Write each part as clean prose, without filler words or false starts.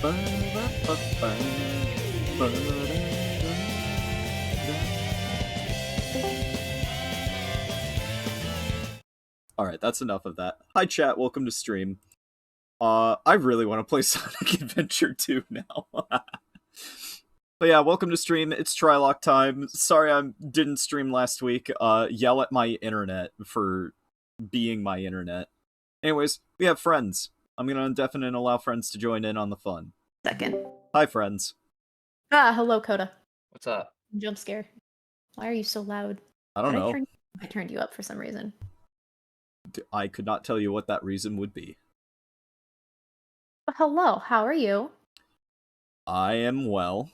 Alright, that's enough of that. Hi chat, welcome to stream. I really want to play Sonic Adventure 2 now. But yeah, welcome to stream. It's Tri-Locke time. Sorry I didn't stream last week. Yell at my internet for being my internet. Anyways, we have friends. I'm gonna indefinite allow friends to join in on the fun. Second. Hi, friends. Hello, Coda. What's up? Jump scare. Why are you so loud? I don't know. I turned you up for some reason. I could not tell you what that reason would be. Hello, how are you? I am well.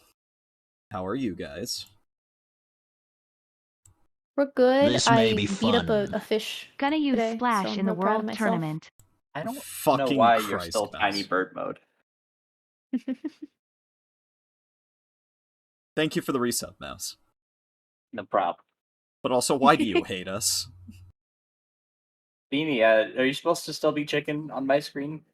How are you guys? We're good. This may be beat up fun. a fish. Gonna use today, Splash so I'm in the real proud of World myself. Tournament. I don't Fucking know why Christ, you're still Mouse. tiny bird mode. Thank you for the resub, Mouse. No problem. But also, why do you hate us? Beanie, are you supposed to still be chicken on my screen?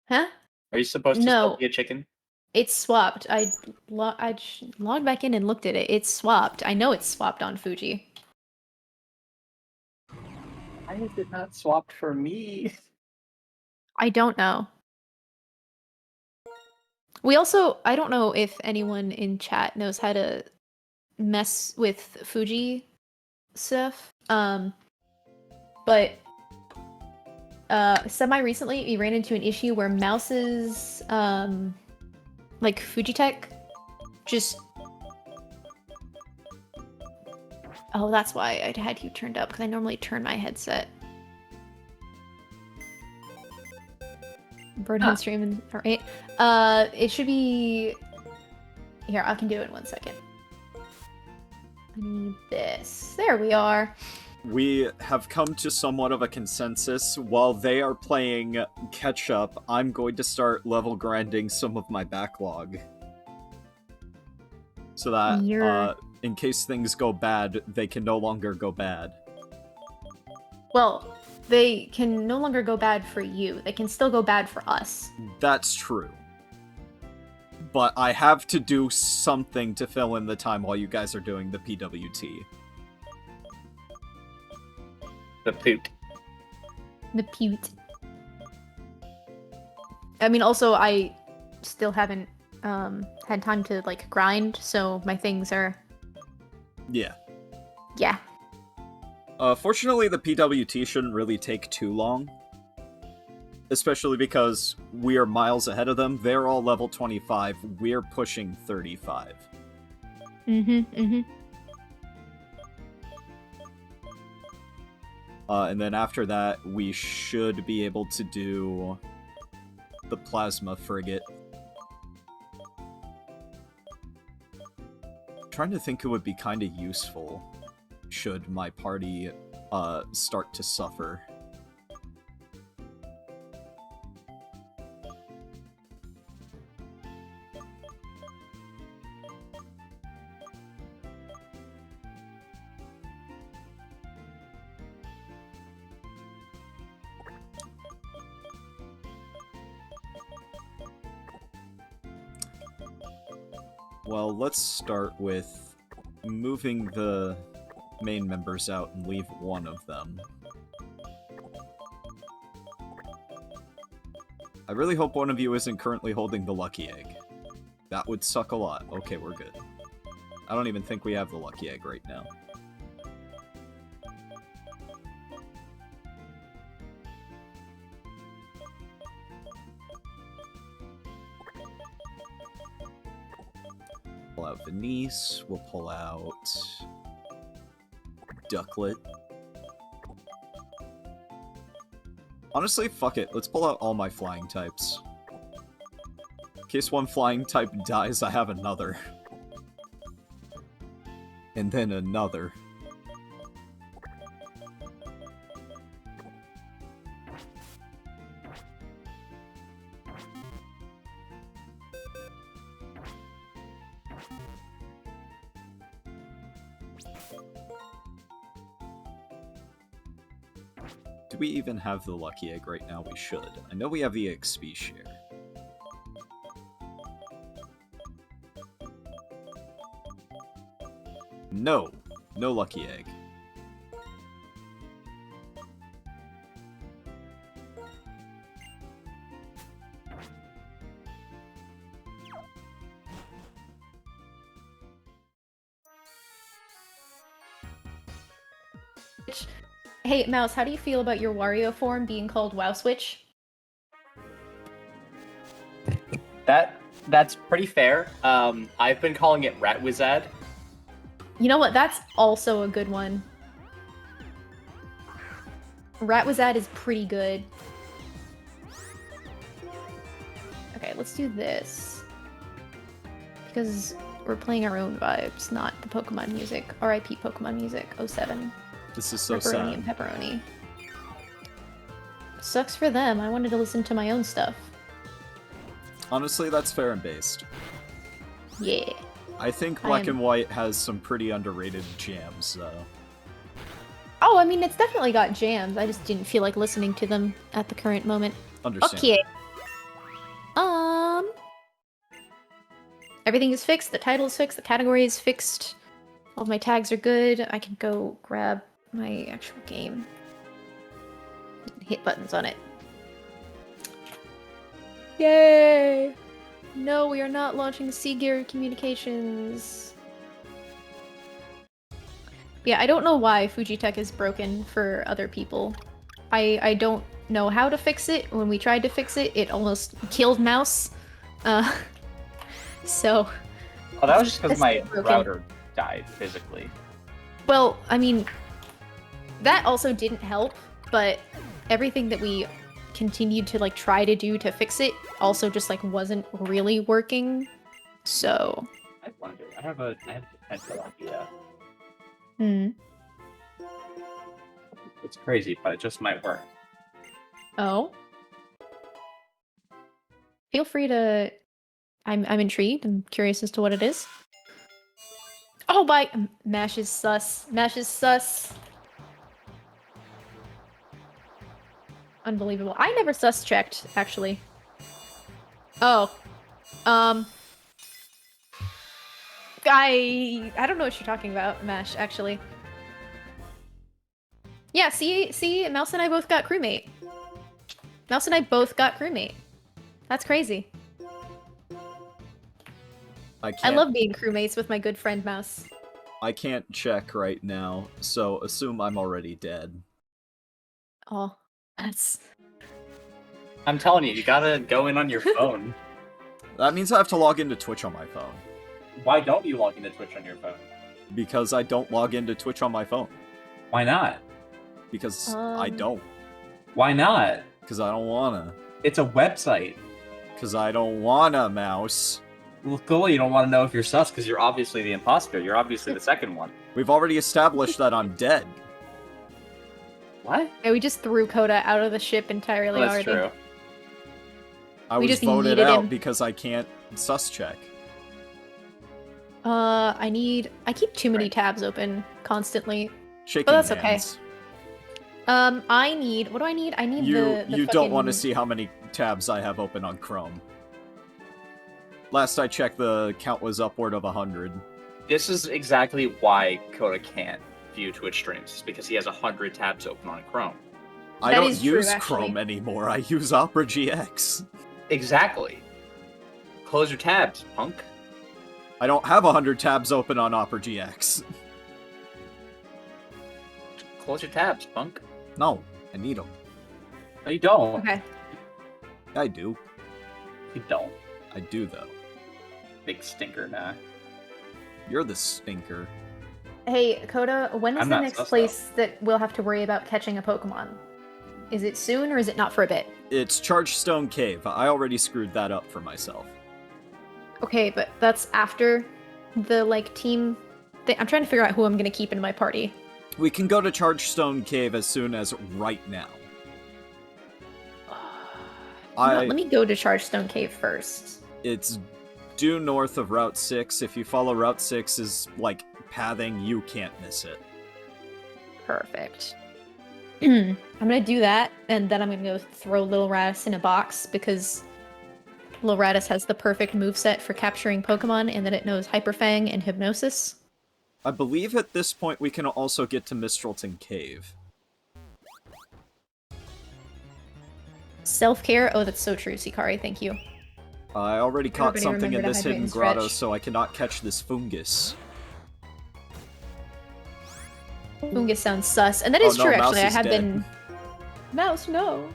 Huh? Are you supposed to No. still be a chicken? It's swapped. I logged back in and looked at it. It's swapped. I know it's swapped on Fuji. Why is it not swapped for me? I don't know. I don't know if anyone in chat knows how to mess with Fuji stuff. But semi-recently, we ran into an issue where Mouse's, like, Fujitech just... Oh, that's why I had you turned up, because I normally turn my headset. Birdhunt stream, alright. It should be... Here, I can do it in 1 second. I need this. There we are. We have come to somewhat of a consensus. While they are playing catch up, I'm going to start level grinding some of my backlog. So that, in case things go bad, they can no longer go bad. Well, they can no longer go bad for you. They can still go bad for us. That's true. But I have to do something to fill in the time while you guys are doing the PWT. The poot. The pute. I mean, also, I still haven't had time to, like, grind, so my things are... Yeah. Yeah. Fortunately, the PWT shouldn't really take too long. Especially because we are miles ahead of them. They're all level 25. We're pushing 35. And then after that, we should be able to do the Plasma Frigate. I'm trying to think who would be kind of useful should my party start to suffer. Well, let's start with moving the main members out and leave one of them. I really hope one of you isn't currently holding the lucky egg. That would suck a lot. Okay, we're good. I don't even think we have the lucky egg right now. Pull out Venice, we'll pull out Ducklet. Honestly, fuck it, let's pull out all my flying types. In case one flying type dies, I have another. And then another. Do we even have the lucky egg right now? We should. I know we have the XP share. No. No lucky egg. Hey, Mouse, how do you feel about your Wario form being called WoW Switch? That's pretty fair. I've been calling it Rat Wizard. You know what? That's also a good one. Ratwazad is pretty good. Okay, let's do this. Because we're playing our own vibes, not the Pokemon music. R.I.P. Pokemon music, 07. This is so Pepperoni sad. and pepperoni. Sucks for them. I wanted to listen to my own stuff. Honestly, that's fair and based. Yeah. I think Black and White has some pretty underrated jams, though. Oh, I mean, it's definitely got jams. I just didn't feel like listening to them at the current moment. Understand. Okay. Everything is fixed. The title is fixed. The category is fixed. All of my tags are good. I can go grab my actual game. Hit buttons on it. Yay! No, we are not launching Seagear Communications. Yeah, I don't know why Fujitech is broken for other people. I don't know how to fix it. When we tried to fix it, it almost killed Mouse. So... Oh, that was just because my broken. router died physically. Well, I mean, that also didn't help, but everything that we continued to, like, try to do to fix it also just, like, wasn't really working, so... I wonder. I have a potential idea. Hmm. It's crazy, but it just might work. Oh? Feel free to... I'm intrigued. I'm curious as to what it is. Oh, my... Mash is sus. Mash is sus. Unbelievable. I never sus checked, actually. Oh. I don't know what you're talking about, Mash, actually. Yeah, see, Mouse and I both got crewmate. Mouse and I both got crewmate. That's crazy. I love being crewmates with my good friend Mouse. I can't check right now, so assume I'm already dead. Oh, that's... I'm telling you, you gotta go in on your phone. That means I have to log into Twitch on my phone. Why don't you log into Twitch on your phone? Because I don't log into Twitch on my phone. Why not? Because I don't. Why not? Because I don't wanna. It's a website. Because I don't wanna, Mouse. Well, cool, you don't want to know if you're sus because you're obviously the imposter. You're obviously the second one. We've already established that I'm dead. What? Yeah, we just threw Coda out of the ship entirely Well, that's already. true. I We was just voted yeeted out him. because I can't sus check. I keep too many tabs open constantly. Shaking But that's hands. I need... What do I need? I need the You fucking... don't want to see how many tabs I have open on Chrome. Last I checked, the count was upward of 100. This is exactly why Coda can't view Twitch streams. It's because he has 100 tabs open on Chrome. I That don't is true, use actually. Chrome anymore. I use Opera GX. Exactly. Close your tabs, punk. I don't have 100 tabs open on Opera GX. Close your tabs, punk. No, I need them. No, you don't. Okay. I do. You don't. I do, though. Big stinker, nah. You're the stinker. Hey, Coda, when is I'm the not next sus, place that we'll have to worry about catching a Pokemon? Is it soon, or is it not for a bit? It's Chargestone Cave. I already screwed that up for myself. Okay, but that's after the, like, team thing. I'm trying to figure out who I'm gonna keep in my party. We can go to Chargestone Cave as soon as right now. Let me go to Chargestone Cave first. It's due north of Route 6. If you follow Route 6's, like, pathing, you can't miss it. Perfect. I'm gonna do that, and then I'm gonna go throw Lil Radis in a box, because Lil Radis has the perfect moveset for capturing Pokemon, and that it knows Hyper Fang and Hypnosis. I believe at this point we can also get to Mistralton Cave. Self-care? Oh, that's so true, Sikari, thank you. I already caught Everybody something in remember to this hydrate hidden and grotto, stretch. so I cannot catch this fungus. Fungus sounds sus. And that Oh is no, true, Mouse actually. I is have dead. been... Mouse, no.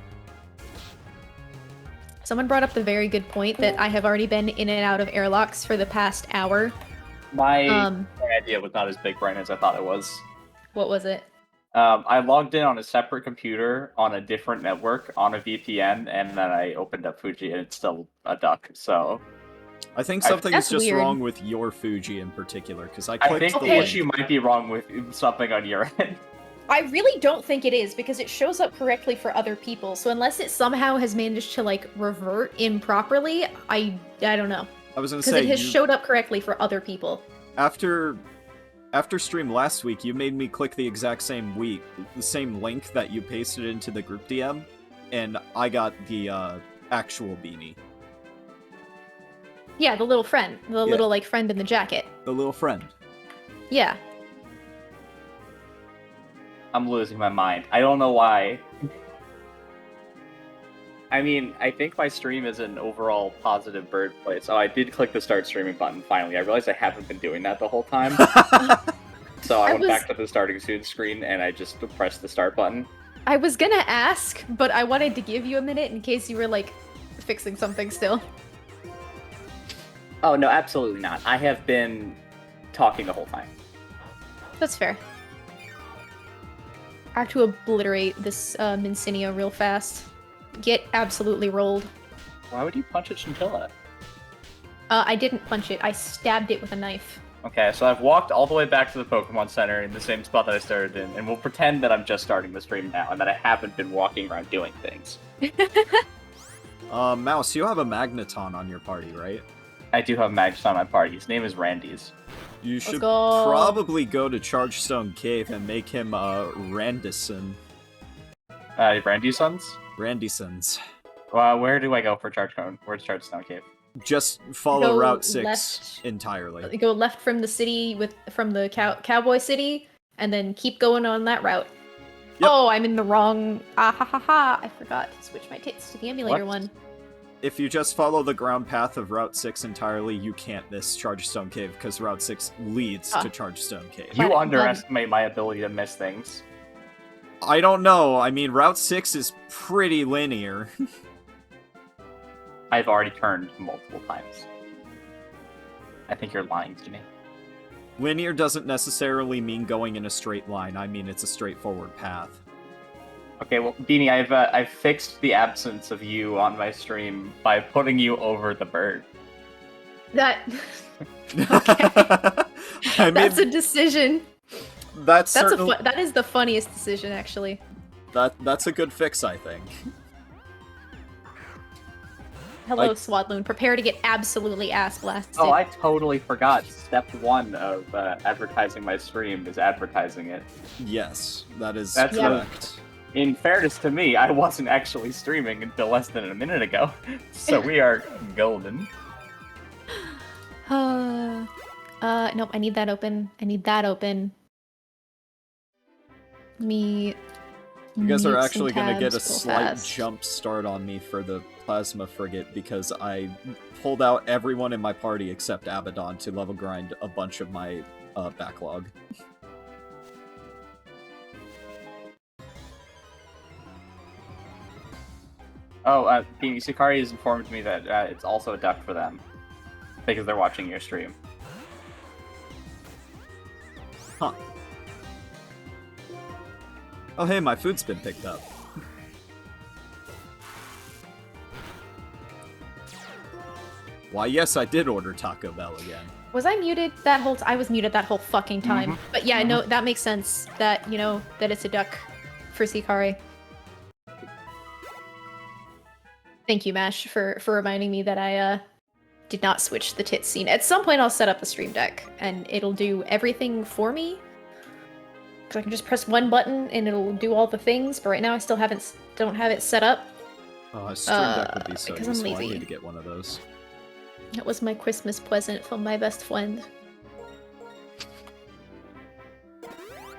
Someone brought up the very good point that I have already been in and out of airlocks for the past hour. My Um, idea was not as big brain as I thought it was. what was it? I logged in on a separate computer on a different network on a VPN, and then I opened up Fuji, and it's still a duck. So I think something is That's just weird. wrong with your Fuji in particular, because I I clicked think the Okay. the link. issue might be wrong with something on your end. I really don't think it is, because it shows up correctly for other people. So unless it somehow has managed to, like, revert improperly, I don't know. I was gonna Because say, it has showed up correctly for other people. after stream last week, you made me click the exact same same link that you pasted into the group DM, and I got the actual beanie, Yeah, the little friend. The little, like, friend in the jacket. the little friend. Yeah. I'm losing my mind. I don't know why. I mean, I think my stream is an overall positive bird place. Oh, I did click the start streaming button finally. I realized I haven't been doing that the whole time. So I went back to the starting soon screen and I just pressed the start button. I was gonna ask, but I wanted to give you a minute in case you were, like, fixing something still. Oh, no, absolutely not. I have been talking the whole time. That's fair. I have to obliterate this Mincinea real fast. Get absolutely rolled. Why would you punch a chinchilla? I didn't punch it. I stabbed it with a knife. Okay, so I've walked all the way back to the Pokemon Center in the same spot that I started in, and we'll pretend that I'm just starting the stream now and that I haven't been walking around doing things. Mouse, you have a Magneton on your party, right? I do have Magus on my party. His name is Randy's. You should go. probably go to Chargestone Cave and make him Randison. Randy's sons? Randysons. Where do I go for Charge Cone? Where's Charge Stone Cave? Just follow Go Route 6 left. entirely. Go left from the city from the cowboy city, and then keep going on that route. Yep. Oh, I'm in the wrong. Ah ha ha ha! I forgot to switch my tits to the emulator What? one. If you just follow the ground path of Route 6 entirely, you can't miss Chargestone Cave, because Route 6 leads to Chargestone Cave. You But- underestimate my ability to miss things. I don't know. I mean, Route 6 is pretty linear. I've already turned multiple times. I think you're lying to me. Linear doesn't necessarily mean going in a straight line. I mean, it's a straightforward path. Okay, well, Beanie, I've fixed the absence of you on my stream by putting you over the bird. That I mean, that's a decision. that's certainly, That is the funniest decision, actually. that's a good fix, I think. Hello, Like- Swadloon. Prepare to get absolutely ass blasted. Oh, I totally forgot. Step 1 of advertising my stream is advertising it. Yes, that is That's correct. In fairness to me, I wasn't actually streaming until less than a minute ago, so we are golden. Nope, I need that open. I need that open. Me. You guys are mute some actually going to get a tabs real slight fast. jump start on me for the Plasma Frigate because I pulled out everyone in my party except Abaddon to level grind a bunch of my backlog. Oh, Beanie Sakari has informed me that it's also a duck for them because they're watching your stream. Huh. Oh hey, my food's been picked up. Why, yes, I did order Taco Bell again. Was I muted that whole I was muted that whole fucking time. But yeah, no, that makes sense that, you know, that it's a duck for Sikari. Thank you, Mash, for reminding me that I did not switch the tit scene. At some point I'll set up the stream deck and it'll do everything for me. Cause I can just press one button and it'll do all the things, but right now I still don't have it set up. Oh, a stream deck would be so because I'm useful. I lazy. need to get one of those. That was my Christmas present from my best friend.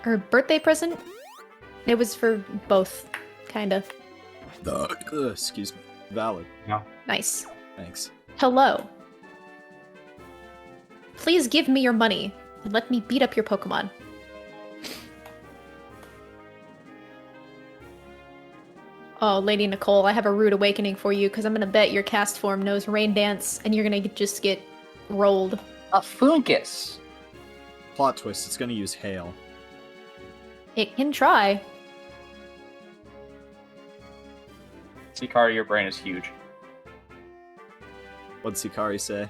Her birthday present? It was for both, kinda. Excuse me. Valid. No. Nice. Thanks. Hello. Please give me your money and let me beat up your Pokemon. Oh, Lady Nicole, I have a rude awakening for you because I'm gonna bet your cast form knows Rain Dance and you're gonna just get rolled. A Fungus. Plot twist, it's gonna use Hail. It can try. Sikari, your brain is huge. What'd Sikari say?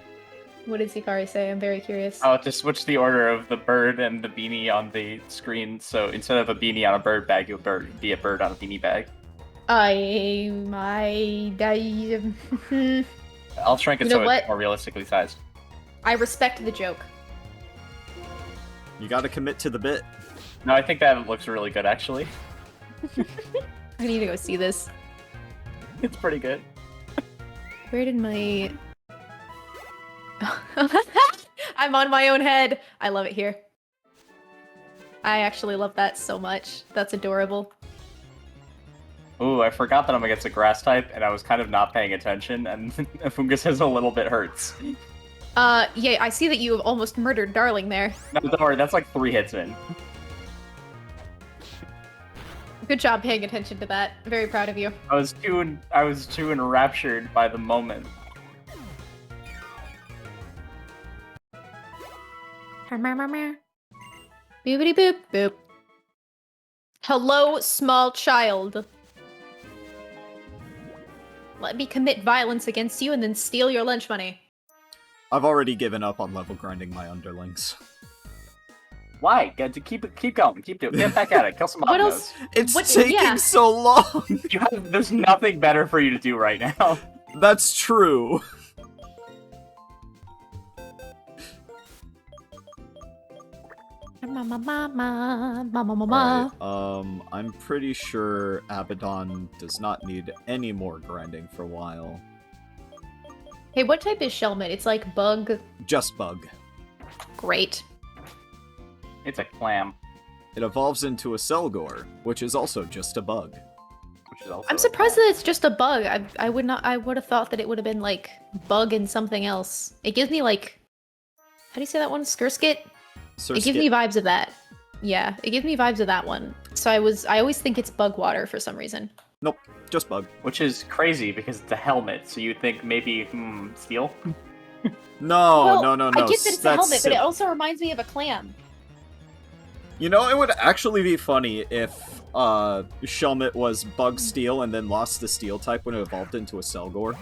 What did Sikari say? I'm very curious. Oh, to switch the order of the bird and the beanie on the screen, so instead of a beanie on a bird bag, it would be a bird on a beanie bag. I'll shrink it You know so what? it's more realistically sized. I respect the joke. You gotta commit to the bit. No, I think that looks really good, actually. I need to go see this. It's pretty good. Where did my... I'm on my own head. I love it here. I actually love that so much. That's adorable. Ooh, I forgot that I'm against a grass type, and I was kind of not paying attention, and Fungus is a little bit hurts. Yeah, I see that you have almost murdered Darling there. No, don't worry, that's like 3 hits in. Good job paying attention to that. Very proud of you. I was too enraptured by the moment. Boopity boop boop. Hello, small child. Let me commit violence against you and then steal your lunch money. I've already given up on level grinding my underlings. Why? Got to keep going, keep doing. Get back at it. Kill some What Opnos. else? It's taking yeah. so long! There's nothing better for you to do right now. That's true. Alright, I'm pretty sure Abaddon does not need any more grinding for a while. Hey, what type is Shelmet? It's like bug. Just bug. Great. It's a clam, It evolves into a Selgor, which is also just a bug. which is also. I'm surprised that it's just a bug. I would have thought that it would have been like bug and something else. It gives me like, how do you say that one? Skirskit? It gives me vibes of that. Yeah, it gives me vibes of that one. So I always think it's bug water for some reason. Nope, just bug. Which is crazy because it's a helmet, so you'd think maybe steel. No, Well, no. I get that it's a that's helmet, but it silly. also reminds me of a clam. You know, it would actually be funny if Shelmet was bug steel and then lost the steel type when it evolved into a Selgor.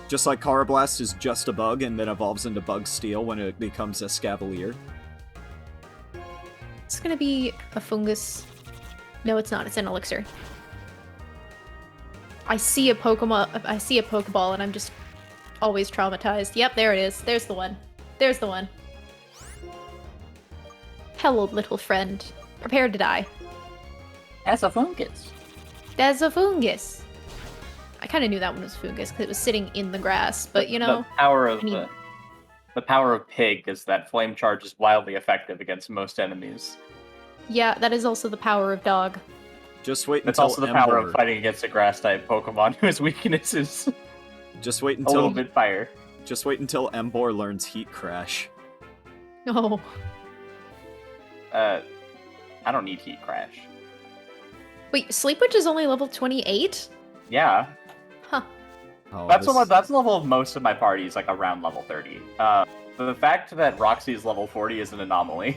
Just like Carablast is just a bug and then evolves into bug steel when it becomes a Scavalier. It's gonna be a fungus. No, it's not. It's an elixir. I see a Pokeball, and I'm just always traumatized. Yep, there it is. There's the one. There's the one. Hello, little friend. Prepare to die. As a fungus. There's a fungus. I kind of knew that one was fungus because it was sitting in the grass, but you know. The power of I mean- the power of Pig is that flame charge is wildly effective against most enemies. Yeah, that is also the power of dog. Just wait It's until also the power of Ember. fighting against a grass type Pokemon whose weakness is Just wait a little until bit fire. Just wait until Embor learns Heat Crash. Oh. I don't need Heat Crash. Wait, Sleep Witch is only level 28? Yeah, Huh. Oh, that's this- that's the level of most of my parties, like around level 30. The fact that Roxy is level 40 is an anomaly.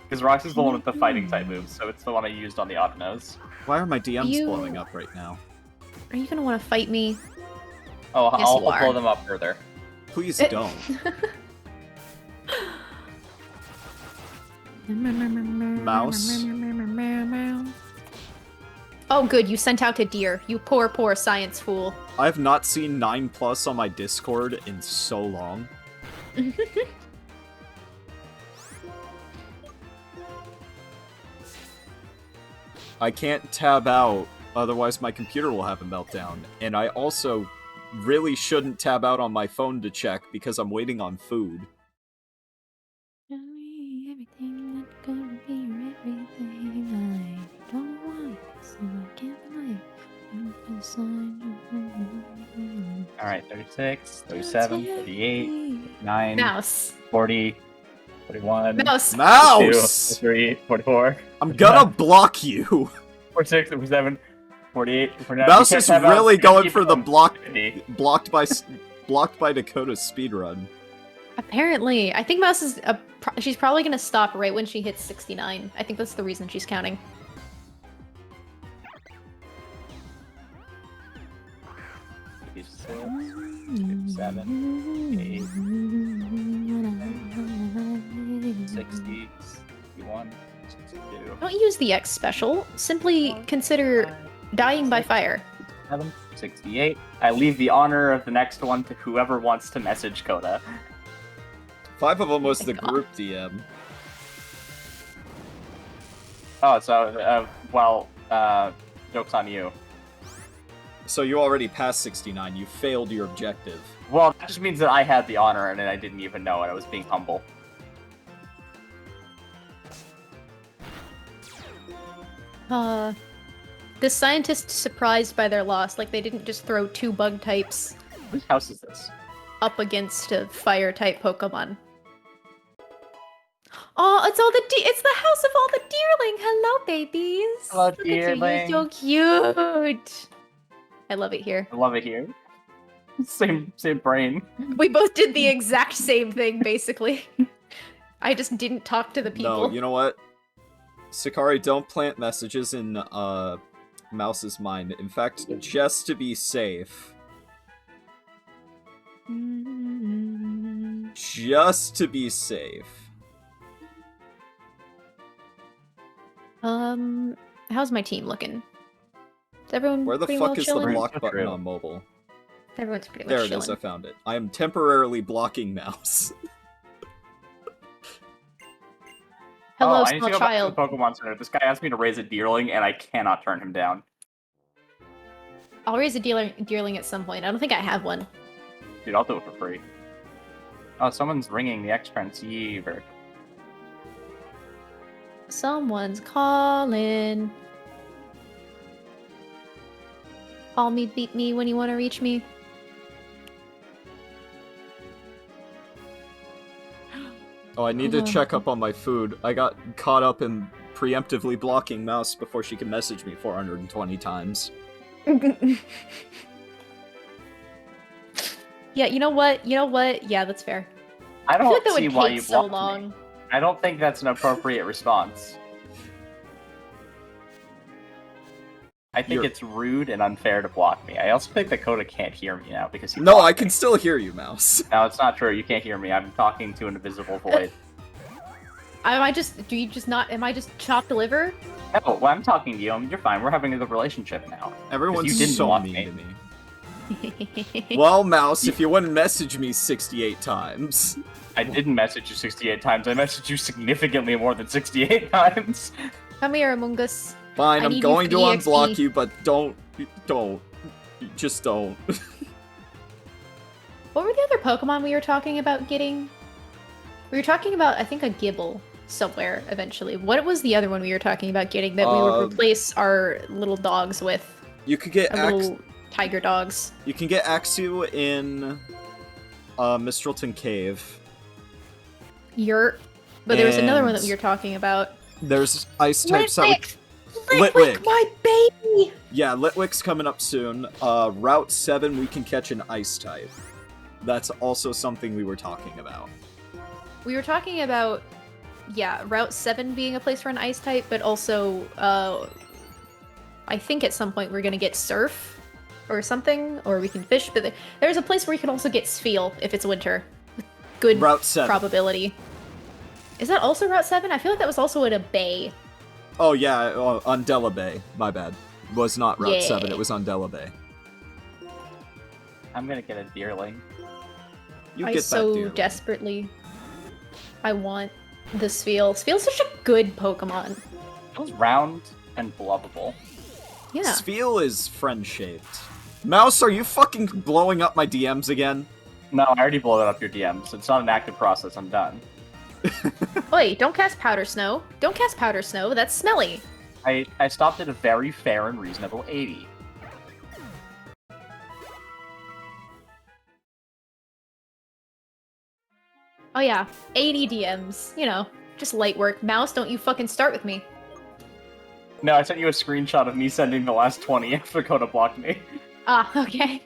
Because Roxy's the one with the fighting type moves, so it's the one I used on the Autonos. Why are my DMs You- blowing up right now? Are you gonna want to fight me? Oh, Yes, I'll you are. blow them up further. Please don't. Mouse. Oh, good. You sent out a deer. You poor, poor science fool. I've not seen 9+ on my Discord in so long. I can't tab out, otherwise my computer will have a meltdown. And I also really shouldn't tab out on my phone to check because I'm waiting on food. Alright, 36, 37, 38, 39, Mouse. 40, 41, Mouse. Mouse! 43, 44, I'm gonna block you. 46, 47, 48, 49. Mouse You is can't have Mouse. really You gotta going keep for the going. blocked 50. by Dakota's speedrun. Apparently, I think Mouse is she's probably gonna stop right when she hits 69. I think that's the reason she's counting. Six, 7, 8, 60, 61, 62. Don't use the X special. Simply consider dying by fire. 7, 68. I leave the honor of the next one to whoever wants to message Coda. 5 of them was the Thank God. group DM. Oh, so, joke's on you. So you already passed 69. You failed your objective. Well, that just means that I had the honor and I didn't even know it. I was being humble. The scientists surprised by their loss, like they didn't just throw 2 bug types Whose house is this? up against a fire type Pokemon. Oh, it's the house of all the deerling. Hello, babies. Hello, Look at you, deerling. you're so cute. I love it here. I love it here. Same brain. We both did the exact same thing, basically. I just didn't talk to the people. No, you know what? Sakari, don't plant messages in Mouse's mind. In fact, just to be safe. Just to be safe. How's my team looking? Is everyone Where the pretty fuck well is chilling? the block That's button true. on mobile? Everyone's pretty much There it chilling. is, I found it. I am temporarily blocking Mouse. Hello, I need to small go child. back to the Pokemon Center. This guy asked me to raise a deerling, and I cannot turn him down. I'll raise a deerling at some point. I don't think I have one. Dude, I'll do it for free. Oh, someone's ringing the X-Transceiver. Someone's calling. Call me, beat me when you want to reach me. Oh, I need to check up on my food. I got caught up in preemptively blocking Mouse before she could message me 420 times. Yeah, you know what? Yeah, that's fair. I I feel don't like that see would why take you so blocked long. me. I don't think that's an appropriate response. I think You're- it's rude and unfair to block me. I also think that Coda can't hear me now because he No, blocked I me. can still hear you, Mouse. No, it's not true. You can't hear me. I'm talking to an invisible void. Am I just chopped liver? No, well, I'm talking to you. You're fine. We're having a good relationship now. Everyone's You didn't so block mean me. to me. Well, Mouse, if you wouldn't message me 68 times. I didn't message you 68 times. I messaged you significantly more than 68 times. Come here, Among Us. Fine, I I'm need you going for to EXP. unblock you, but don't. Just don't. What were the other Pokemon we were talking about getting? We were talking about, I think, a Gibble somewhere eventually. What was the other one we were talking about getting that we would replace our little dogs with? You could get Our little tiger dogs. You can get Axew in Mistralton Cave. Yurt. But there was another one that And- we were talking about. There's ice types that Litwick! Litwick. Litwick, my baby! Yeah, Litwick's coming up soon. Route 7, we can catch an ice type. That's also something we were talking about. We were talking about, yeah, Route 7 being a place for an ice type, but also, I think at some point we're gonna get Surf or something, or we can fish, but there's a place where you can also get Spheal if it's winter. With good Route 7. probability. Is that also Route 7? I feel like that was also at a bay. Oh, yeah, on Della Bay. My bad. It was not Route 7, Yeah. it was on Della Bay. I'm gonna get a deerling. You I get so that deer. desperately I want the Spheal. Spheal's such a good Pokemon. It was round and blubbable. Yeah. Spheal is friend-shaped. Mouse, are you fucking blowing up my DMs again? No, I already blew up your DMs. It's not an active process. I'm done. Wait, don't cast Powder Snow. Don't cast Powder Snow. That's smelly. I stopped at a very fair and reasonable 80. Oh yeah, 80 DMs. You know, just light work. Mouse, don't you fucking start with me. No, I sent you a screenshot of me sending the last 20 after Coda blocked me. Ah, okay.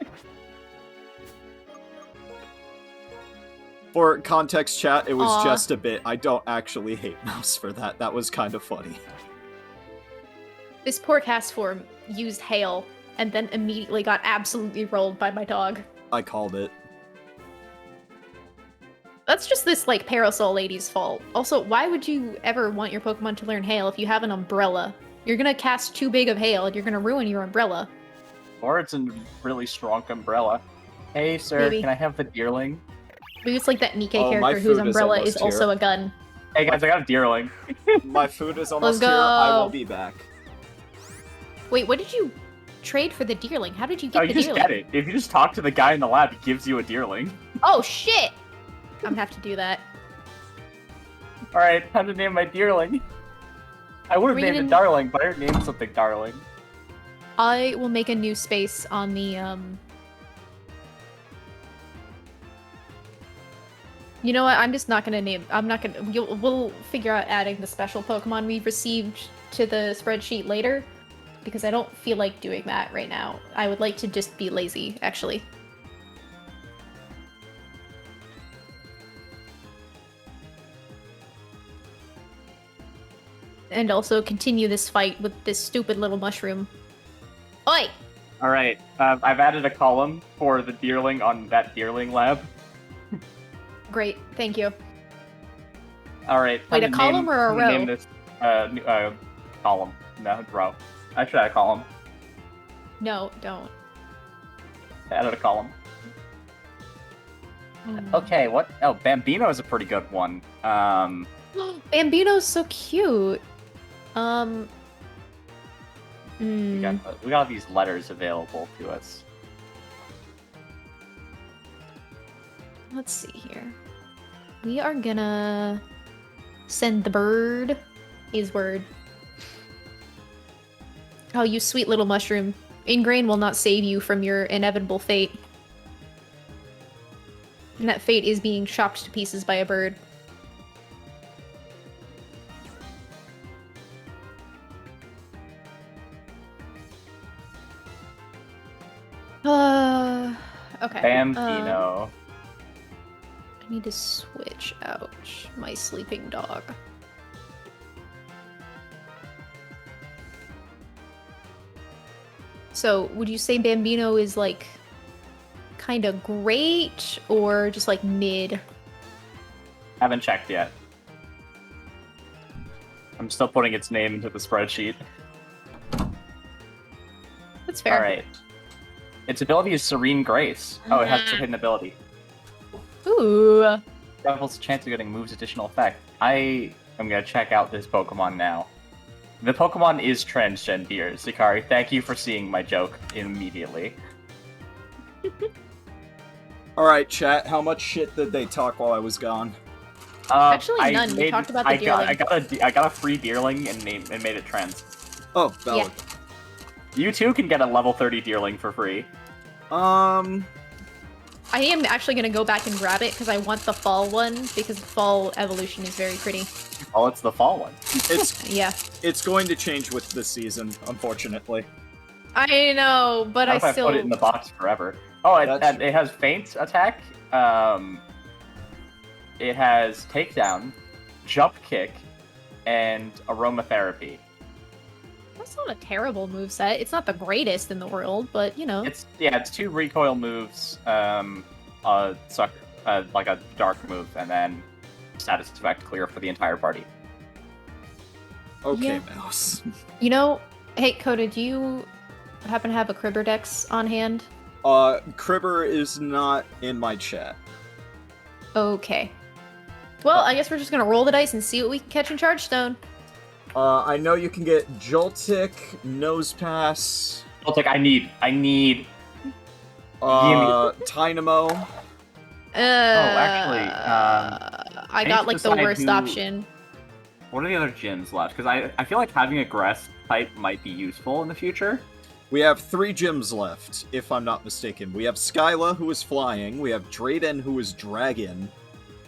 For context, chat, it was Aw. just a bit. I don't actually hate Mouse for that. That was kind of funny. This poor cast form used hail and then immediately got absolutely rolled by my dog. I called it. That's just this, like, parasol lady's fault. Also, why would you ever want your Pokemon to learn hail if you have an umbrella? You're gonna cast too big of hail and you're gonna ruin your umbrella. Or it's a really strong umbrella. Hey, sir, Maybe. can I have the deerling? Maybe it's like that Nikke Oh, my character whose food is umbrella almost is also here. a gun. Hey guys, I got a deerling. My food is almost Let's here. I go. will be back. Wait, what did you trade for the deerling? How did you Oh, get you the just deerling? get it. If you just talk to the guy in the lab, he gives you a deerling. Oh shit! I'm gonna have to do that. Alright, time to name my deerling. I would have named it Darling, but I already named something Darling. I will make a new space on the You know what? I'm just not gonna name. I'm not gonna. We'll figure out adding the special Pokemon we've received to the spreadsheet later, because I don't feel like doing that right now. I would like to just be lazy, actually. And also continue this fight with this stupid little mushroom. Oi! Alright, I've added a column for the deerling on that deerling lab. Great, thank you. Alright. Wait, a column or a row? Name this, column. No, row. I should add a column. No, don't. I added a column. Mm. Okay, what? Oh, Bambino is a pretty good one. Bambino's so cute. We got these letters available to us. Let's see here. We are gonna send the bird his word. Oh, you sweet little mushroom. Ingrain will not save you from your inevitable fate. And that fate is being chopped to pieces by a bird. Okay. Bambino. I need to switch out my sleeping dog. So, would you say Bambino is like kind of great or just like mid? Haven't checked yet. I'm still putting its name into the spreadsheet. That's fair. Alright. Its ability is Serene Grace. Oh, it has a hidden ability. Ooh. Doubles the chance of getting moves additional effect. I am gonna check out this Pokemon now. The Pokemon is transgender. Sakari, thank you for seeing my joke immediately. Alright, chat, how much shit did they talk while I was gone? Actually, none. We talked about the Deerling. I got a free Deerling and made it trans. Oh, valid. You too can get a level 30 Deerling for free. I am actually gonna go back and grab it because I want the fall one because fall evolution is very pretty. Oh, it's the fall one. It's Yeah. It's going to change with this season, unfortunately. I know, but How I if I still. put it in the box forever? Oh, it has feint attack. It has takedown, jump kick, and aromatherapy. That's not a terrible moveset. It's not the greatest in the world, but you know. It's 2 recoil moves, like a dark move, and then status effect clear for the entire party. Okay, Yeah. Mouse. You know, hey Coda, do you happen to have a Cribber Dex on hand? Cribber is not in my chat. Okay. Well, I guess we're just gonna roll the dice and see what we can catch in Charge Stone. I know you can get Joltik, Nosepass, I'll I need. Tynamo. actually, I need got to like the decide worst who- option. What are the other gyms left? Because I feel like having a grass type might be useful in the future. We have 3 gyms left, if I'm not mistaken. We have Skyla, who is flying. We have Drayden, who is dragon.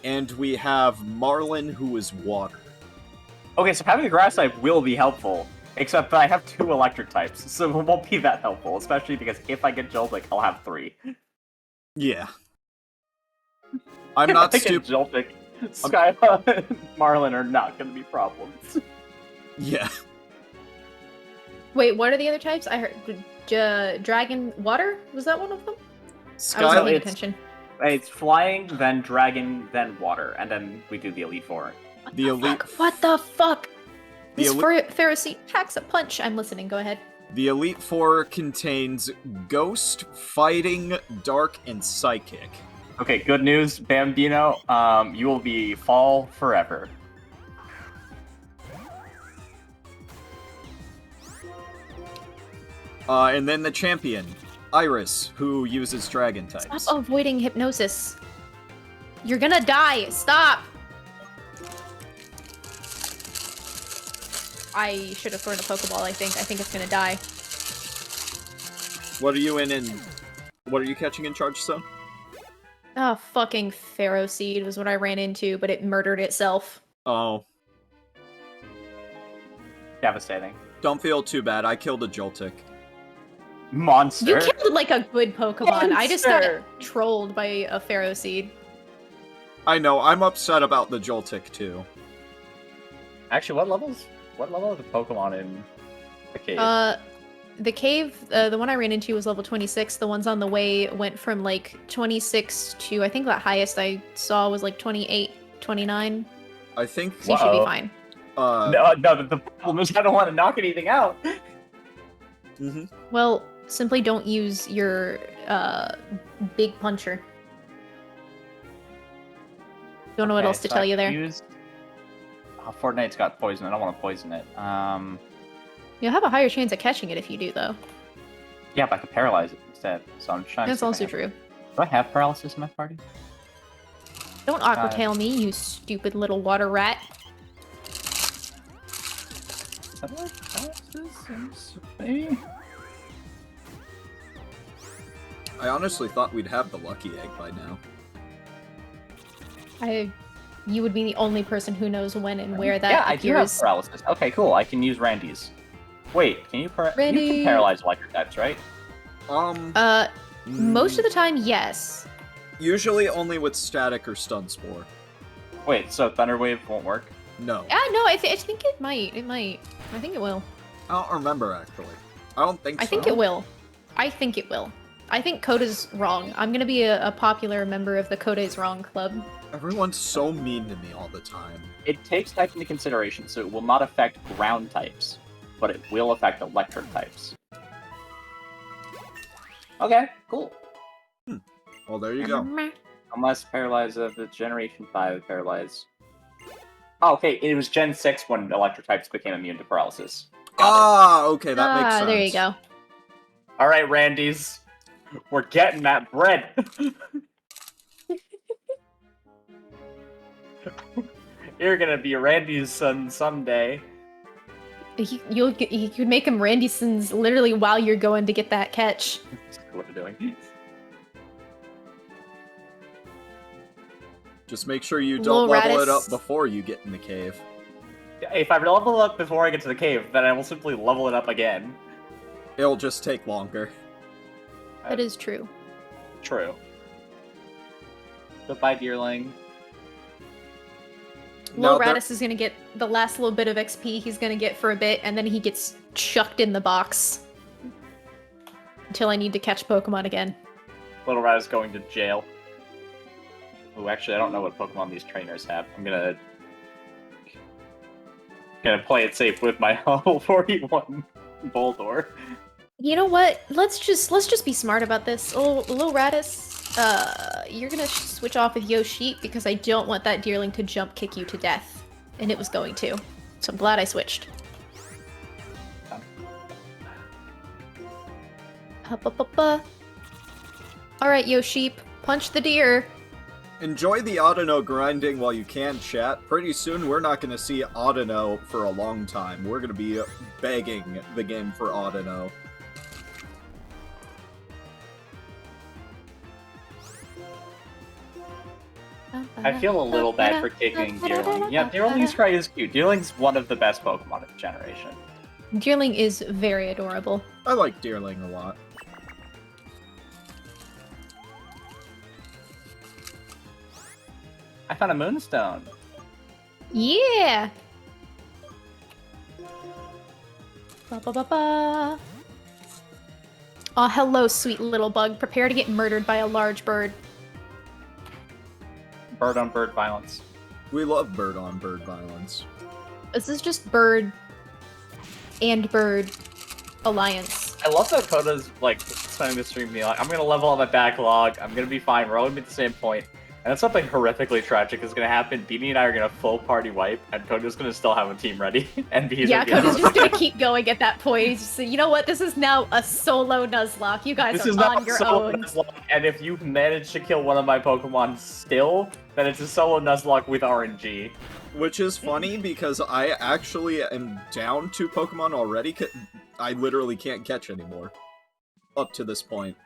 And we have Marlin, who is water. Okay, so having a grass type will be helpful, except that I have 2 electric types, so it won't be that helpful, especially because if I get Joltik, I'll have 3. Yeah. I'm not Like stupid. Joltik, Skyla, and Marlin are not going to be problems. Yeah. Wait, what are the other types? I heard dragon water. Was that one of them? I wasn't Skyla, paying attention. It's flying, then dragon, then water, and then we do the Elite Four. the elite. What the fuck? The This elite- Pharisee packs a punch. I'm listening. Go ahead. The Elite Four contains Ghost, Fighting, Dark, and Psychic. Okay, good news, Bambino. You will be fall forever. And then the champion, Iris, who uses dragon types. Stop avoiding hypnosis. You're gonna die. Stop. I should have thrown a Pokeball, I think. I think it's gonna die. What are you what are you catching in Charge Zone? Oh, fucking Pharaoh Seed was what I ran into, but it murdered itself. Oh, Devastating. don't feel too bad. I killed a Joltik. Monster. You killed like a good Pokemon. I just got Monster. trolled by a Pharaoh Seed. I know, I'm upset about the Joltik too. Actually, what level are the Pokemon in the cave? The cave, the one I ran into was level 26. The ones on the way went from like 26 to, I think the highest I saw was like 28, 29. I think So you should be Whoa. fine. No, the problem is I don't want to knock anything out. mhm. Well, simply don't use your big puncher. Don't know what Okay, else to so tell I you there. used- Oh, Fortnite's got poison. I don't want to poison it. You'll have a higher chance of catching it if you do, though. Yeah, but I could paralyze it instead. So I'm trying. That's to see also if I true. have- Do I have paralysis in my party? Don't Aqua Tail me, you stupid little water rat. Is that what paralysis is? Maybe. I honestly thought we'd have the Lucky Egg by now. You would be the only person who knows when and where that Yeah, I do have appears. paralysis. Okay, cool. I can use Randy's. Wait, can you you Randy. can paralyze electric types, right? Most of the time, yes. Usually only with Static or Stun Spore. Wait, so Thunder Wave won't work? No. Yeah, no, I think it might. It might. I think it will. I don't remember, actually. I don't think so. I think it will. I think it will. I think Coda's wrong. I'm gonna be a popular member of the Coda is Wrong Club. Everyone's so mean to me all the time. It takes type into consideration, so it will not affect ground types, but it will affect electric types. Okay, cool. Well, there you go. Unless paralyze of the Generation 5 paralyze. Oh, okay, it was Gen 6 when electric types became immune to paralysis. Got Okay, that makes sense. There you go. it. Alright, Randy's. We're getting that bread. You're gonna be Randy's son someday. You could make him Randyson's literally while you're going to get that catch. That's what we're doing. Just make sure you Lil don't level it Radis. up before you get in the cave. If I level it up before I get to the cave, then I will simply level it up again. It'll just take longer. That is true. True. Goodbye, Deerling. Now Lil there- Radis is gonna get the last little bit of XP he's gonna get for a bit, and then he gets chucked in the box. Until I need to catch Pokemon again. Little Rat is going to jail. Oh, actually, I don't know what Pokemon these trainers have. I'm gonna play it safe with my level 41 Boldor. You know what? Let's just be smart about this. Lil Radis, you're gonna switch off with Yoshi because I don't want that Deerling to jump kick you to death. And it was going to. So I'm glad I switched. Alright, Yoshi, punch the deer. Enjoy the Audino grinding while you can, chat. Pretty soon we're not going to see Audino for a long time. We're going to be begging the game for Audino. I feel a little bad for kicking Deerling. Yeah, Deerling's cry is cute. Deerling's one of the best Pokemon of the generation. Deerling is very adorable. I like Deerling a lot. I found a Moonstone. Yeah! Ba ba ba ba. Oh, hello, sweet little bug. Prepare to get murdered by a large bird. Bird on bird violence. We love bird-on-bird violence. This is just bird and bird alliance. I love that Koda's like spending the stream being like, I'm gonna level up my backlog, I'm gonna be fine, we're all gonna be at the same point. And then something horrifically tragic is gonna happen. Beanie and I are gonna full party wipe, and Koda's gonna still have a team ready. And he's Yeah, Cody's just gonna keep going at that point. He's just you know what? This is now a solo Nuzlocke. You guys are on your own. Nuzlocke, and if you manage to kill one of my Pokemon still, then it's a solo Nuzlocke with RNG. Which is funny because I actually am down 2 Pokemon already. I literally can't catch anymore. Up to this point.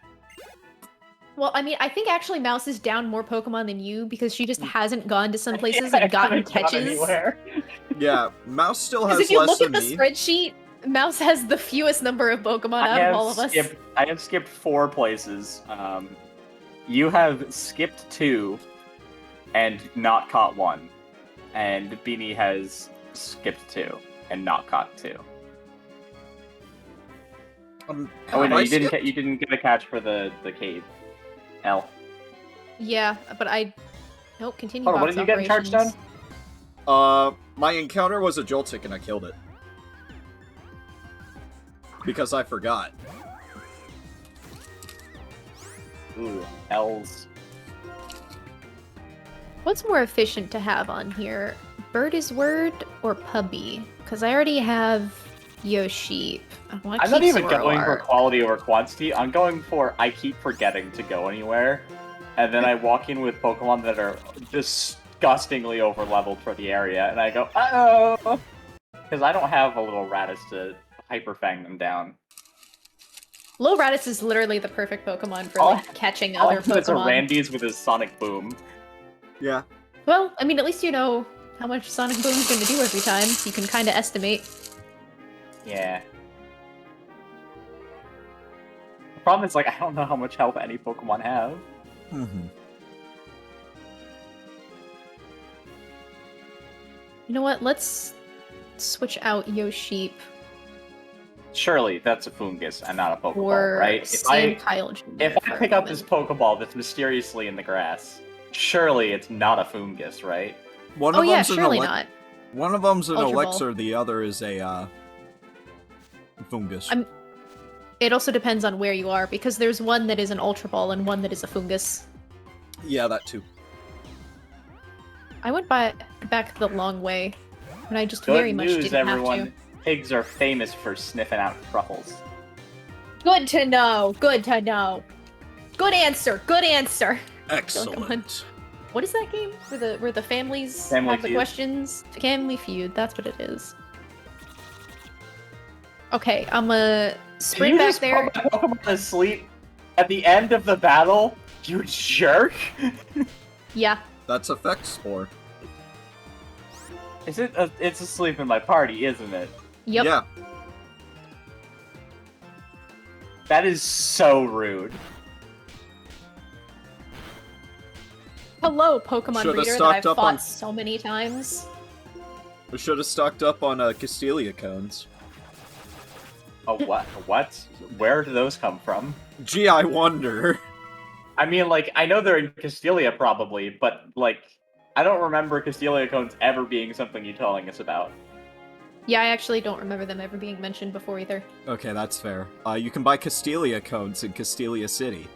Well, I mean, I think actually Mouse is down more Pokemon than you because she just hasn't gone to some places and gotten catches. Yeah, Mouse still has Because if you less look than at the me. spreadsheet, Mouse has the fewest number of Pokemon out of all of us. I have skipped 4 places. You have skipped 2 and not caught 1. And Beanie has skipped 2 and not caught 2. Oh wait, no, you didn't get a catch for the cave. L. Yeah, but nope, continue. Hold on, what did you get in charge done? My encounter was a Joltik and I killed it. Because I forgot. Ooh, L's. What's more efficient to have on here? Bird is word or puppy? Because I already have Yoshi. I'm not even going for quality over quantity. I'm going for I keep forgetting to go anywhere, and then I walk in with Pokemon that are disgustingly over-leveled for the area, and I go, uh-oh! Because I don't have a little Radis to Hyper Fang them down. Lil Raditz is literally the perfect Pokemon for like catching other Pokemon. It's a Randy's with his Sonic Boom. Yeah. Well, I mean, at least you know how much Sonic Boom's going to do every time, so you can kind of estimate. Yeah. The problem is, like, I don't know how much health any Pokemon have. Mm-hmm. You know what? Let's switch out Yoshi Surely that's a Fungus and not a Pokeball, for right? If I pick up this Pokeball that's mysteriously in the grass, surely it's not a Fungus, right? One oh of yeah, them's surely not. One of them's an Ultra Ball. Elixir, the other is a Fungus. It also depends on where you are, because there's one that is an Ultra Ball and one that is a Fungus. Yeah, that too. I went back the long way, and I just Good very much news, didn't everyone. have to. Pigs are famous for sniffing out truffles. Good to know. Good to know. Good answer. Good answer. Excellent. What is that game where the families Family have the Feud. questions? Family Feud. That's what it is. Okay, I'm gonna sprint back there. Did you just put my Pokemon to sleep at the end of the battle? You jerk! Yeah. That's Effect Spore. It's asleep in my party, isn't it? Yep. Yeah. That is so rude. Hello, Pokemon Should've breeder that stocked I've up fought on- so many times. We should have stocked up on Castelia cones. Oh, what? What? Where do those come from? Gee, I wonder. I mean, like, I know they're in Castelia probably, but, like, I don't remember Castelia cones ever being something you're telling us about. Yeah, I actually don't remember them ever being mentioned before either. Okay, that's fair. You can buy Castelia cones in Castelia City.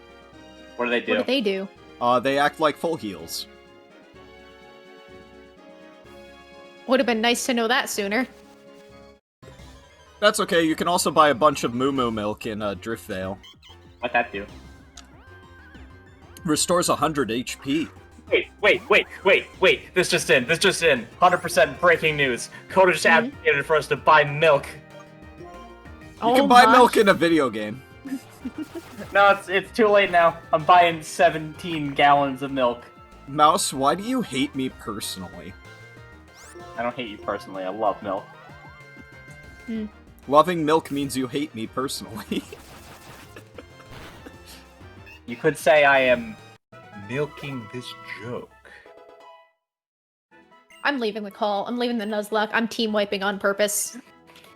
What do they do? What do they do? They act like full heals. Would have been nice to know that sooner. That's okay, you can also buy a bunch of Moo Moo milk in Driftvale. What'd that do? Restores 100 HP. Wait. This just in. 100% breaking news. Coda just advocated for us to buy milk. You can buy milk in a video game. No, it's too late now. I'm buying 17 gallons of milk. Mouse, why do you hate me personally? I don't hate you personally. I love milk. Loving milk means you hate me personally. You could say I am milking this joke. I'm leaving the call. I'm leaving the Nuzlocke. I'm team wiping on purpose.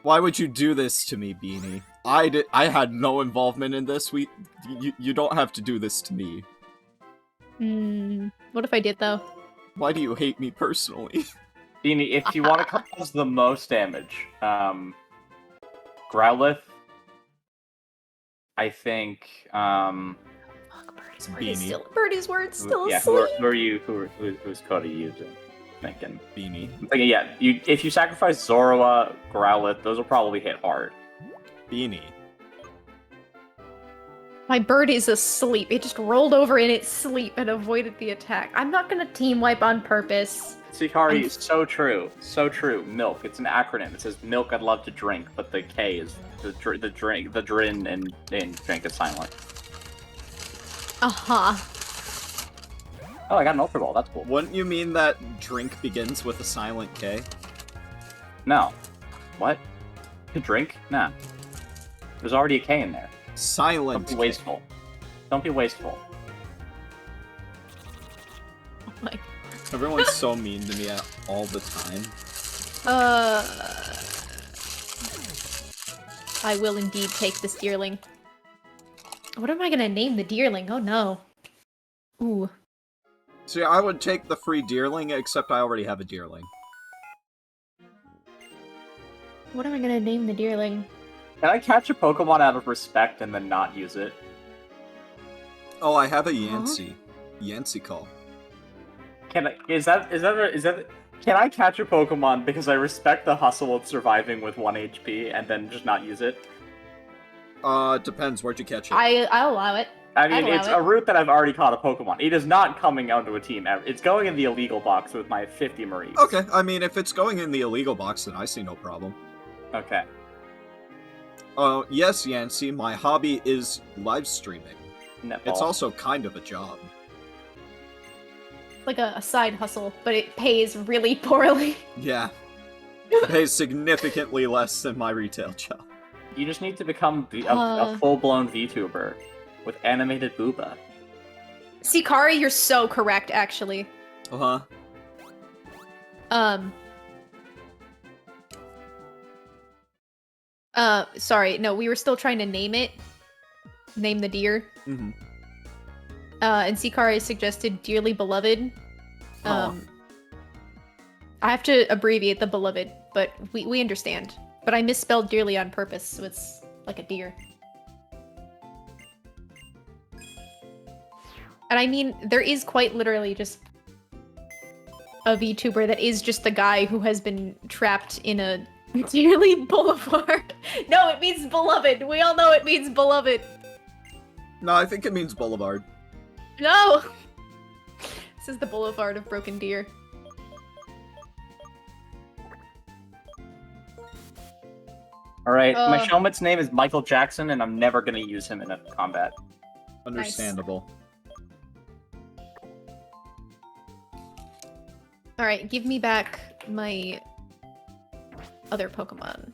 Why would you do this to me, Beanie? I had no involvement in this. You don't have to do this to me. What if I did, though? Why do you hate me personally? Beanie, if you want to cause the most damage, Growlithe, I think, Fuck, Birdie's word's still yeah, asleep. who's Cody using? Thinking. Beanie. I'm thinking, yeah, if you sacrifice Zorua, Growlithe, those will probably hit hard. Beanie. My bird is asleep. It just rolled over in its sleep and avoided the attack. I'm not gonna team wipe on purpose. Sikari, so true. So true. Milk. It's an acronym. It says milk I'd love to drink, but the K is the drin and drink is silent. Uh-huh. Oh, I got an Ultra Ball. That's cool. Wouldn't you mean that drink begins with a silent K? No. What? To drink? Nah. There's already a K in there. Silent. Don't be wasteful. Don't be wasteful. Oh my. Everyone's so mean to me all the time. I will indeed take this deerling. What am I gonna name the deerling? Oh no. Ooh. See, I would take the free deerling, except I already have a deerling. What am I gonna name the deerling? Can I catch a Pokemon out of respect and then not use it? Oh, I have a Yancey. Yancey call. Can I? Can I catch a Pokemon because I respect the hustle of surviving with 1 HP and then just not use it? Depends. Where'd you catch it? I'll allow it. I mean, it's a route that I've already caught a Pokemon. It is not coming onto a team ever. It's going in the illegal box with my 50 Maries. Okay, I mean, if it's going in the illegal box, then I see no problem. Okay. Yes, Yancey, my hobby is live streaming. Netball. It's also kind of a job. Like a side hustle, but it pays really poorly. Yeah. It pays significantly less than my retail job. You just need to become a full-blown VTuber with animated booba. Sikari, you're so correct, actually. Uh-huh. Sorry, no, we were still trying to name it. Name the deer. Mm-hmm. And Sikari suggested Dearly Beloved. Oh. I have to abbreviate the beloved, but we understand. But I misspelled dearly on purpose, so it's like a deer. And I mean, there is quite literally just a VTuber that is just the guy who has been trapped in a Dearly Boulevard. No, it means beloved. We all know it means beloved. No, I think it means boulevard. No! This is the Boulevard of Broken Deer. Alright, my Shelmet's name is Michael Jackson, and I'm never gonna use him in a combat. Understandable. Alright, give me back my other Pokemon.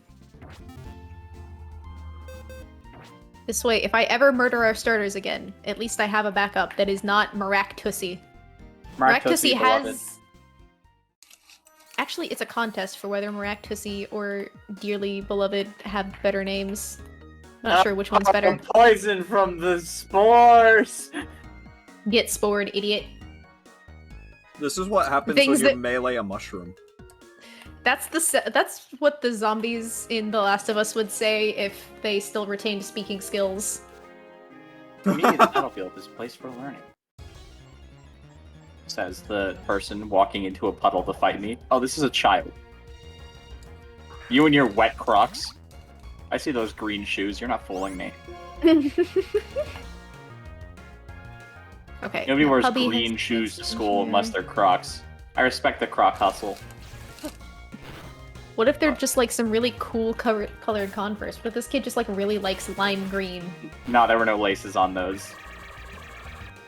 This way, if I ever murder our starters again, at least I have a backup that is not Maractussi. Maractussi has... Actually, it's a contest for whether Maractussi or Dearly Beloved have better names. Not sure which one's better. Poison from the spores! Get spored, idiot. This is what happens when you melee a mushroom. That's what the zombies in The Last of Us would say if they still retained speaking skills. For me, the battlefield is a place for learning. Says the person walking into a puddle to fight me. Oh, this is a child. You and your wet Crocs. I see those green shoes. You're not fooling me. Okay. Nobody wears green shoes to school unless they're Crocs. I respect the Croc hustle. What if they're just like some really cool colored Converse? What if this kid just like really likes lime green? No, there were no laces on those.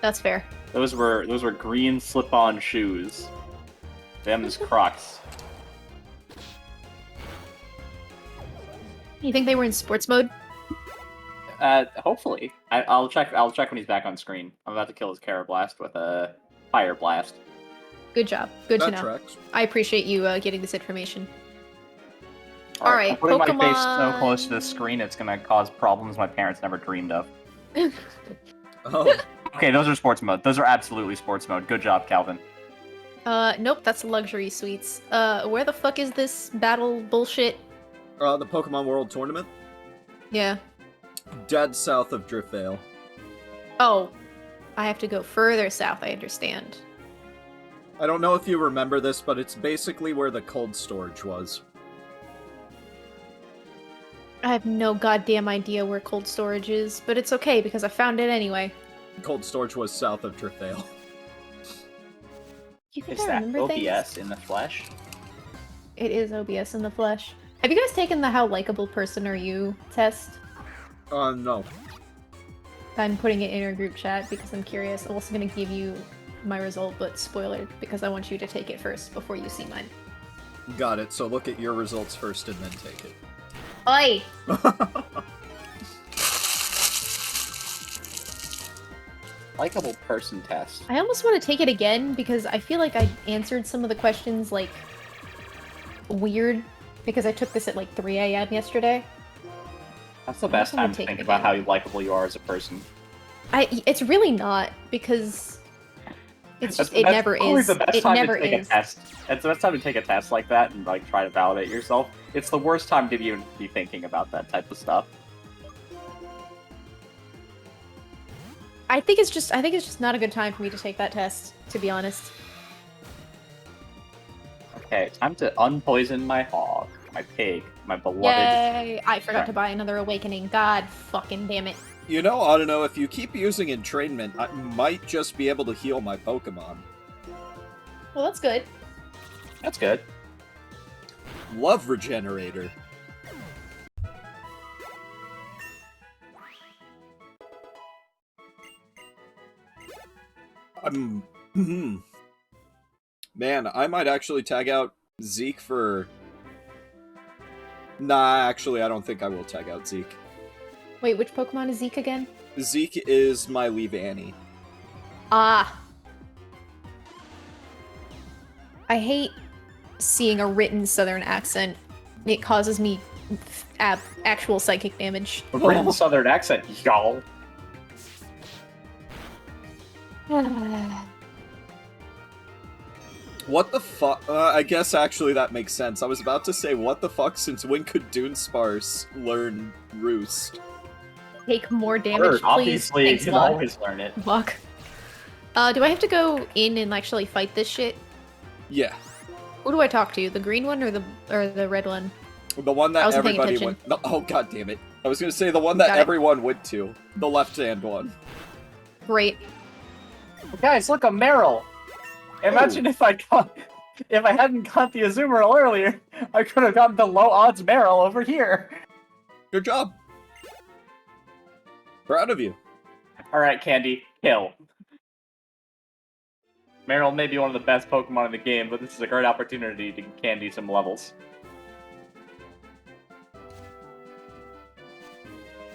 That's fair. Those were green slip-on shoes. Them's Crocs. You think they were in sports mode? Hopefully. I'll check when he's back on screen. I'm about to kill his Carablast with a Fire Blast. Good job. Good to That know. tracks. I appreciate you getting this information. Alright, I'm putting my face so Pokemon. close to the screen it's gonna cause problems my parents never dreamed of. Oh, Okay, those are sports mode. Those are absolutely sports mode. Good job, Calvin. Nope, that's luxury suites. Where the fuck is this battle bullshit? the Pokemon World Tournament? Yeah. Dead south of Driftvale. Oh, I have to go further south, I understand. I don't know if you remember this, but it's basically where the cold storage was. I have no goddamn idea where cold storage is, but it's okay because I found it anyway. Cold storage was south of Driftvale. You think Is I that remember OBS things? in the flesh? It is OBS in the flesh. Have you guys taken the how likable person are you test? No. I'm putting it in our group chat because I'm curious. I'm also going to give you my result, but spoiler, because I want you to take it first before you see mine. Got it, so look at your results first and then take it. Oi! Likeable person test. I almost want to take it again because I feel like I answered some of the questions, like, weird, because I took this at, like, 3 a.m. yesterday. That's the I best also wanna time to take think it about again. how likable you are as a person. It's really not, because it's just, it That's never probably is. the best It time never to take is. a test. It's the best time to take a test like that and like try to validate yourself. It's the worst time to even be thinking about that type of stuff. I think it's just not a good time for me to take that test, to be honest. Okay, time to unpoison my hog, my pig, my beloved. Yay! I forgot to buy another awakening. God fucking damn it. You know, I don't know, if you keep using entrainment, I might just be able to heal my Pokemon. Well, that's good. That's good. Love Regenerator. Man, I might actually tag out Zeke for... Nah, actually, I don't think I will tag out Zeke. Wait, which Pokemon is Zeke again? Zeke is my Leave Annie. Ah. I hate seeing a written southern accent. It causes me actual psychic damage. A written southern accent, y'all. What the fuck? I guess actually that makes sense. I was about to say, what the fuck, since when could Dunesparce learn Roost? Take more damage, Bird, please. obviously, Thanks, you can Locke. always learn it. Fuck. Do I have to go in and actually fight this shit? Yeah. Who do I talk to? The green one or the red one? The one I that wasn't paying everybody attention. went... No, oh, god damn it. I was gonna say the one that Got it. everyone went to. The left-hand one. Great. Guys, look, a Meryl. Imagine if I hadn't caught the Azumarill earlier, I could have gotten the low odds Meryl over here. Good job. Proud of you. Alright, Candy, kill. Meryl may be one of the best Pokemon in the game, but this is a great opportunity to Candy some levels.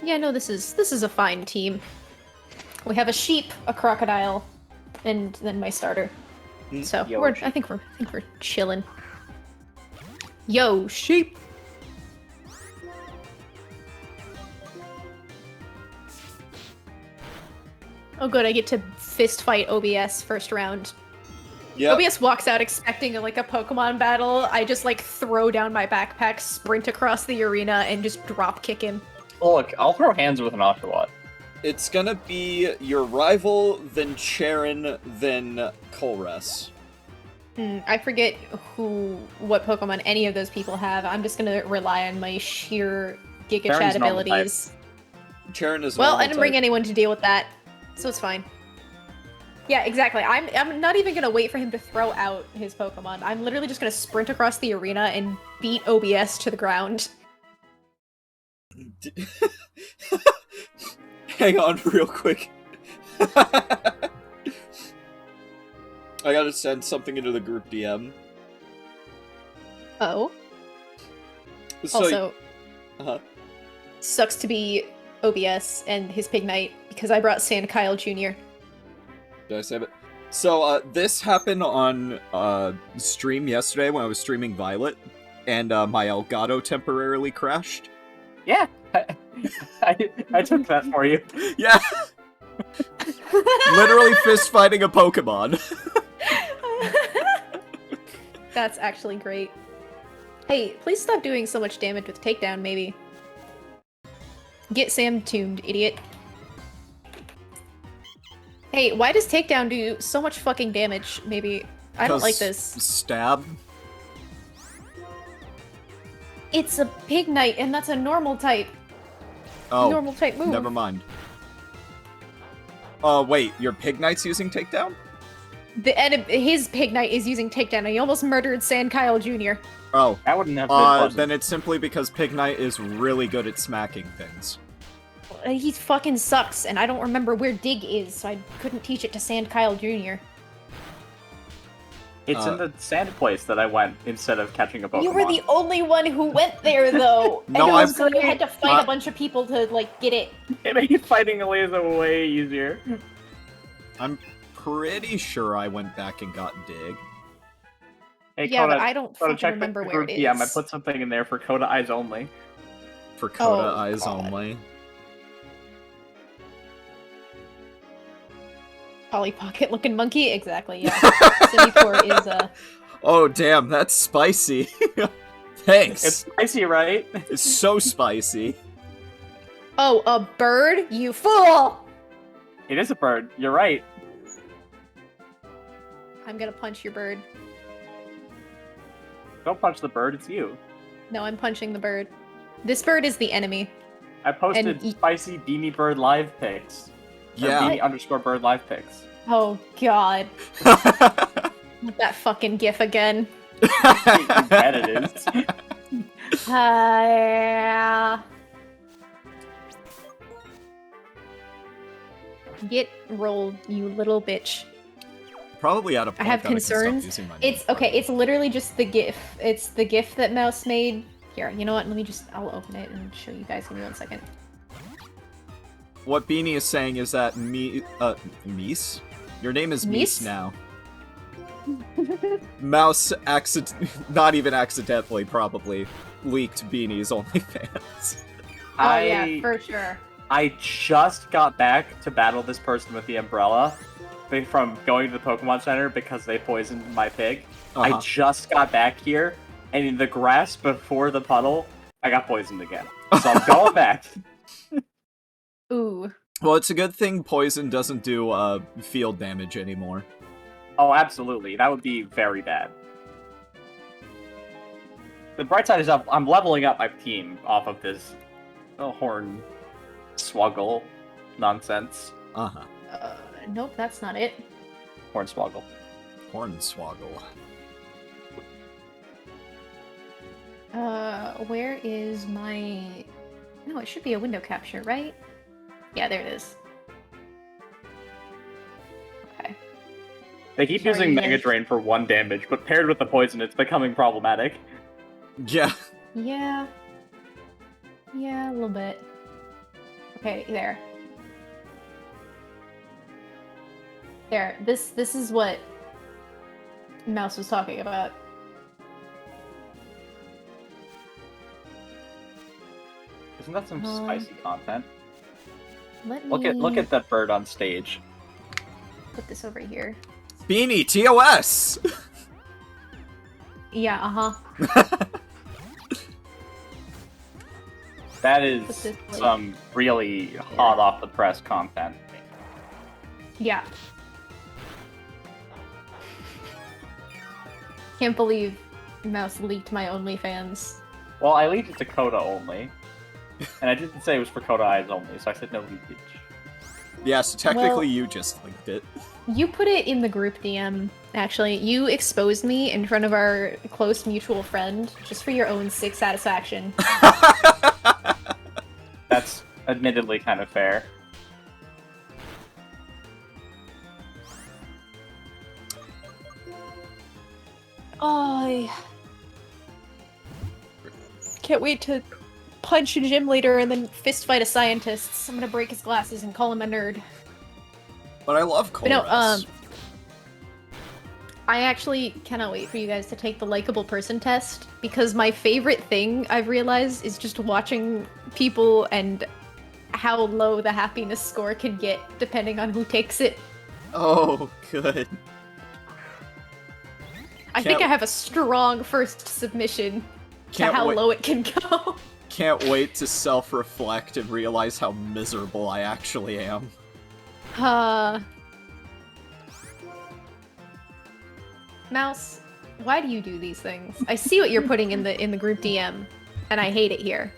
Yeah, no, this is a fine team. We have a sheep, a crocodile, and then my starter. So Yo, I think we're chilling. Yo, sheep. Oh good, I get to fist fight OBS first round. Yeah. OBS walks out expecting like a Pokemon battle. I just like throw down my backpack, sprint across the arena, and just drop kick him. Look, I'll throw hands with an Oshawott. It's gonna be your rival, then Charon, then Colress. I forget what Pokemon any of those people have. I'm just gonna rely on my sheer Giga Charon's Chat normal abilities. Charon is Well, I normal didn't bring type. anyone to deal with that, so it's fine. Yeah, exactly. I'm not even gonna wait for him to throw out his Pokemon. I'm literally just gonna sprint across the arena and beat OBS to the ground. Hang on real quick. I gotta send something into the group DM. Oh. So, Also, uh-huh. sucks to be OBS and his Pig Knight because I brought Sand Kyle Jr. Did I save it? So, this happened on stream yesterday when I was streaming Violet, and my Elgato temporarily crashed. Yeah, I took that for you. Yeah! Literally fist fighting a Pokemon. That's actually great. Hey, please stop doing so much damage with Takedown, maybe. Get Sam tuned, idiot. Hey, why does Takedown do so much fucking damage, maybe? I don't like this. Stab? It's a Pig Knight, and that's a normal type. Oh, Normal type move. never mind. Wait, your Pig Knight's using Takedown? His Pig Knight is using Takedown, and he almost murdered Sand Kyle Jr. Oh. That wouldn't have been pleasant. Then it's simply because Pig Knight is really good at smacking things. He fucking sucks, and I don't remember where Dig is, so I couldn't teach it to Sand Kyle Jr. It's in the sand place that I went instead of catching a Pokemon. You were the only one who went there, though. No, and also you had to fight a bunch of people to, like, get it. It made fighting a laser way easier. I'm pretty sure I went back and got Dig. Hey, Yeah, Coda, but I don't Coda, fucking check remember the where group it DM. I is. put something in there for Coda Eyes only. For Coda Oh, Eyes God. only. Polly Pocket looking monkey? Exactly, yeah. Simipour is a... Oh, damn, that's spicy. Thanks. It's spicy, right? It's so spicy. Oh, a bird? You fool! It is a bird. You're right. I'm gonna punch your bird. Don't punch the bird. It's you. No, I'm punching the bird. This bird is the enemy. I posted And spicy Beanie Bird live pics. Or Yeah. Beanie_bird live pics. Oh, God. That fucking gif again. You bet it is. Get rolled, you little bitch. Probably out of I have concerns. It's okay, it's literally just the GIF. It's the GIF that Mouse made. Here, you know what? I'll open it and show you guys. Give me 1 second. What Beanie is saying is that Mies? Your name is Mies Mies? now. Mouse not even accidentally, probably, leaked Beanie's OnlyFans. Oh yeah, for sure. I just got back to battle this person with the umbrella from going to the Pokemon Center because they poisoned my pig. I just got back here, and in the grass before the puddle, I got poisoned again. So I'm going back. Ooh. Well, it's a good thing poison doesn't do field damage anymore. Oh, absolutely. That would be very bad. The bright side is I'm leveling up my team off of this horn swoggle nonsense. Uh-huh. Nope, that's not it. Horn swoggle. Hornswoggle. Where is my... No, it should be a window capture, right? Yeah, there it is. Okay. They keep Sorry, using you Mega guys. Drain for 1 damage, but paired with the poison, it's becoming problematic. Yeah. Yeah. Yeah, a little bit. Okay, there. There. This is what Mouse was talking about. Isn't that some spicy content? Let Look me at that bird on stage. put this over here. Beanie, TOS! Yeah, uh-huh. That Put is this like- some really hot off the press content. Yeah. Can't believe Mouse leaked my OnlyFans. Well, I leaked it to Coda only. And I didn't say it was for Coda Eyes only, so I said no leakage. Yeah, so technically Well- you just linked it. You put it in the group DM, actually. You exposed me in front of our close mutual friend, just for your own sick satisfaction. That's admittedly kind of fair. Yay. Can't wait to punch a gym leader and then fist fight a scientist. I'm gonna break his glasses and call him a nerd. But I love But no, Colress. I actually cannot wait for you guys to take the likable person test, because my favorite thing I've realized is just watching people and how low the happiness score can get depending on who takes it. Oh, good. I think I have a strong first submission to Can't how wait- low it can go. Can't wait to self-reflect and realize how miserable I actually am. Mouse, why do you do these things? I see what you're putting in the group DM, and I hate it here.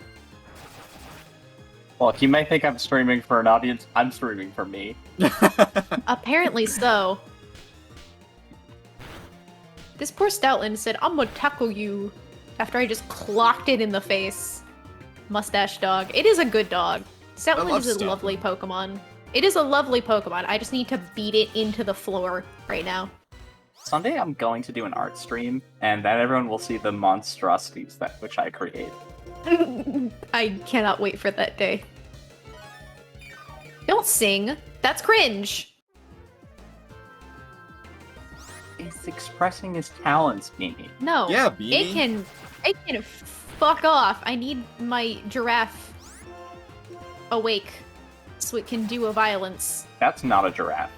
Well, you may think I'm streaming for an audience. I'm streaming for me. Apparently so. This poor Stoutland said, "I'm gonna tackle you," after I just clocked it in the face. Mustache dog. It is a good dog. Stoutland love is a Stoutland. lovely Pokemon. It is a lovely Pokemon. I just need to beat it into the floor right now. Someday I'm going to do an art stream, and then everyone will see the monstrosities which I create. I cannot wait for that day. Don't sing. That's cringe. He's expressing his talents, Beanie. No. Yeah, Beanie. It can fuck off. I need my giraffe awake so it can do a violence. That's not a giraffe.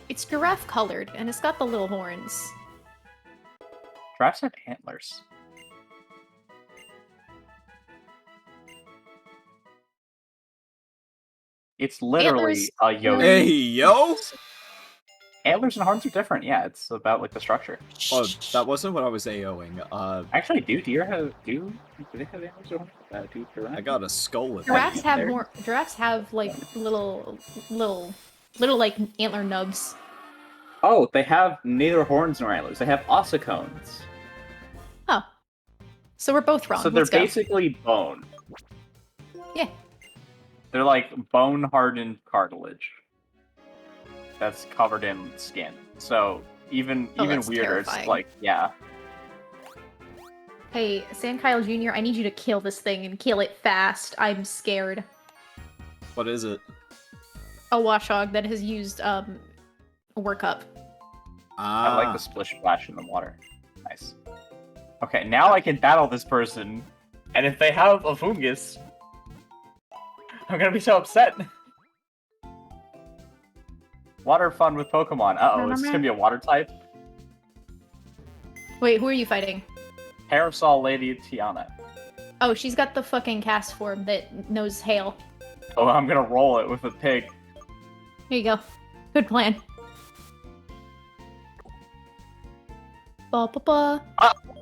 It's giraffe colored and it's got the little horns. Giraffes have antlers. It's literally Antlers- a yo. Hey, yo! Antlers and horns are different. Yeah, it's about like the structure. Oh, that wasn't what I was AOing. Actually, do they have antlers or horns? Do giraffes? I got a skull with Giraffes me. have more. Giraffes have like little like antler nubs. Oh, they have neither horns nor antlers. They have ossicones. Oh, so we're both wrong. So they're Let's go. basically bone. Yeah. They're like bone-hardened cartilage that's covered in skin. So even that's weirder. It's terrifying. like, yeah. Hey, San Kyle Jr., I need you to kill this thing and kill it fast. I'm scared. What is it? A washhog that has used workup. I like the splish splash in the water. Nice. Okay, now I can battle this person, and if they have a fungus, I'm gonna be so upset. Water fun with Pokemon. Uh-oh, is this gonna be a water type? Wait, who are you fighting? Parasol Lady Tiana. Oh, she's got the fucking cast form that knows hail. Oh, I'm gonna roll it with a pig. Here you go. Good plan. Ba ba ba.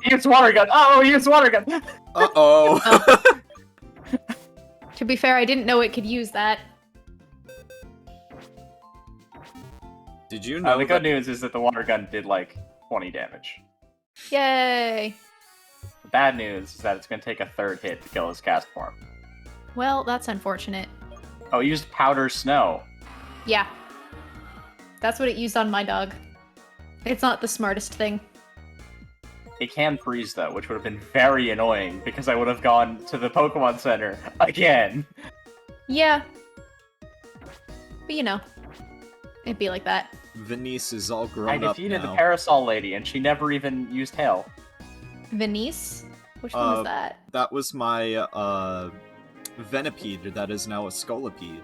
He gets water gun! Oh, he gets water gun! Uh-oh. To be fair, I didn't know it could use that. Did you know The good news is that the water gun did like 20 damage. Yay! The bad news is that it's gonna take a third hit to kill his cast form. Well, that's unfortunate. Oh, he used powder snow. Yeah. That's what it used on my dog. It's not the smartest thing. It can freeze though, which would have been very annoying because I would have gone to the Pokemon Center again. Yeah. But you know, it'd be like that. Venice is all I grown up defeated now. the Parasol Lady and she never even used Hail. Venice? Which one was that? That was my, Venipede that is now a Scolipede.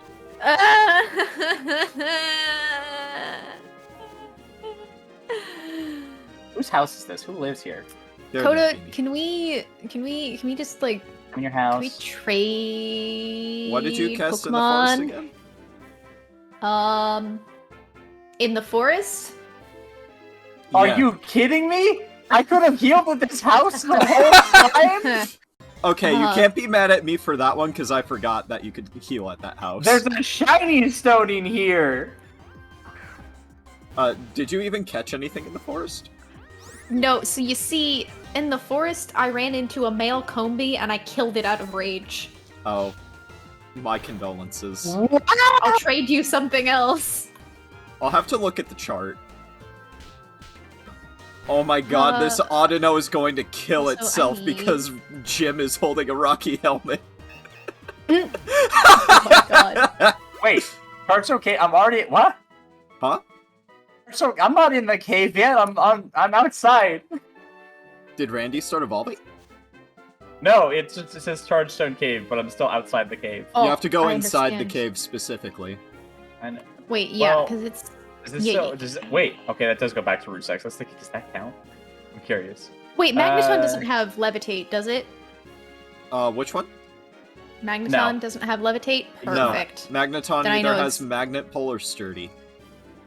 Whose house is this? Who lives here? There, Coda, Venipede. can we just like, I'm in your can we house. trade What did you cast Pokemon? in the forest again? In the forest? Are Yeah. you kidding me? I could have healed at this house the whole time? Okay, you can't be mad at me for that one because I forgot that you could heal at that house. There's a shiny stone in here! Did you even catch anything in the forest? No, so you see, in the forest, I ran into a male Combi and I killed it out of rage. Oh, my condolences. I'll trade you something else. I'll have to look at the chart. Oh my god, this Audino is going to kill also, itself because Jim is holding a Rocky helmet. Oh my god. Wait, Park's okay. I'm already what? Huh? So I'm not in the cave yet. I'm outside. Did Randy start evolving? No, it says Chargestone Cave, but I'm still outside the cave. Oh, You have to go I inside the understand. cave specifically. And Wait, yeah, Well, because it's... is this Yeah, still? yeah. Does it, wait, okay, that does go back to Route 6. Let's think. Does that count? I'm curious. Wait, Magneton doesn't have Levitate, does it? Which one? Magneton No. doesn't have Levitate? No. Perfect. Magneton Then I either know has it's- magnet, pull, or sturdy.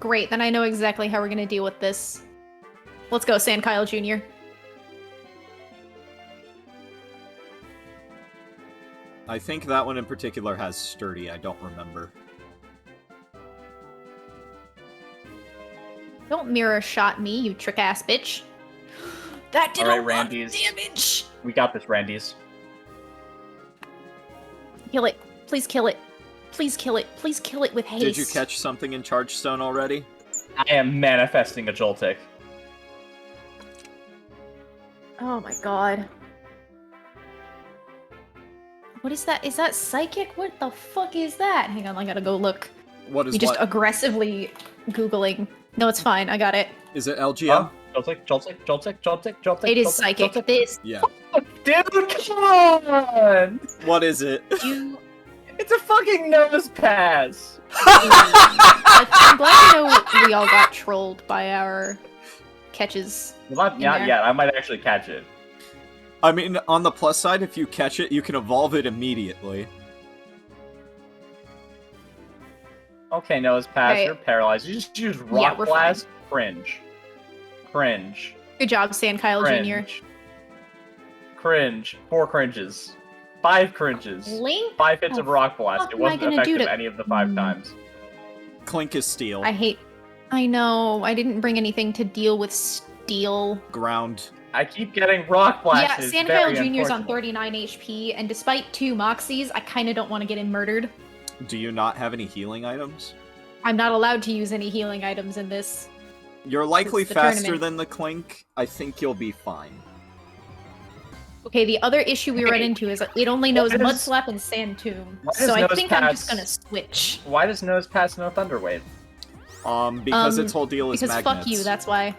Great, then I know exactly how we're gonna deal with this. Let's go, Sand Kyle Jr. I think that one in particular has sturdy, I don't remember. Don't mirror shot me, you trick-ass bitch. That did Alright, a lot Randy's. of damage! We got this, Randy's. Kill it. Please kill it. Please kill it. Please kill it with haste. Did you catch something in Chargestone already? I am manifesting a Joltik. Oh my god. What is that? Is that psychic? What the fuck is that? Hang on, I gotta go look. What is You just what? aggressively Googling. No, it's fine. I got it. Is it LGM? Joltik. It is psychic. Joltik. This Yeah. Dude, come on! What is it? you. It's a fucking nose pass! I'm glad to know we all got trolled by our catches. Well, not there. yet. I might actually catch it. I mean, on the plus side, if you catch it, you can evolve it immediately. Okay, nose pass. Right. You're paralyzed. You just use Yeah, Rock we're Blast. Cringe. Cringe. Good job, Sand Kyle Jr. Cringe. Cringe. 4 cringes. 5 cringes. Link? 5 hits Oh, of Rock Blast. fuck It am I wasn't gonna do effective to- any of the 5 times. Clink is steel. I know. I didn't bring anything to deal with steel. Ground. I keep getting Rock Blast. Yeah, It's Sand Kyle very Jr. is on unfortunate. 39 HP, and despite 2 Moxies, I kind of don't want to get him murdered. Do you not have any healing items? I'm not allowed to use any healing items in this. You're likely It's the faster tournament. than the Clink. I think you'll be fine. Okay, the other issue we run Okay. into is it only knows Why does- Mud Slap and Sand Tomb. why So does I Nose think I'm just Pass- gonna switch. Why does Nose Pass no Thunder Wave? Because its whole deal is Because magnets. fuck you, that's why.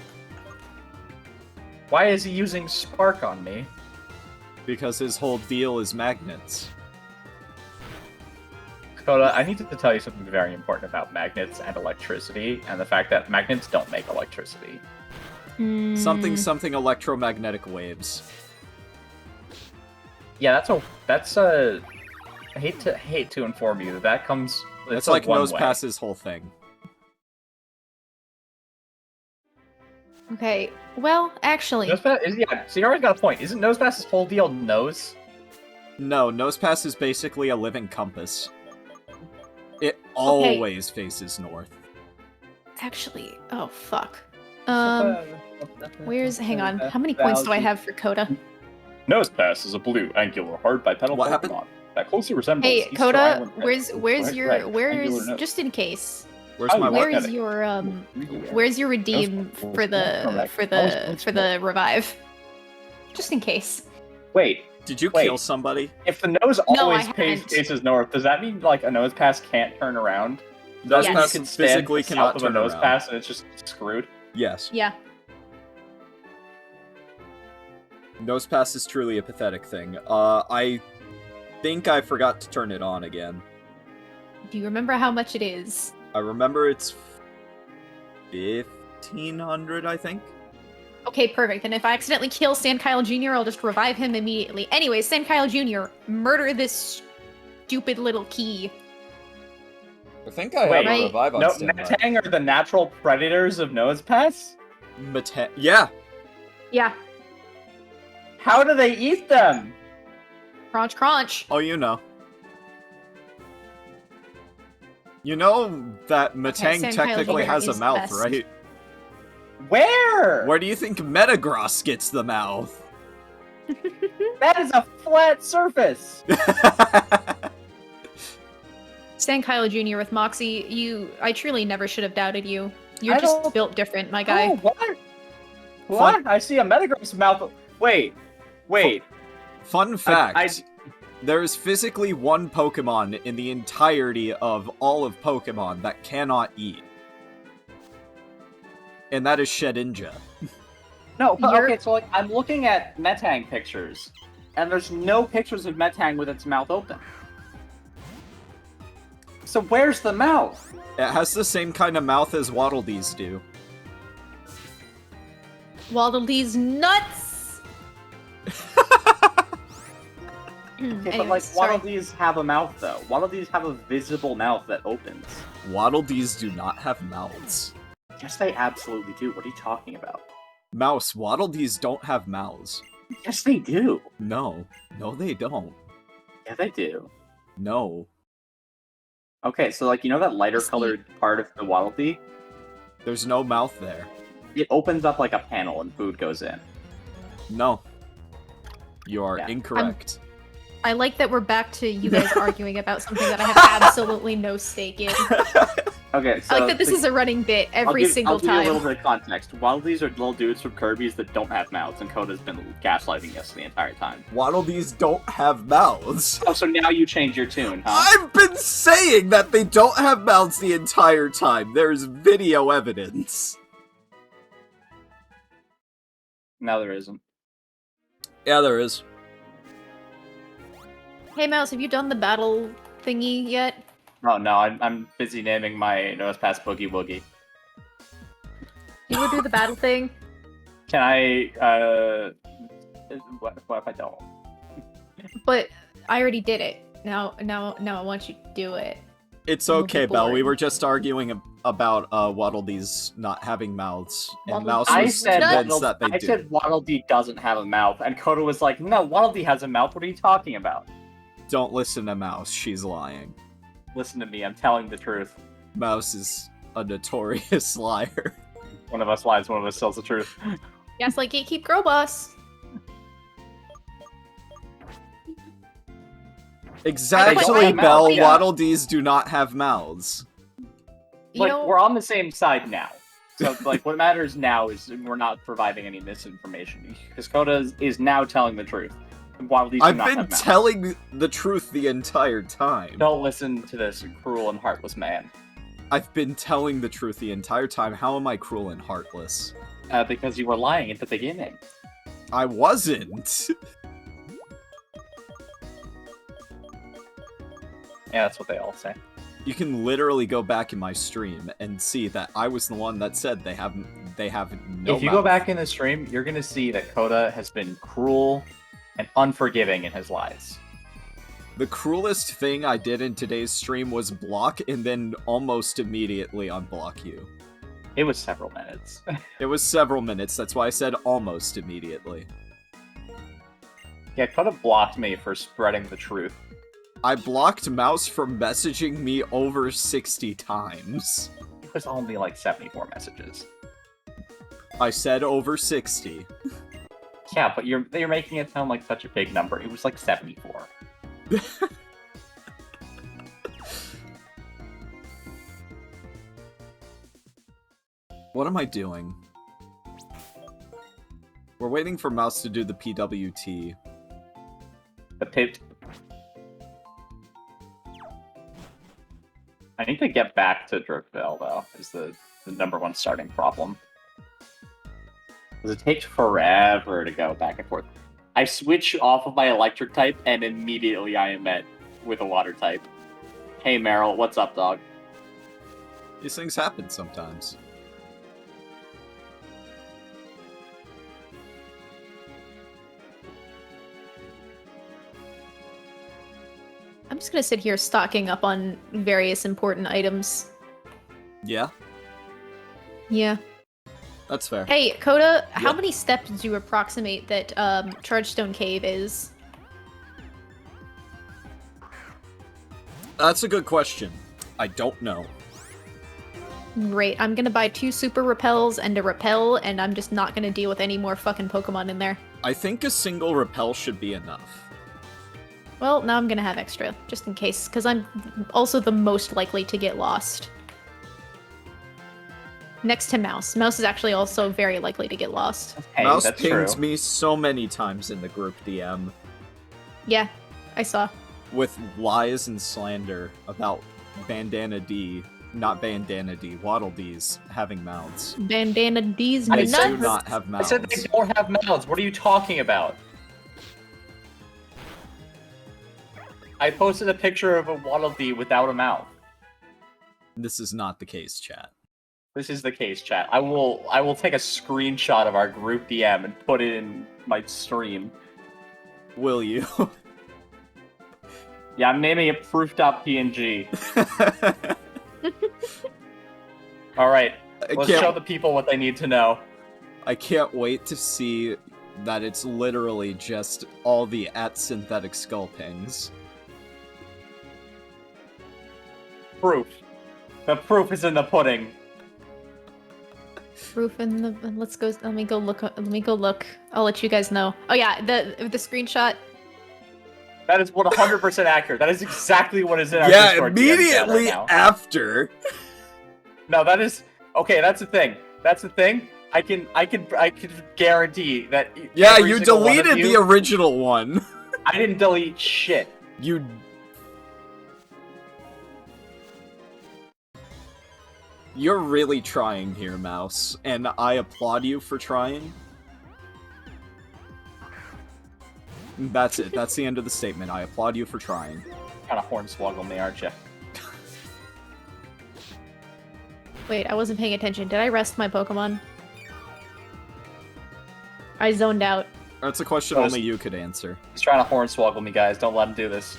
Why is he using Spark on me? Because his whole deal is magnets. Coda, I need to tell you something very important about magnets and electricity, and the fact that magnets don't make electricity. Something Mm, something electromagnetic waves. Yeah, that's a. I hate to inform you that comes. That's It's a like Nose one-way. Pass's whole thing. Okay, well, actually, Nose Pass, yeah, so you already got a point. Isn't Nose Pass's whole deal nose? No, Nose Pass is basically a living compass. It always faces north. oh fuck. Hang on, how many points do I have for Coda? Nose Pass is a blue, angular, hard bipedal What Pokemon happened? that closely resembles. Hey, Easter Coda, Island Red. where's Right, your, right, where's, angular nose. just in case, Where's my Where where what? is your, where's your redeem for the revive? Just in case. Wait, Did you Wait. kill somebody? if the nose No, always I haven't. faces north, does that mean like a Nose Pass can't turn around? Nose Yes. Pass can stand Physically south cannot of a turn Nose around. Pass and it's just screwed. Yes. Yeah. Nose Pass is truly a pathetic thing. I think I forgot to turn it on again. Do you remember how much it is? I remember it's 1500, I think. Okay, perfect. And if I accidentally kill Sand Kyle Jr., I'll just revive him immediately. Anyway, Sand Kyle Jr., murder this stupid little key. I think I Wait, have a revive on No, standby. Metang are the natural predators of Nose Pass? Yeah, Yeah. How do they eat them? Crunch, crunch. oh, you know. You know that Metang Sand Kyle technically Jr. has a is mouth, best. right? Where? Where do you think Metagross gets the mouth? That is a flat surface. Sand Kyle Jr. with Moxie, I truly never should have doubted you. You're I just don't- built different, my guy. Oh, what? What? I see a Metagross mouth. Wait. Fun fact. I- There is physically one Pokemon in the entirety of all of Pokemon that cannot eat. And that is Shedinja. No, but You're- okay, so like I'm looking at Metang pictures, and there's no pictures of Metang with its mouth open. So where's the mouth? It has the same kind of mouth as Waddle Dees do. Waddle Dee's nuts! Okay, but Anyways, like, sorry. Waddle Dees have a mouth though. Waddle Dees have a visible mouth that opens. Waddle Dees do not have mouths. Yes, they absolutely do. What are you talking about? Mouse, Waddle Dees don't have mouths. Yes, they do. No. No, they don't. Yeah, they do. No. Okay, so like, you know that lighter colored part of the Waddle Dee? There's no mouth there. It opens up like a panel and food goes in. No. You are Yeah. incorrect. I like that we're back to you guys arguing about something that I have absolutely no stake in. Okay, so I like that this is a running bit every single I'll give you a time. little bit of context. Waddle Dees are little dudes from Kirby's that don't have mouths, and Coda's been gaslighting us the entire time. Waddle Dees don't have mouths. Oh, so now you change your tune, huh? I've been saying that they don't have mouths the entire time. There's video evidence. Now there isn't. Yeah, there is. Hey Mouse, have you done the battle thingy yet? Oh no, I'm busy naming my Nosepass Boogie Woogie. You would do the battle thing? Can I, what if I don't? But I already did it. Now I want you to do it. It's It'll be okay, Belle. We boring. were just arguing about Waddle Dees not having mouths, and Waddle Mouse I was said convinced that they I do. said Waddle Dee doesn't have a mouth, and Coda was like, no, Waddle Dee has a mouth, what are you talking about? Don't listen to Mouse. She's lying. Listen to me, I'm telling the truth. Mouse is a notorious liar. One of us lies, one of us tells the truth. Yes, like Gatekeep Girl Boss. Exactly, Wait, Belle. yeah. Waddle Dees do not have mouths. You Like, know, we're on the same side now. So, like, what matters now is we're not providing any misinformation. Because Coda is now telling the truth. Waddle Dees do I've not been have mouths. telling the truth the entire time. Don't listen to this cruel and heartless man. I've been telling the truth the entire time. How am I cruel and heartless? Because you were lying at the beginning. I wasn't. Yeah, that's what they all say. You can literally go back in my stream and see that I was the one that said they have no If you mouth. go back in the stream, you're gonna see that Coda has been cruel and unforgiving in his lies. The cruelest thing I did in today's stream was block and then almost immediately unblock you. It was several minutes. It was several minutes, that's why I said almost immediately. Yeah, Coda blocked me for spreading the truth. I blocked Mouse from messaging me over 60 times. It was only like 74 messages. I said over 60. Yeah, but you're making it sound like such a big number. It was like 74. What am I doing? We're waiting for Mouse to do the PWT. The pit. I need to get back to Driftveil, though, is the number one starting problem. Because it takes forever to go back and forth. I switch off of my electric type, and immediately I am met with a water type. Hey, Meryl, what's up, dog? These things happen sometimes. I'm just gonna sit here stocking up on various important items. Yeah, Yeah. that's fair. Hey, Coda, how Yep. many steps do you approximate that Chargestone Cave is? That's a good question. I don't know. Great. I'm gonna buy 2 super repels and a repel, and I'm just not gonna deal with any more fucking Pokemon in there. I think a single repel should be enough. Well, now I'm gonna have extra, just in case, because I'm also the most likely to get lost. next to Mouse. Mouse is actually also very likely to get lost. Hey, Mouse that's pings true. me so many times in the group DM Yeah, I saw. with lies and slander about Bandana D, not Bandana D, Waddle D's having mouths. Bandana D's They nuts. do not have I mouths. said they don't have mouths. What are you talking about? I posted a picture of a Waddle Dee without a mouth. This is not the case, chat. This is the case, chat. I will take a screenshot of our group DM and put it in my stream. Will you? Yeah, I'm naming it proof.png. Alright, let's show the people what they need to know. I can't wait to see that it's literally just all the @synthetic skull pings. Proof. The proof is in the pudding. Proof in the. Let's go. Let me go look. Let me go look. I'll let you guys know. Oh yeah, the screenshot. That is 100% accurate. That is exactly what is in our Yeah, Discord DM chat immediately right now. after. No, that is okay. That's the thing. That's the thing. I can guarantee that. Yeah, every you single one of deleted you- the original one. I didn't delete shit. You. You're really trying here, Mouse, and I applaud you for trying. That's it. That's the end of the statement. I applaud you for trying. Kind of hornswoggle me, aren't you? Wait, I wasn't paying attention. Did I rest my Pokemon? I zoned out. That's a question only you could answer. He's trying to hornswoggle me, guys. Don't let him do this.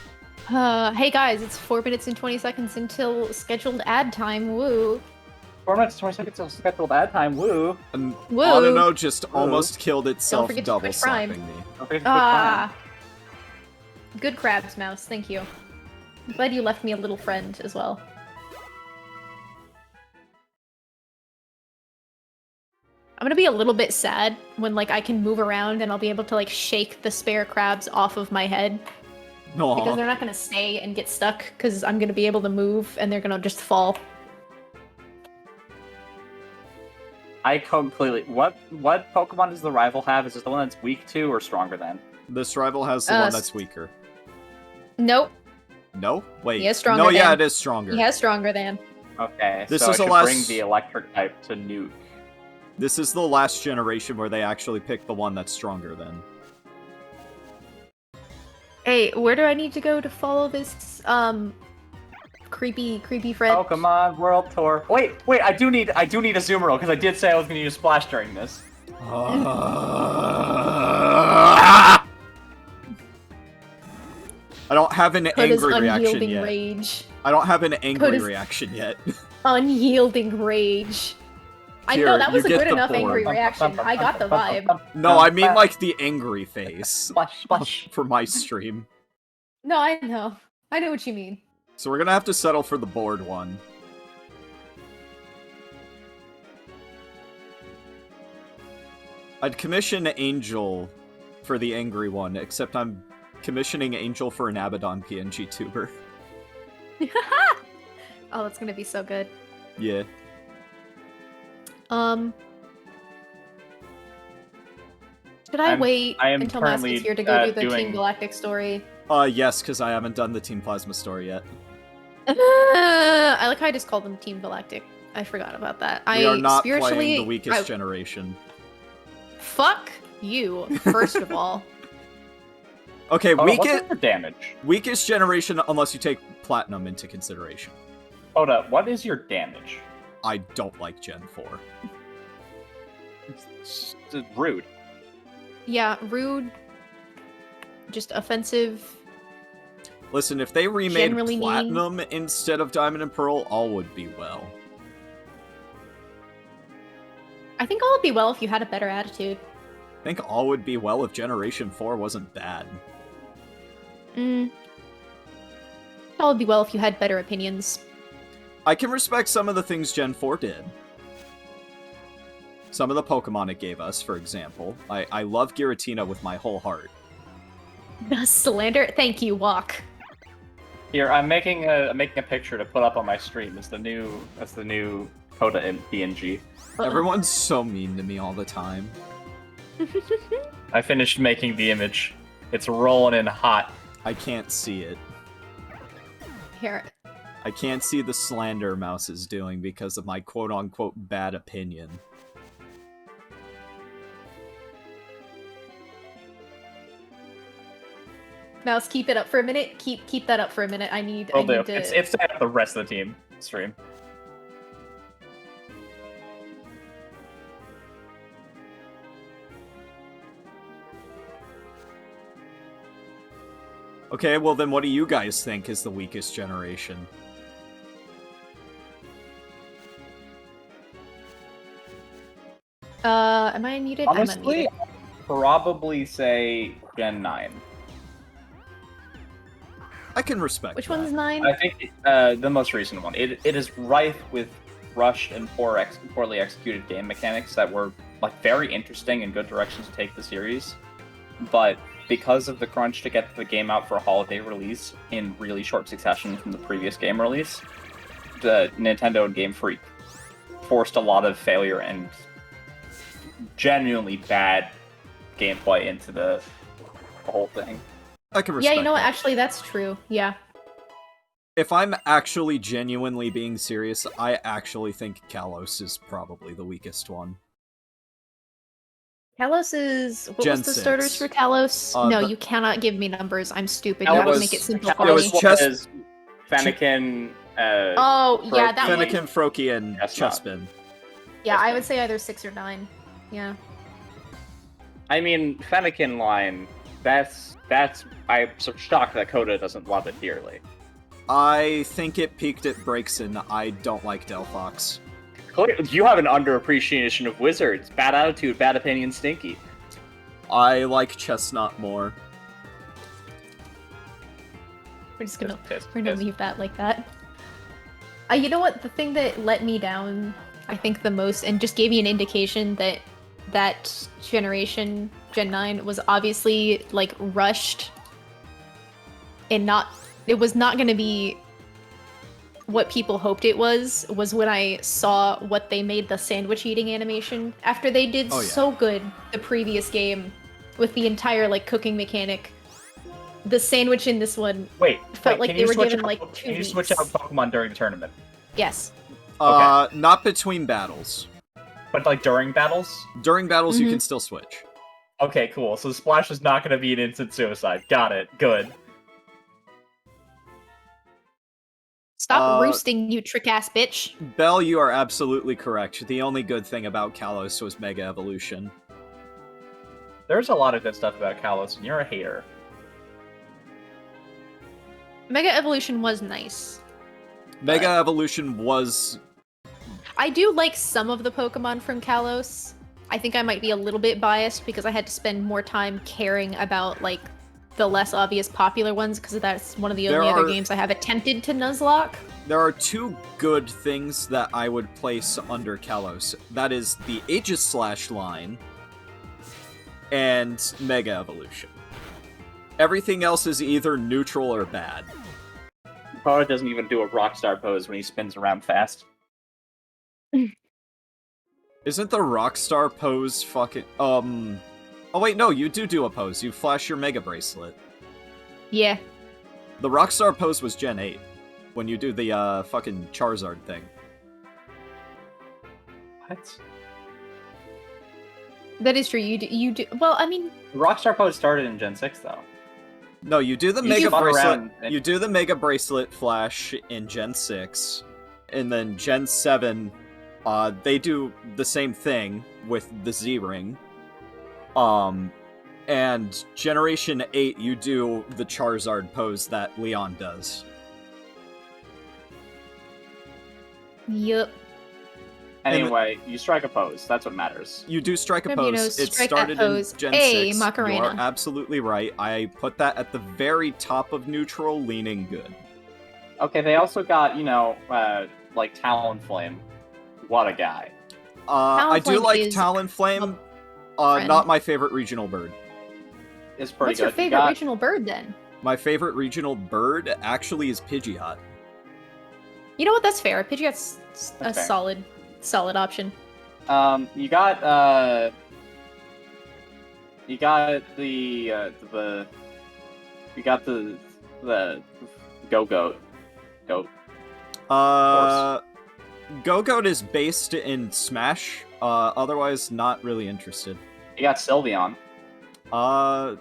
Hey guys, it's 4 minutes and 20 seconds until scheduled ad time. Woo. 4 minutes, 20 seconds till scheduled ad time. Woo. And Woo. Autono just almost killed itself forget to double click Prime. slapping me. Don't forget to click Ah. Good crabs, Mouse. Thank you. I'm glad you left me a little friend as well. I'm gonna be a little bit sad when like I can move around and I'll be able to like shake the spare crabs off of my head. Aw. Because they're not gonna stay and get stuck, because I'm gonna be able to move and they're gonna just fall. I completely. What Pokemon does the rival have? Is it the one that's weak to or stronger than? This rival has the one that's weaker. Nope. No? Wait. He has stronger No, yeah, than. it is stronger. He has stronger than. Okay, This so is I the should last- bring the electric type to Nuke. This is the last generation where they actually pick the one that's stronger than. Hey, where do I need to go to follow this creepy friend? Pokemon World Tour. Wait, I do need a Zoomerl because I did say I was going to use Splash during this. I don't have an Put his angry reaction unyielding yet. rage. I don't have an angry his- reaction yet. Unyielding rage. I Here, know that was you a get good the enough board. angry reaction. I got the vibe. No, I mean like the angry face Splash, splash. for my stream. No, I know. I know what you mean. So we're gonna have to settle for the board one. I'd commission Angel for the angry one, except I'm commissioning Angel for an Abaddon PNG tuber. Oh, that's gonna be so good. Yeah. Should I wait I am until Mask currently, is here to go do the doing- Team Galactic story? Yes, because I haven't done the Team Plasma story yet. I like how I just called them Team Galactic. I forgot about that. We are not spiritually, playing the weakest I- generation. Fuck you, first of all. Okay, Hold on, what's your damage? weakest generation unless you take Platinum into consideration. Hold up, what is your damage? I don't like Gen 4. It's rude. Yeah, rude. Just offensive. Listen, if they remade Generally mean. Platinum instead of Diamond and Pearl, all would be well. I think all would be well if you had a better attitude. I think all would be well if Generation 4 wasn't bad. All would be well if you had better opinions. I can respect some of the things Gen 4 did. Some of the Pokemon it gave us, for example. I love Giratina with my whole heart. The slander. Thank you, Walk. Here, I'm making a picture to put up on my stream. That's the new Coda and PNG. Everyone's so mean to me all the time. I finished making the image. It's rolling in hot. I can't see it. Here. I can't see the slander Mouse is doing because of my quote-unquote bad opinion. Mouse, keep it up for a minute. Keep that up for a minute. I need Will do. to... It's to have the rest of the team stream. Okay, well then what do you guys think is the weakest generation? Am I unmuted? Honestly, I'm unmuted. I'd probably say Gen 9. I can respect Which that. one's 9? I think the most recent one. It is rife with rushed and poorly executed game mechanics that were like very interesting and good directions to take the series, but because of the crunch to get the game out for a holiday release in really short succession from the previous game release, the Nintendo and Game Freak forced a lot of failure and genuinely bad gameplay into the whole thing. I can respect Yeah, you know what? that. Actually, that's true. Yeah. If I'm actually genuinely being serious, I actually think Kalos is probably the weakest one. Kalos is... What Gen was the 6. starters for Kalos? No, the- you cannot give me numbers. I'm stupid. Kalos You have to was- make it simple it for was me. chess- Fennekin. Oh, yeah, that Froakie. one. Fennekin, Froakie, and Chestnut. Chespin. Yeah, I would say either 6 or 9. Yeah. I mean, Fennekin line. That's. I'm so shocked that Coda doesn't love it dearly. I think it peaked at Breakson. I don't like Delphox. You have an underappreciation of wizards. Bad attitude, bad opinion, stinky. I like Chestnut more. We're just gonna Piss, we're gonna piss. leave that like that. You know what? The thing that let me down, I think, the most, and just gave me an indication that that generation, Gen 9, was obviously like rushed and it was not going to be what people hoped it was when I saw what they made the sandwich eating animation after they did Oh, yeah. so good the previous game with the entire like cooking mechanic. The sandwich in this one Wait, felt like can they you were switch given out- like 2 Can you weeks. switch out Pokemon during the tournament? Yes. Not between battles. But like during battles? During battles, you Mhm. can still switch. Okay, cool. So Splash is not going to be an instant suicide. Got it. Good. Stop Uh, roosting, you trick-ass bitch. Bell, you are absolutely correct. The only good thing about Kalos was Mega Evolution. There's a lot of good stuff about Kalos, and you're a hater. Mega Evolution was nice. Mega Evolution was... I do like some of the Pokemon from Kalos. I think I might be a little bit biased because I had to spend more time caring about like the less obvious popular ones because that's one of the There only other are- games I have attempted to Nuzlocke. There are 2 good things that I would place under Kalos. That is the Aegislash line and Mega Evolution. Everything else is either neutral or bad. Coda doesn't even do a Rockstar pose when he spins around fast. Isn't the Rockstar pose fucking... Oh wait, no, you do a pose. You flash your Mega Bracelet. Yeah. The Rockstar pose was Gen 8. When you do the, fucking Charizard thing. What? That is true. You do. Well, I mean, The Rockstar pose started in Gen 6, though. No, you do the You Mega spun Bracelet... around and- You do the Mega Bracelet flash in Gen 6. And then Gen 7, they do the same thing with the Z-Ring. And Generation 8, you do the Charizard pose that Leon does. yup. Anyway, you strike a pose. That's what matters. You do strike a Remember, pose. It strike that started pose. in Gen Hey, 6. Macarena. You are absolutely right. I put that at the very top of neutral, leaning good. Okay, they also got, like Talonflame. What a guy. I do Talonflame like is Talonflame. friend. Not my favorite regional bird. It's pretty What's good. your You favorite got- regional bird then? My favorite regional bird actually is Pidgeot. You know what? That's fair. Pidgeot's a That's fair. solid. solid option. You got the Go-Goat. Go-Goat is based in Smash. Otherwise, not really interested. You got Sylveon. I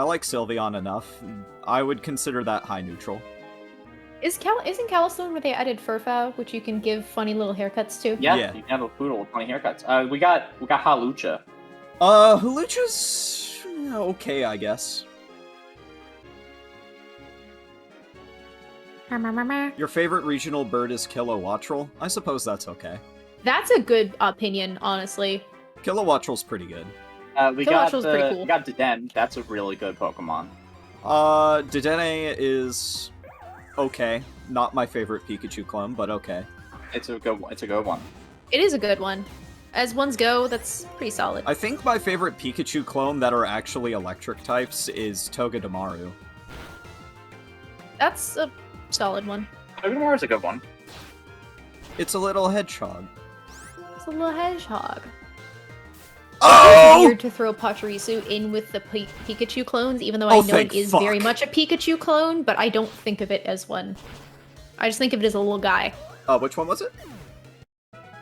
like Sylveon enough. I would consider that high neutral. Isn't Calistone where they added Furfow, which you can give funny little haircuts to? Yeah, Yeah. you can have a poodle with funny haircuts. We got Halucha. Hulucha's okay, I guess. Your favorite regional bird is Kilowattrel? I suppose that's okay. That's a good opinion, honestly. Kilowattrel's pretty good. We got Kilowattrel's pretty cool. we got Dedenne. That's a really good Pokemon. Dedenne is okay. Not my favorite Pikachu clone, but okay. It's a good one. It is a good one. As ones go, that's pretty solid. I think my favorite Pikachu clone that are actually electric types is Togedemaru. That's a solid one. Togedemaru's a good one. It's a little hedgehog. It's a little hedgehog. Oh! It's weird to throw Pachirisu in with the Pikachu clones, even though I know it is very much a Pikachu clone, but I don't think of it as one. I just think of it as a little guy. Which one was it?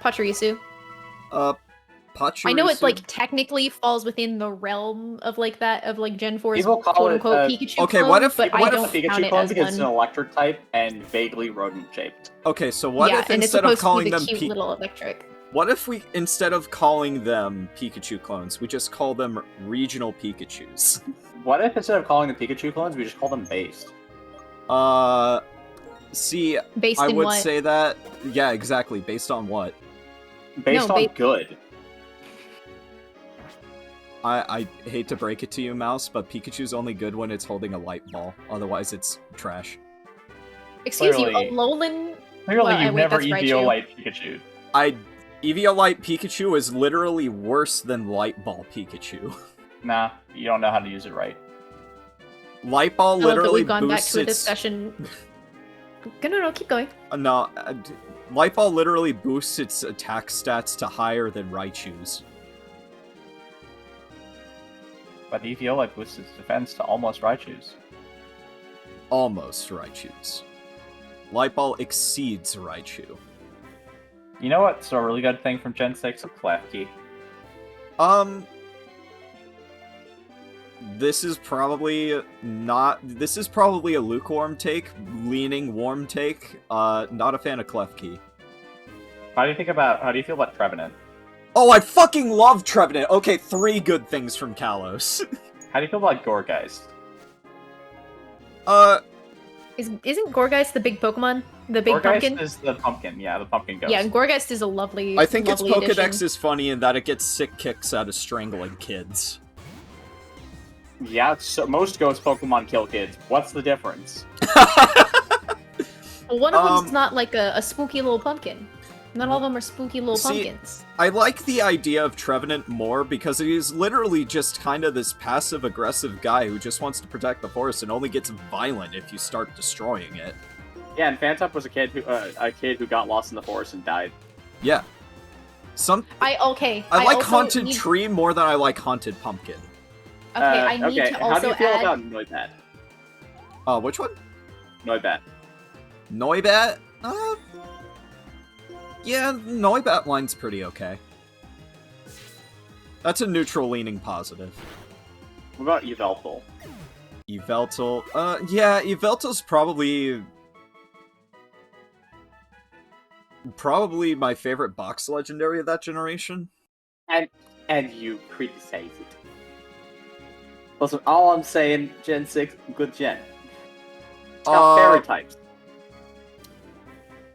Pachirisu. Pachirisu? I know it, like, technically falls within the realm of, like, that, of, like, Gen 4's People call quote-unquote it, Pikachu okay, clone, what if- but what I if don't Pikachu count it clone as because it's an one. electric type and vaguely rodent-shaped. Okay, so what Yeah, if and it's instead of supposed to calling be the them cute little electric. What if we, instead of calling them Pikachu clones, we just call them regional Pikachus? What if instead of calling them Pikachu clones, we just call them based? See, Based I in would what? say that, yeah, exactly, based on what? Based No, on good. I hate to break it to you, Mouse, but Pikachu's only good when it's holding a light ball. Otherwise, it's trash. Excuse Clearly- you, Alolan... Clearly, Well, you've wait, never that's EVO Raichu. Light Pikachu. Eviolite Pikachu is literally worse than Light Ball Pikachu. Nah, you don't know how to use it right. Light Ball I love that literally we've gone back boosts to a its... discussion. No, keep going. Light Ball literally boosts its attack stats to higher than Raichu's. But EVO Light boosts its defense to almost Raichu's. Almost Raichu's. Light Ball exceeds Raichu. You know what's a really good thing from Gen 6? A Klefki. This is probably not... This is probably a lukewarm take, leaning warm take. Not a fan of Klefki. How do you feel about Trevenant? Oh, I fucking love Trevenant! Okay, 3 good things from Kalos. How do you feel about Gorgeist? Isn't Gorgeist the big Pokemon? The big Gorgeist pumpkin? is the pumpkin, yeah, the pumpkin ghost. Yeah, and Gorgeist is a lovely I think its lovely Pokedex addition. is funny in that it gets sick kicks out of strangling kids. Yeah, so most ghost Pokemon kill kids. What's the difference? Well, one of them's not like a spooky little pumpkin. Not all of them are spooky little See, pumpkins. I like the idea of Trevenant more because he is literally just kind of this passive-aggressive guy who just wants to protect the forest and only gets violent if you start destroying it. Yeah, and Phantup was a kid who got lost in the forest and died. Yeah. I like also Haunted need- Tree more than I like Haunted Pumpkin. Okay, I need to How do also you feel add. about Noibat? Which one? Noibat. Noibat? Yeah, Noibat line's pretty okay. That's a neutral-leaning positive. What about Yveltal? Yveltal, yeah, Yveltal's probably my favorite box legendary of that generation. And you criticize it. Listen, all I'm saying, Gen 6, good gen. It's got fairy types.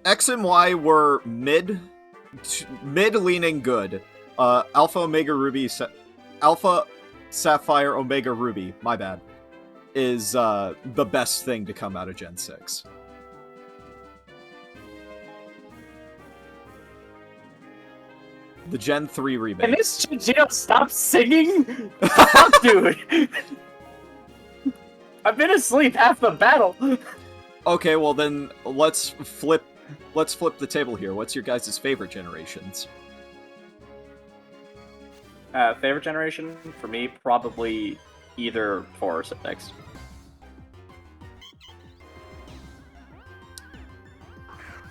X and Y were mid-leaning good. Alpha, Omega, Ruby, Alpha, Sapphire, Omega, Ruby, my bad, is the best thing to come out of Gen 6. The Gen 3 remake. And this Gino stop singing? Fuck, dude. I've been asleep half the battle. Okay, well then let's flip let's flip the table here. What's your guys' favorite generations? Favorite generation for me, probably either 4 or 6.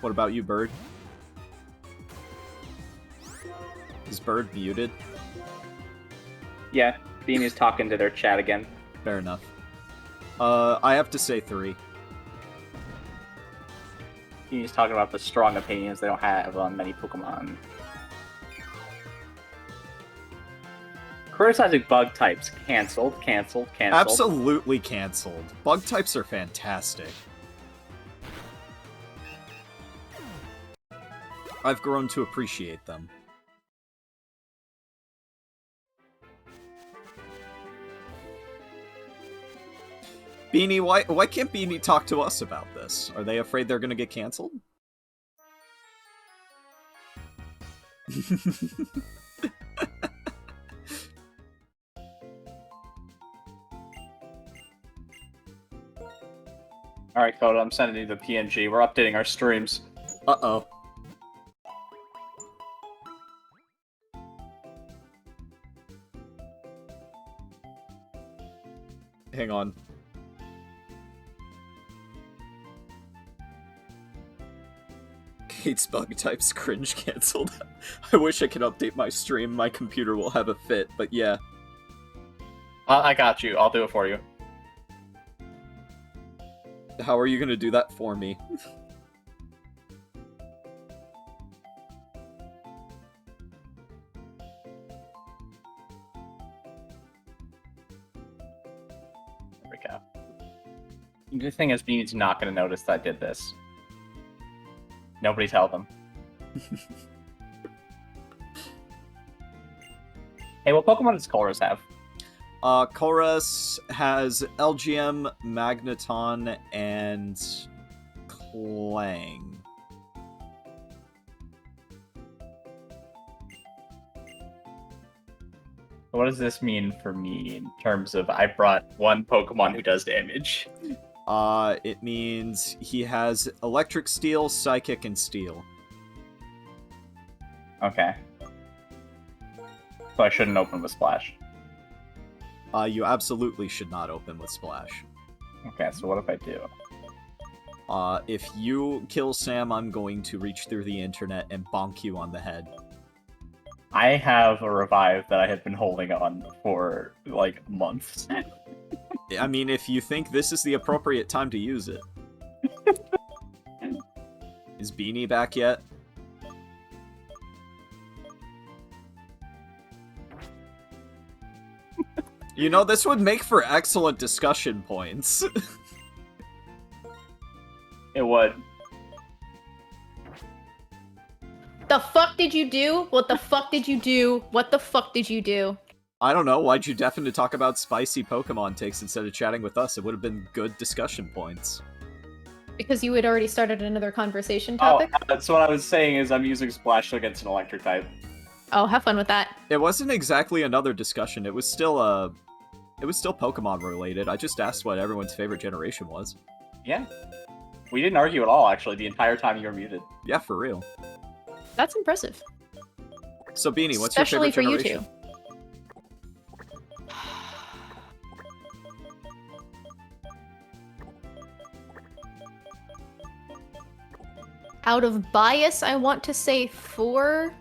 What about you, Bird? Is Bird muted? Yeah, Beanie's talking to their chat again. Fair enough. I have to say 3. Beanie's talking about the strong opinions they don't have on many Pokemon. Criticizing bug types. Cancelled. Absolutely canceled. Bug types are fantastic. I've grown to appreciate them. Beanie, why can't Beanie talk to us about this? Are they afraid they're gonna get canceled? Alright, Coda, I'm sending you the PNG. We're updating our streams. Uh-oh. Hang on. Hates bug types, cringe cancelled. I wish I could update my stream. My computer will have a fit, but yeah. I got you. I'll do it for you. How are you gonna do that for me? There we go. The good thing is Beanie's not going to notice that I did this. Nobody tell them. Hey, what Pokemon does Colress have? Chorus has LGM, Magneton, and Clang. What does this mean for me in terms of I brought one Pokemon who does damage? It means he has Electric Steel, Psychic, and Steel. Okay. So I shouldn't open with Splash. You absolutely should not open with Splash. Okay, so what if I do? If you kill Sam, I'm going to reach through the internet and bonk you on the head. I have a revive that I have been holding on for, like, months. I mean, if you think this is the appropriate time to use it. Is Beanie back yet? You know, this would make for excellent discussion points. It would. The fuck did you do? What the fuck did you do? What the fuck did you do? I don't know, why'd you deafen to talk about spicy Pokemon takes instead of chatting with us? It would have been good discussion points. Because you had already started another conversation topic? So what I was saying is I'm using Splash against an electric type. Oh, have fun with that. It wasn't exactly another discussion, it was still Pokemon related. I just asked what everyone's favorite generation was. Yeah. We didn't argue at all, actually, the entire time you were muted. Yeah, for real. That's impressive. So Beanie, what's Especially your favorite for you generation? two. Out of bias, I want to say 4.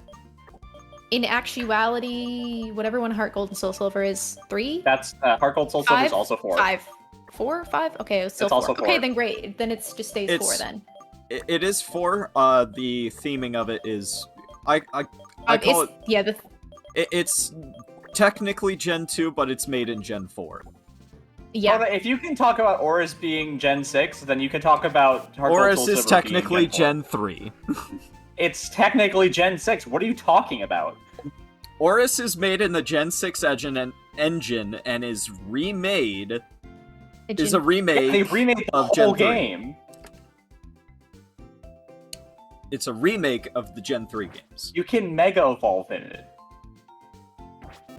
In actuality, whatever one Heart Gold and Soul Silver is, 3? That's Heart Gold Soul Silver is 5? also 4. 5. 4? 5? Okay, it's still It's 4. also 4. Okay, then great. Then it just stays 4 It's- then. It is 4. The theming of it is... I call It's, yeah, it's technically Gen 2, but it's made in Gen 4. yeah. Well, if you can talk about Oris being Gen 6, then you can talk about Heart Gold Oris Soul is Silver technically being Gen 3. 4. It's technically Gen 6. What are you talking about? Oris is made in the Gen 6 engine and is remade... Is a remake They remade the of whole Gen 3. game. It's a remake of the Gen 3 games. You can Mega Evolve in it.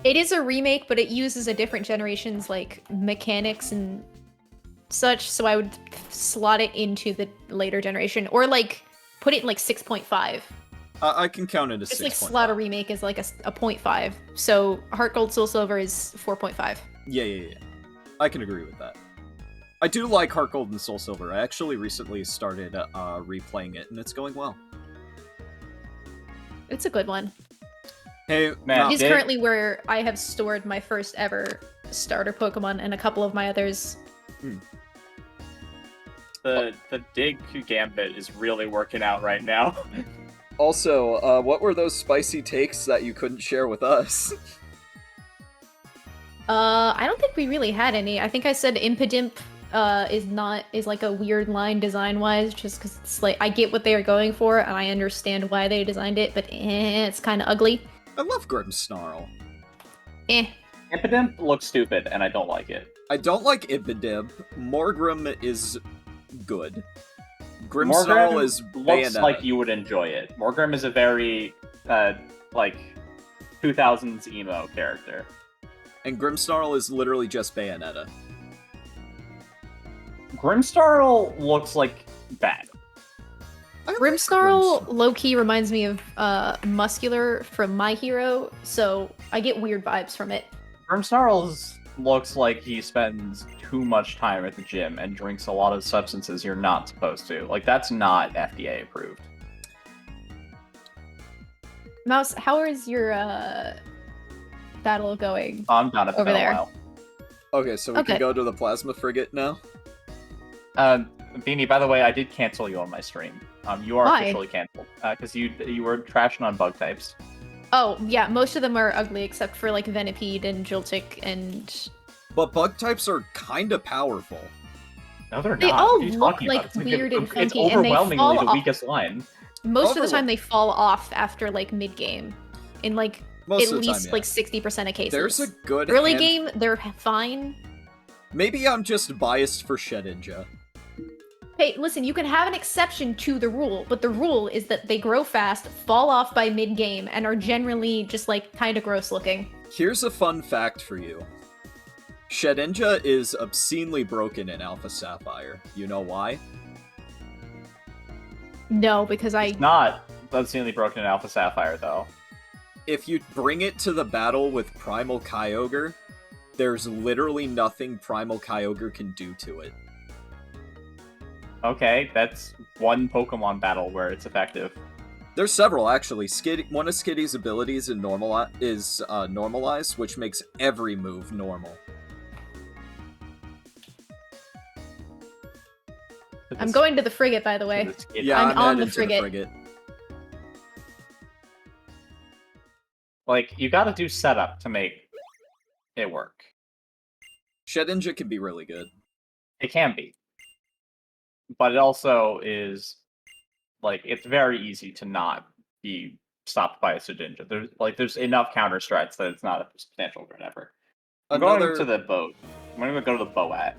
It is a remake, but it uses a different generation's like mechanics and such, so I would slot it into the later generation. Or like put it in like 6.5. I can count it as It's 6.5. like Slaughter Remake is like a 0.5. So Heart Gold Soul Silver is 4.5. Yeah. I can agree with that. I do like Heart Gold and Soul Silver. I actually recently started replaying it, and it's going well. It's a good one. Hey, Man, He's currently where I have stored my first ever starter Pokemon and a couple of my others. The dig Gambit is really working out right now. Also, what were those spicy takes that you couldn't share with us? I don't think we really had any. I think I said Impidimp is like a weird line design-wise, just because it's like I get what they are going for and I understand why they designed it, but it's kind of ugly. I love Grimmsnarl. Impidimp looks stupid, and I don't like it. I don't like Impidimp. Morgrim is good. Grimmsnarl is looks Bayonetta. like you would enjoy it. Morgrim is a very, like, 2000s emo character. And Grimmsnarl is literally just Bayonetta. Grimmsnarl looks like bad. Grimmsnarl low-key reminds me of Muscular from My Hero, so I get weird vibes from it. Grimmsnarl looks like he spends too much time at the gym and drinks a lot of substances you're not supposed to. Like, that's not FDA approved. Mouse, how is your battle going? I'm done. It's Over been there. a while. Okay, so we Okay. can go to the Plasma Frigate now? Beanie, by the way, I did cancel you on my stream. You are Why? officially canceled because you were trashing on bug types. Oh, yeah, most of them are ugly except for like Venipede and Joltik and... But bug types are kinda powerful. No, they're They not. all What are you look talking like about? It's weird and it's funky, and they overwhelmingly fall the off- weakest line. Most of the time they fall off after like mid-game. In like Most at of the least time, yeah. like 60% of cases. There's a good Early hand- game, they're fine. Maybe I'm just biased for Shedinja. Hey, listen, you can have an exception to the rule, but the rule is that they grow fast, fall off by mid-game, and are generally just like kind of gross looking. Here's a fun fact for you. Shedinja is obscenely broken in Alpha Sapphire. You know why? No, because I... It's not obscenely broken in Alpha Sapphire, though. If you bring it to the battle with Primal Kyogre, there's literally nothing Primal Kyogre can do to it. Okay, that's one Pokemon battle where it's effective. There's several, actually. One of Skitty's abilities is Normalize, which makes every move normal. I'm going to the frigate, by the way. Yeah, I'm on headed the to frigate. Like, you gotta do setup to make it work. Shedinja can be really good. It can be. But it also is, like, it's very easy to not be stopped by a Shedinja. There's enough counter strats that it's not a substantial effort. I'm going to the boat. I'm going to go to the Boat.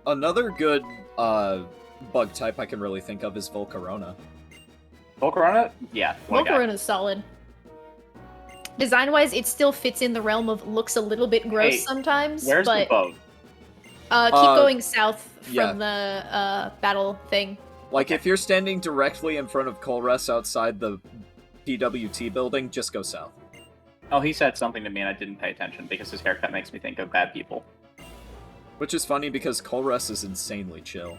Another good bug type I can really think of is Volcarona. Volcarona? Yeah. Volcarona's solid. Design-wise, it still fits in the realm of looks a little bit gross Hey, sometimes, Where's but the boat? keep going south from yeah. the battle thing. Like, if you're standing directly in front of Colress outside the PWT building, just go south. Oh, he said something to me and I didn't pay attention because his haircut makes me think of bad people. Which is funny because Colress is insanely chill.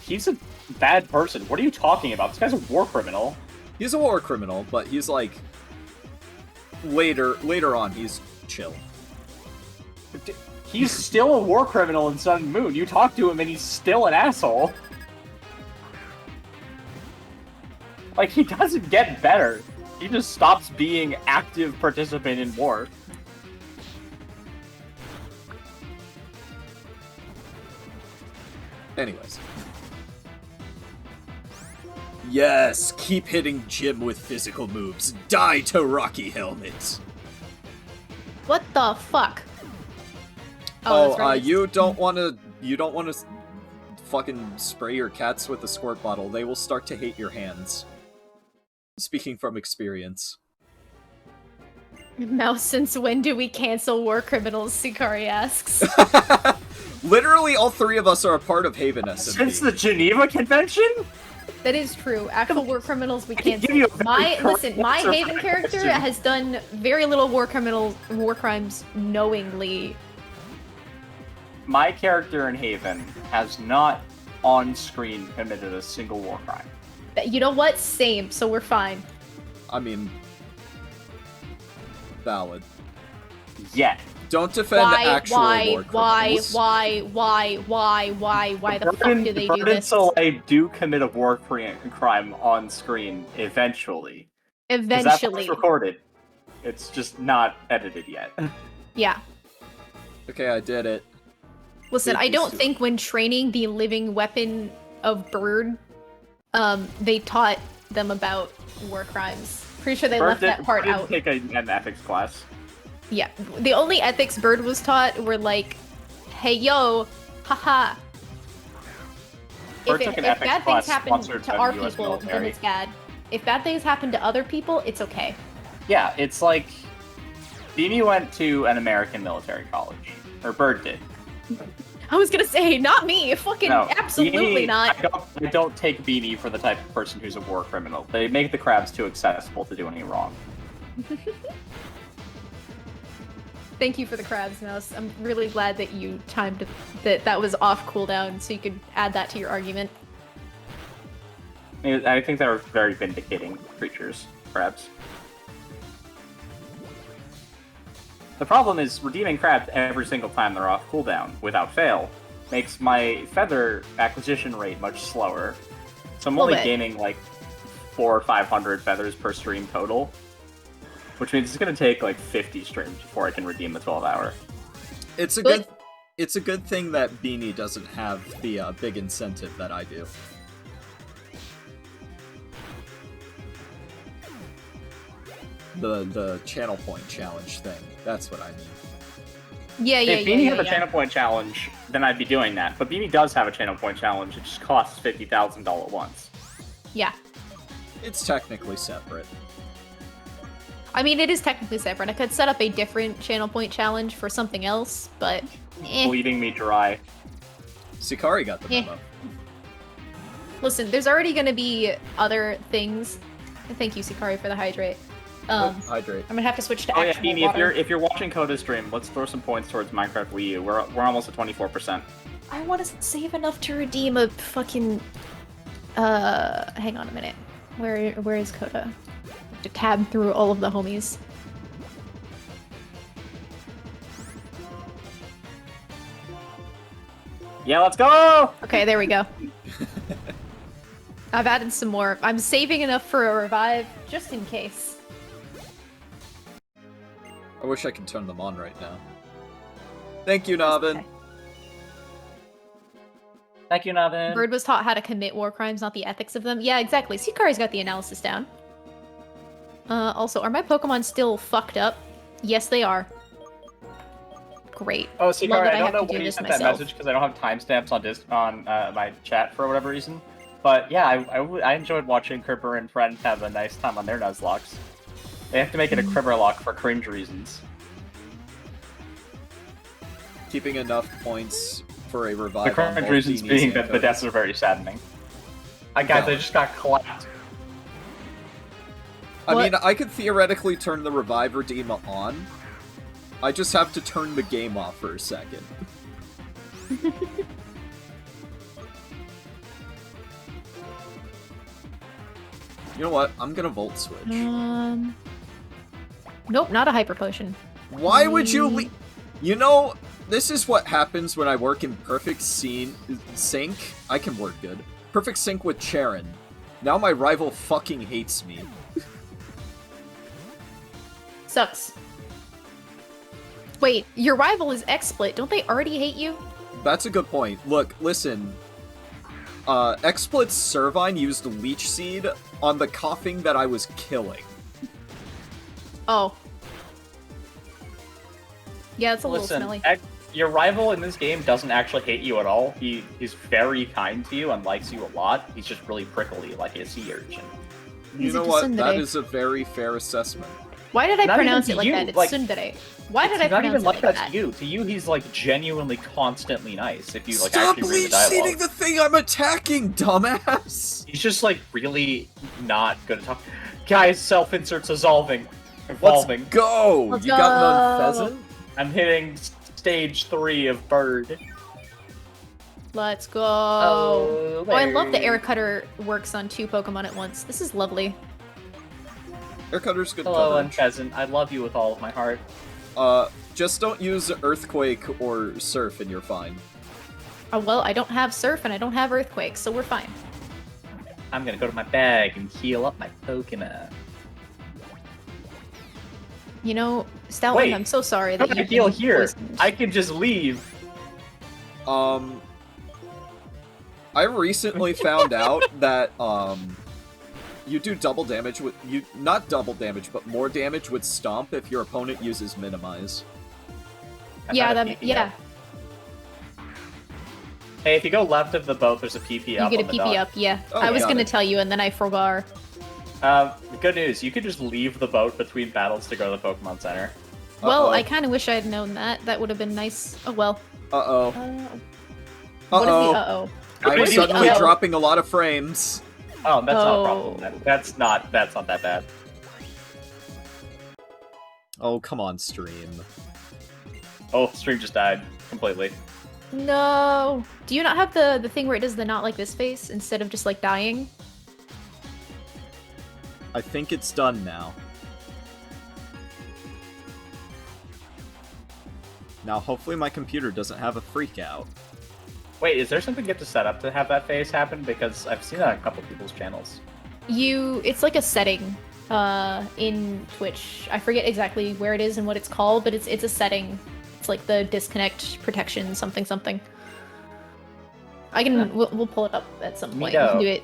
He's a bad person. What are you talking about? This guy's a war criminal. He's a war criminal, but he's like... Later on, he's chill. He's still a war criminal in Sun and Moon. You talk to him and he's still an asshole. Like, he doesn't get better. He just stops being active participant in war. Anyways. Yes, keep hitting Jim with physical moves. Die to Rocky Helmet. What the fuck? Oh, that's right. you don't want to fucking spray your cats with a squirt bottle. They will start to hate your hands. Speaking from experience. Mouse, since when do we cancel war criminals? Sikari asks. Literally, all three of us are a part of Haven SMP. Since the Geneva Convention? That is true. Actual war criminals we can't give you say. a very correct My answer Haven for that character question. has done very little war crimes knowingly. My character in Haven has not on-screen committed a single war crime. You know what? Same, so we're fine. I mean, valid. Yet. Don't defend actual war criminals. Why the fuck do they do this? So I do commit a war crime on screen eventually. 'Cause that's Eventually. what's recorded. It's just not edited yet. Yeah. Okay, I did it. Listen, I Thank you, don't Stu. think when training the living weapon of Bird, they taught them about war crimes. Pretty sure they left that part Bird out. didn't take an ethics class. Yeah, the only ethics Bird was taught were like, hey yo, haha. Bird If took an bad ethics things class happen sponsored to by our the US people, then military. it's bad. If bad things happen to other people, it's okay. Yeah, it's like Beanie went to an American military college, or Bird did. I was gonna say, not me. Fucking No, absolutely Beanie, not. I don't take Beanie for the type of person who's a war criminal. They make the crabs too accessible to do any wrong. Thank you for the crabs, Mouse. I'm really glad that you timed that was off cooldown, so you could add that to your argument. I think they're very vindicating creatures, crabs. The problem is redeeming crabs every single time they're off cooldown, without fail, makes my feather acquisition rate much slower. So I'm only Little bit. gaining like 400 or 500 feathers per stream total, which means it's going to take like 50 streams before I can redeem the 12-hour. It's a Good. It's a good thing that Beanie doesn't have the big incentive that I do. The channel point challenge thing. That's what I mean. Yeah. If Beanie had a channel point challenge, then I'd be doing that. But Beanie does have a channel point challenge. It just costs $50,000 once. Yeah. It's technically separate. I mean, it is technically separate. I could set up a different channel point challenge for something else, but Bleeding me dry. Sikari got the memo. Listen, there's already going to be other things. Thank you, Sikari, for the hydrate. Hydrate. I'm gonna have to switch to Oh yeah, actual Beanie, water. if you're watching Coda's stream, let's throw some points towards Minecraft Wii U. We're almost at 24%. I want to save enough to redeem a fucking. Hang on a minute. Where is Coda? To tab through all of the homies. Yeah, let's go! Okay, there we go. I've added some more. I'm saving enough for a revive, just in case. I wish I could turn them on right now. Thank you, Navin. Okay. Thank you, Navin. Bird was taught how to commit war crimes, not the ethics of them. Yeah, exactly. Sikari's got the analysis down. Also, are my Pokemon still fucked up? Yes, they are. Great. Oh, Love Sikari, that I don't have know to do when you this sent that myself. message because I don't have timestamps on my chat for whatever reason. But yeah, I enjoyed watching Cribber and Friend have a nice time on their Nuzlocks. They have to make it a Cribber lock for cringe reasons. Keeping enough points for a revive. The on cringe both reasons Beanies being and that the Coda. deaths are very saddening. Guys, I Valid. just got clapped. I What? mean, I could theoretically turn the revive redeem on. I just have to turn the game off for a second. You know what? I'm gonna Volt Switch. Nope, not a hyper potion. Why would you You know, this is what happens when I work in perfect sync. I can work good. Perfect sync with Charon. Now my rival fucking hates me. Sucks. Wait, your rival is XSplit. Don't they already hate you? That's a good point. Look, listen. XSplit's Servine used Leech Seed on the coughing that I was killing. Oh. Yeah, it's a little Listen, smelly. your rival in this game doesn't actually hate you at all. He's very kind to you and likes you a lot. He's just really prickly, like a sea urchin. You He's a know what? That Descendere. is a very fair assessment. Why did I Not pronounce even it to like you, that? It's like, tsundere. Why did I It's not pronounce even it like like that that? to you. To you, he's like genuinely constantly nice. If you like Stop actually read the leech dialogue, seeding the thing I'm attacking, dumbass! he's just like really not good at talking. Guys, self-inserts evolving. Let's go! Let's You got another go. pheasant? I'm hitting stage 3 of bird. Let's go. Oh, Oh, I love the there. air cutter works on 2 Pokemon at once. This is lovely. Aircutter's good Hello, coverage. Unpheasant. I love you with all of my heart. Just don't use Earthquake or Surf and you're fine. Oh, well, I don't have Surf and I don't have Earthquake, so we're fine. I'm gonna go to my bag and heal up my Pokemon. You know, Stoutland, Wait, I'm so sorry How that can I you've heal been here? poisoned. I can just leave. I recently found out that, you do double damage with, not double damage, but more damage with Stomp if your opponent uses Minimize. Yeah, that. yeah. Hey, if you go left of the boat, there's a PP You up. get a on the PP dock. up, yeah. Oh, I was got gonna it. tell you and then I forgot. Good news, you could just leave the boat between battles to go to the Pokemon Center. Well, Uh-oh. I kind of wish I had known that. That would have been nice. Oh well. Uh-oh. What is the Uh-oh. uh-oh? I'm What is the suddenly uh-oh? dropping a lot of frames. Oh, that's not a Oh. problem. That's not that bad. Oh, come on, stream. Oh, stream just died completely. No. Do you not have the thing where it does the not like this face instead of just like dying? I think it's done now. Now, hopefully my computer doesn't have a freak out. Wait, is there something you have to set up to have that phase happen? Because I've seen that on a couple people's channels. It's like a setting in Twitch. I forget exactly where it is and what it's called, but it's a setting. It's like the disconnect protection something. I can we'll pull it up at some point. Neato.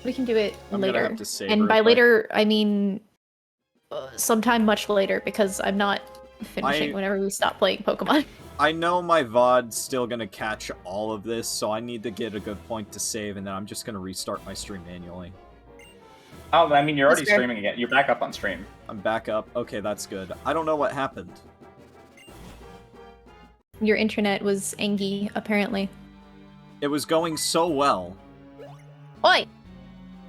We can do it I'm gonna later. have to save And real by quick. later, I mean sometime much later because I'm not finishing I- whenever we stop playing Pokemon. I know my VOD's still gonna catch all of this, so I need to get a good point to save, and then I'm just gonna restart my stream manually. Oh, I mean, you're That's already fair. streaming again. You're back up on stream. I'm back up. Okay, that's good. I don't know what happened. Your internet was angy, apparently. It was going so well. Oi!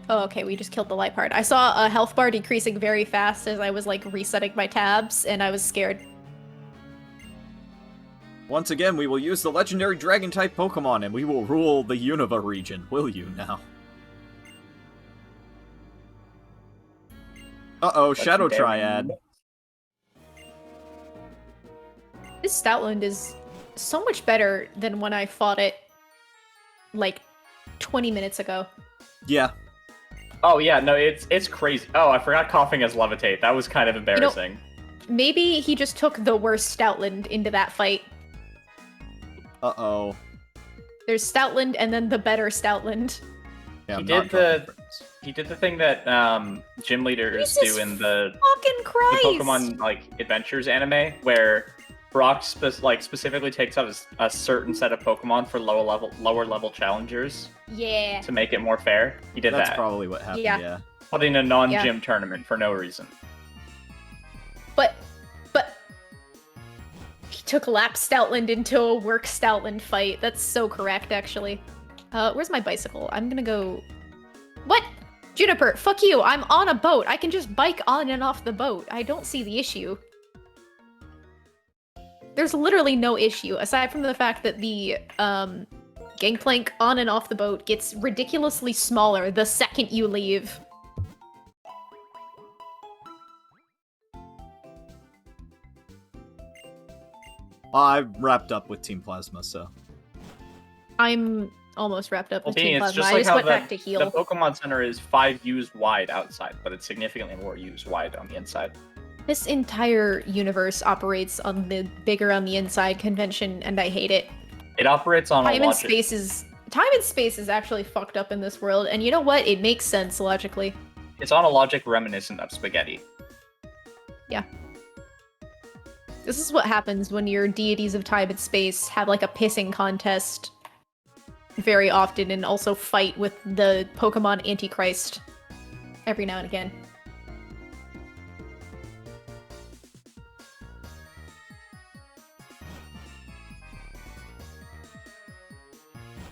Oh, okay, we just killed the light part. I saw a health bar decreasing very fast as I was, like, resetting my tabs, and I was scared. Once again, we will use the legendary Dragon-type Pokemon, and we will rule the Unova region. Will you now? Uh-oh, Shadow Legendary. Triad. This Stoutland is so much better than when I fought it, like, 20 minutes ago. Yeah. Oh yeah, no, it's crazy. Oh, I forgot coughing as levitate. That was kind of embarrassing. Maybe he just took the worst Stoutland into that fight. Uh-oh. There's Stoutland and then the better Stoutland. Yeah, He I'm did not dropping frames. He did the thing that gym leaders Jesus do in the Fucking Christ! Pokemon like Adventures anime, where Brock specifically takes out a certain set of Pokemon for lower level challengers Yeah. to make it more fair. He did That's that, probably what happened, Yeah. yeah. putting a non-gym tournament for no reason. But he took Lap Stoutland into a work Stoutland fight. That's so correct, actually. Where's my bicycle? I'm gonna go... What? Juniper, fuck you! I'm on a boat! I can just bike on and off the boat. I don't see the issue. There's literally no issue, aside from the fact that the, gangplank on and off the boat gets ridiculously smaller the second you leave. I'm wrapped up with Team Plasma, so... I'm almost wrapped up Well, with Beanie, Team it's Plasma. just I like just how went back to the heal. Pokemon Center is 5 U's wide outside, but it's significantly more U's wide on the inside. This entire universe operates on the bigger on the inside convention, and I hate it. It operates on a Time and logic. space is actually fucked up in this world, and you know what? It makes sense logically. It's on a logic reminiscent of spaghetti. This is what happens when your deities of time and space have like a pissing contest very often and also fight with the Pokemon Antichrist every now and again.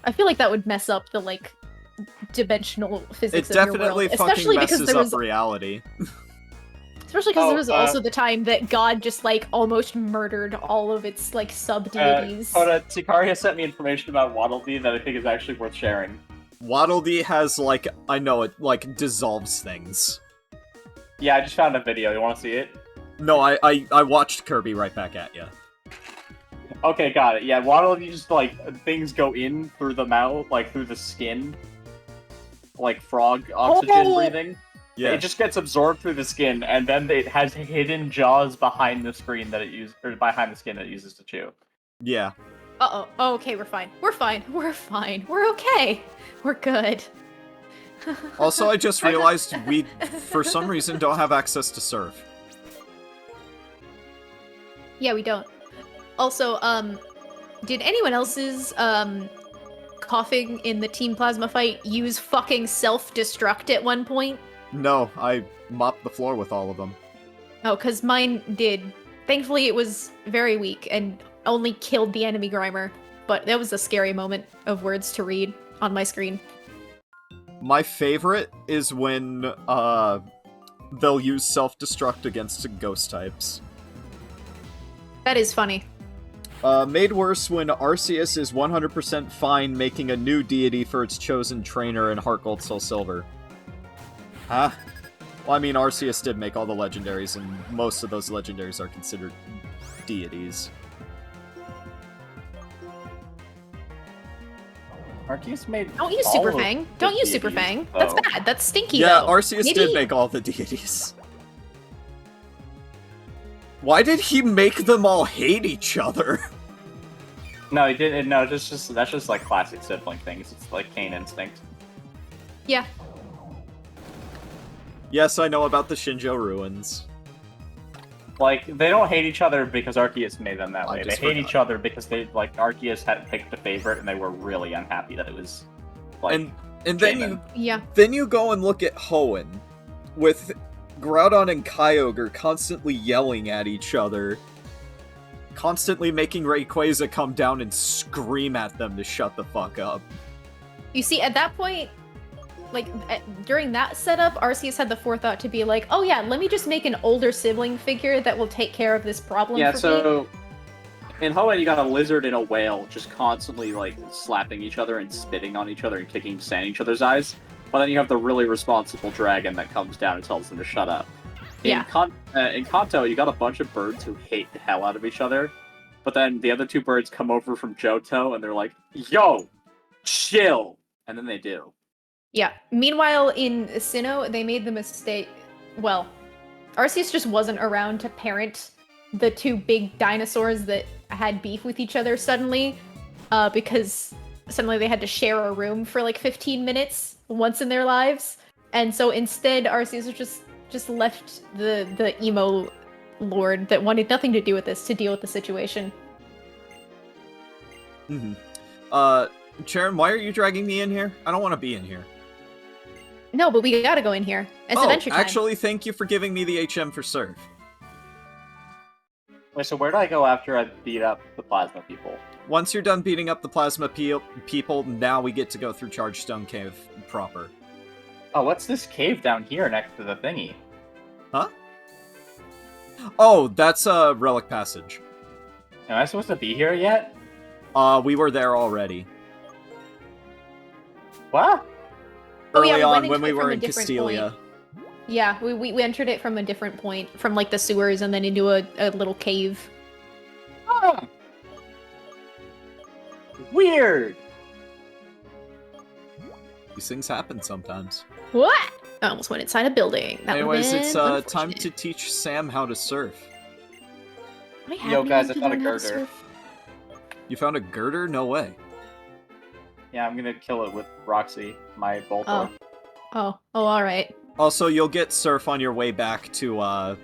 I feel like that would mess up the like dimensional physics It of your definitely world, fucking especially because messes there was up reality. especially because Oh, there was also the time that God just like almost murdered all of its like sub deities. Tikari has sent me information about Waddle Dee that I think is actually worth sharing. Waddle Dee has, like, I know it, like, dissolves things. Yeah, I just found a video. You want to see it? No, I watched Kirby right back at you. Okay, got it. Yeah, Waddle Dee just, like, things go in through the mouth, like, through the skin. Like frog oxygen breathing. Yeah. It just gets absorbed through the skin, and then it has hidden jaws behind the screen that it uses, or behind the skin that it uses to chew. Yeah. Uh-oh. Oh, okay, we're fine. We're fine. We're fine. We're okay. We're good. Also, I just realized we, for some reason, don't have access to Surf. Yeah, we don't. Also, did anyone else's, coughing in the Team Plasma fight use fucking self-destruct at one point? No, I mopped the floor with all of them. Oh, because mine did. Thankfully, it was very weak and only killed the enemy Grimer. But that was a scary moment of words to read on my screen. My favorite is when, they'll use self-destruct against ghost types. That is funny. Made worse when Arceus is 100% fine making a new deity for its chosen trainer in Heart Gold Soul Silver. Huh? Well, I mean, Arceus did make all the legendaries, and most of those legendaries are considered deities. Arceus made. Don't use all Super of Fang. the Don't use Super deities, Fang. That's though. bad. That's stinky, Yeah, though. Arceus Maybe... did make all the deities. Why did he make them all hate each other? No, he didn't. No, that's just like classic sibling things. It's like Cain instinct. Yeah. Yes, I know about the Shinjo ruins. Like, they don't hate each other because Arceus made them that I way. They just hate forgot. each other because they, like, Arceus had picked a favorite and they were really unhappy that it was, like, And then Shaman. you go and look at Hoenn, with Groudon and Kyogre constantly yelling at each other, constantly making Rayquaza come down and scream at them to shut the fuck up. You see, at that point, like, during that setup, Arceus had the forethought to be like, oh yeah, let me just make an older sibling figure that will take care of this problem Yeah, for me. so in Hoenn you got a lizard and a whale just constantly like slapping each other and spitting on each other and kicking sand in each other's eyes. But then you have the really responsible dragon that comes down and tells them to shut up. Yeah. In Kanto, you got a bunch of birds who hate the hell out of each other. But then the other two birds come over from Johto and they're like, yo, chill. And then they do. Yeah. Meanwhile, in Sinnoh, they made the mistake. Well, Arceus just wasn't around to parent the two big dinosaurs that had beef with each other suddenly, because suddenly they had to share a room for like 15 minutes once in their lives. And so instead, Arceus just left the emo lord that wanted nothing to do with this to deal with the situation. Sharon, why are you dragging me in here? I don't want to be in here. No, but we gotta go in here. It's adventure time. Actually, thank you for giving me the HM for Surf. Wait, so where do I go after I beat up the plasma people? Once you're done beating up the Plasma people, now we get to go through Chargestone Cave proper. Oh, what's this cave down here next to the thingy? Huh? Oh, that's a Relic Passage. Am I supposed to be here yet? We were there already. What? Oh, yeah, Early we on went when into we it from were a in different Castelia. Yeah, we entered it from a different point, from like the sewers and then into a little cave. Ah. Weird. These things happen sometimes. What? I almost went inside a building. That would've Anyways, it's been time unfortunate. to teach Sam how to surf. Do I have Yo, anyone guys, I to found a learn how to girder. surf? You found a girder? No way. Yeah, I'm gonna kill it with Roxy, my Voltor. Oh, alright. Also, you'll get surf on your way back to,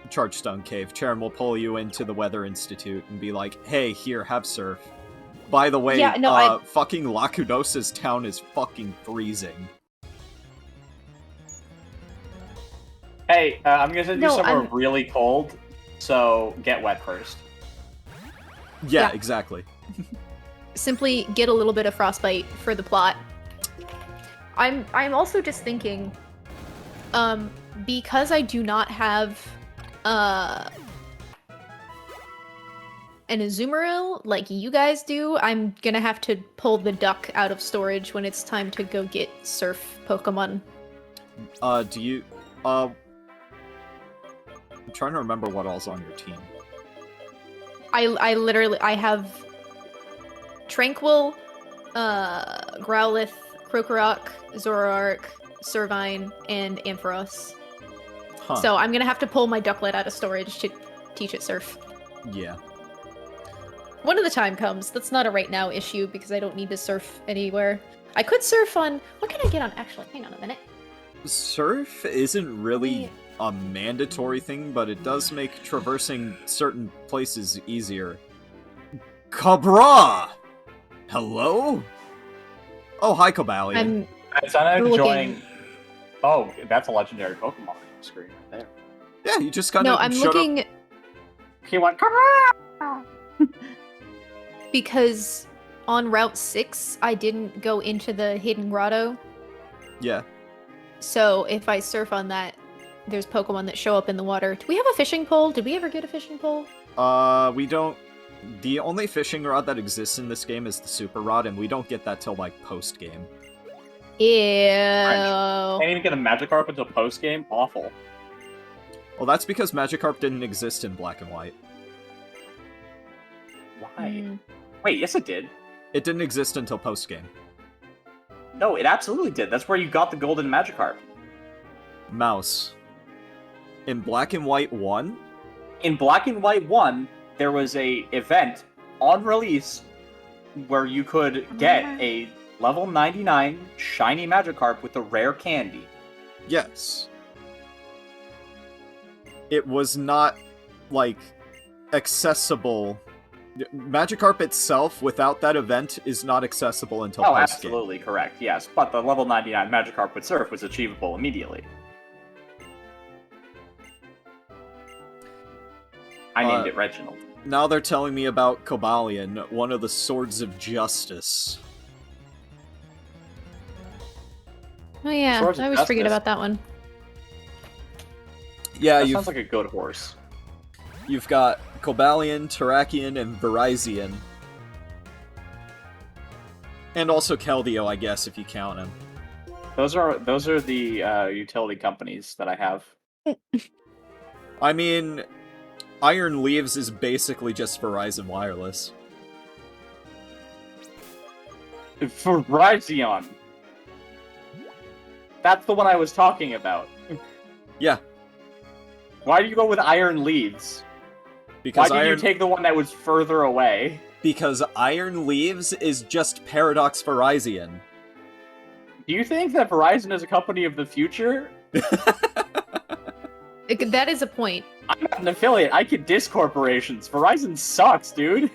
Chargestone Cave. Charon will pull you into the Weather Institute and be like, hey, here, have surf. By the way, Yeah, no, fucking Lacunosa's town is fucking freezing. Hey, I'm gonna send you No, somewhere I'm- really cold, so get wet first. Yeah, Yeah. exactly. simply get a little bit of frostbite for the plot. I'm also just thinking, because I do not have an Azumarill like you guys do, I'm gonna have to pull the duck out of storage when it's time to go get Surf Pokemon. Do you... I'm trying to remember what all's on your team. I literally, I have Tranquil, Growlithe, Krokorok, Zoroark, Servine, and Ampharos. Huh. So I'm gonna have to pull my ducklet out of storage to teach it Surf. Yeah. When the time comes. That's not a right now issue because I don't need to surf anywhere. I could surf on... What can I get on? Actually, hang on a minute. Surf isn't really a mandatory thing, but it does make traversing certain places easier. Cabra! Hello? Oh, hi, Cobalion. I'm looking- enjoying... Oh, that's a legendary Pokemon on the screen right there. Yeah, you just kind No, of I'm showed looking up. He went, Cabra! because on Route 6, I didn't go into the Hidden Grotto. Yeah. So if I surf on that, there's Pokemon that show up in the water. Do we have a fishing pole? Did we ever get a fishing pole? We don't... The only fishing rod that exists in this game is the Super Rod, and we don't get that till, like, post-game. Ew. Can't even get a Magikarp until post-game? Awful. Well, that's because Magikarp didn't exist in Black and White. Why? Mm. Wait, yes it did. It didn't exist until post-game. No, it absolutely did. That's where you got the golden Magikarp. Mouse. In Black and White 1? In Black and White 1, there was a event on release where you could get a level 99 shiny Magikarp with a rare candy. Yes. It was not, like, accessible. Magikarp itself, without that event, is not accessible until Oh, post-game. absolutely correct, yes. But the level 99 Magikarp with Surf was achievable immediately. I named it Reginald. Now they're telling me about Cobalion, one of the Swords of Justice. Oh yeah, Swords of I always forget Justice. about that one. Yeah, That you've, sounds like a good horse. you've got Cobalion, Terrakion, and Virizion. And also Keldeo, I guess, if you count him. Those are the utility companies that I have. I mean, Iron Leaves is basically just Verizon Wireless. Virizion! That's the one I was talking about. Yeah, Why do you go with Iron Leaves? because Why did Iron you take the one that was further away? because Iron Leaves is just Paradox Virizion. Do you think that Verizon is a company of the future? That is a point. I'm not an affiliate. I can diss corporations. Verizon sucks, dude.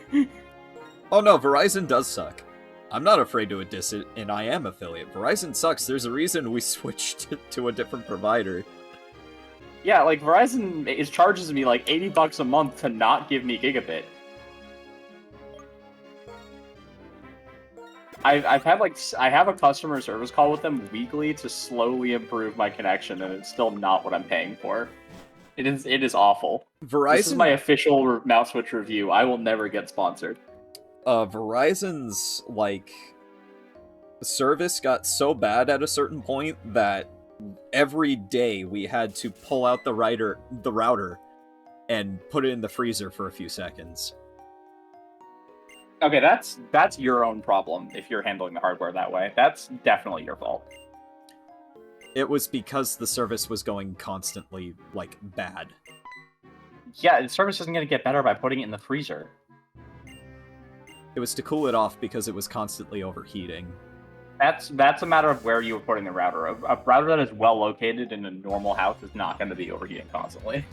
Oh no, Verizon does suck. I'm not afraid to diss it, and I am affiliate. Verizon sucks. There's a reason we switched to a different provider. Yeah, like Verizon charges me like $80 a month to not give me gigabit. I have a customer service call with them weekly to slowly improve my connection, and it's still not what I'm paying for. It is awful. This is my Verizon, official mouse switch review. I will never get sponsored. Verizon's like service got so bad at a certain point that every day we had to pull out the router and put it in the freezer for a few seconds. Okay, that's your own problem if you're handling the hardware that way. That's definitely your fault. It was because the service was going constantly, like, bad. Yeah, the service isn't going to get better by putting it in the freezer. It was to cool it off because it was constantly overheating. That's a matter of where you were putting the router. A router that is well located in a normal house is not going to be overheating constantly.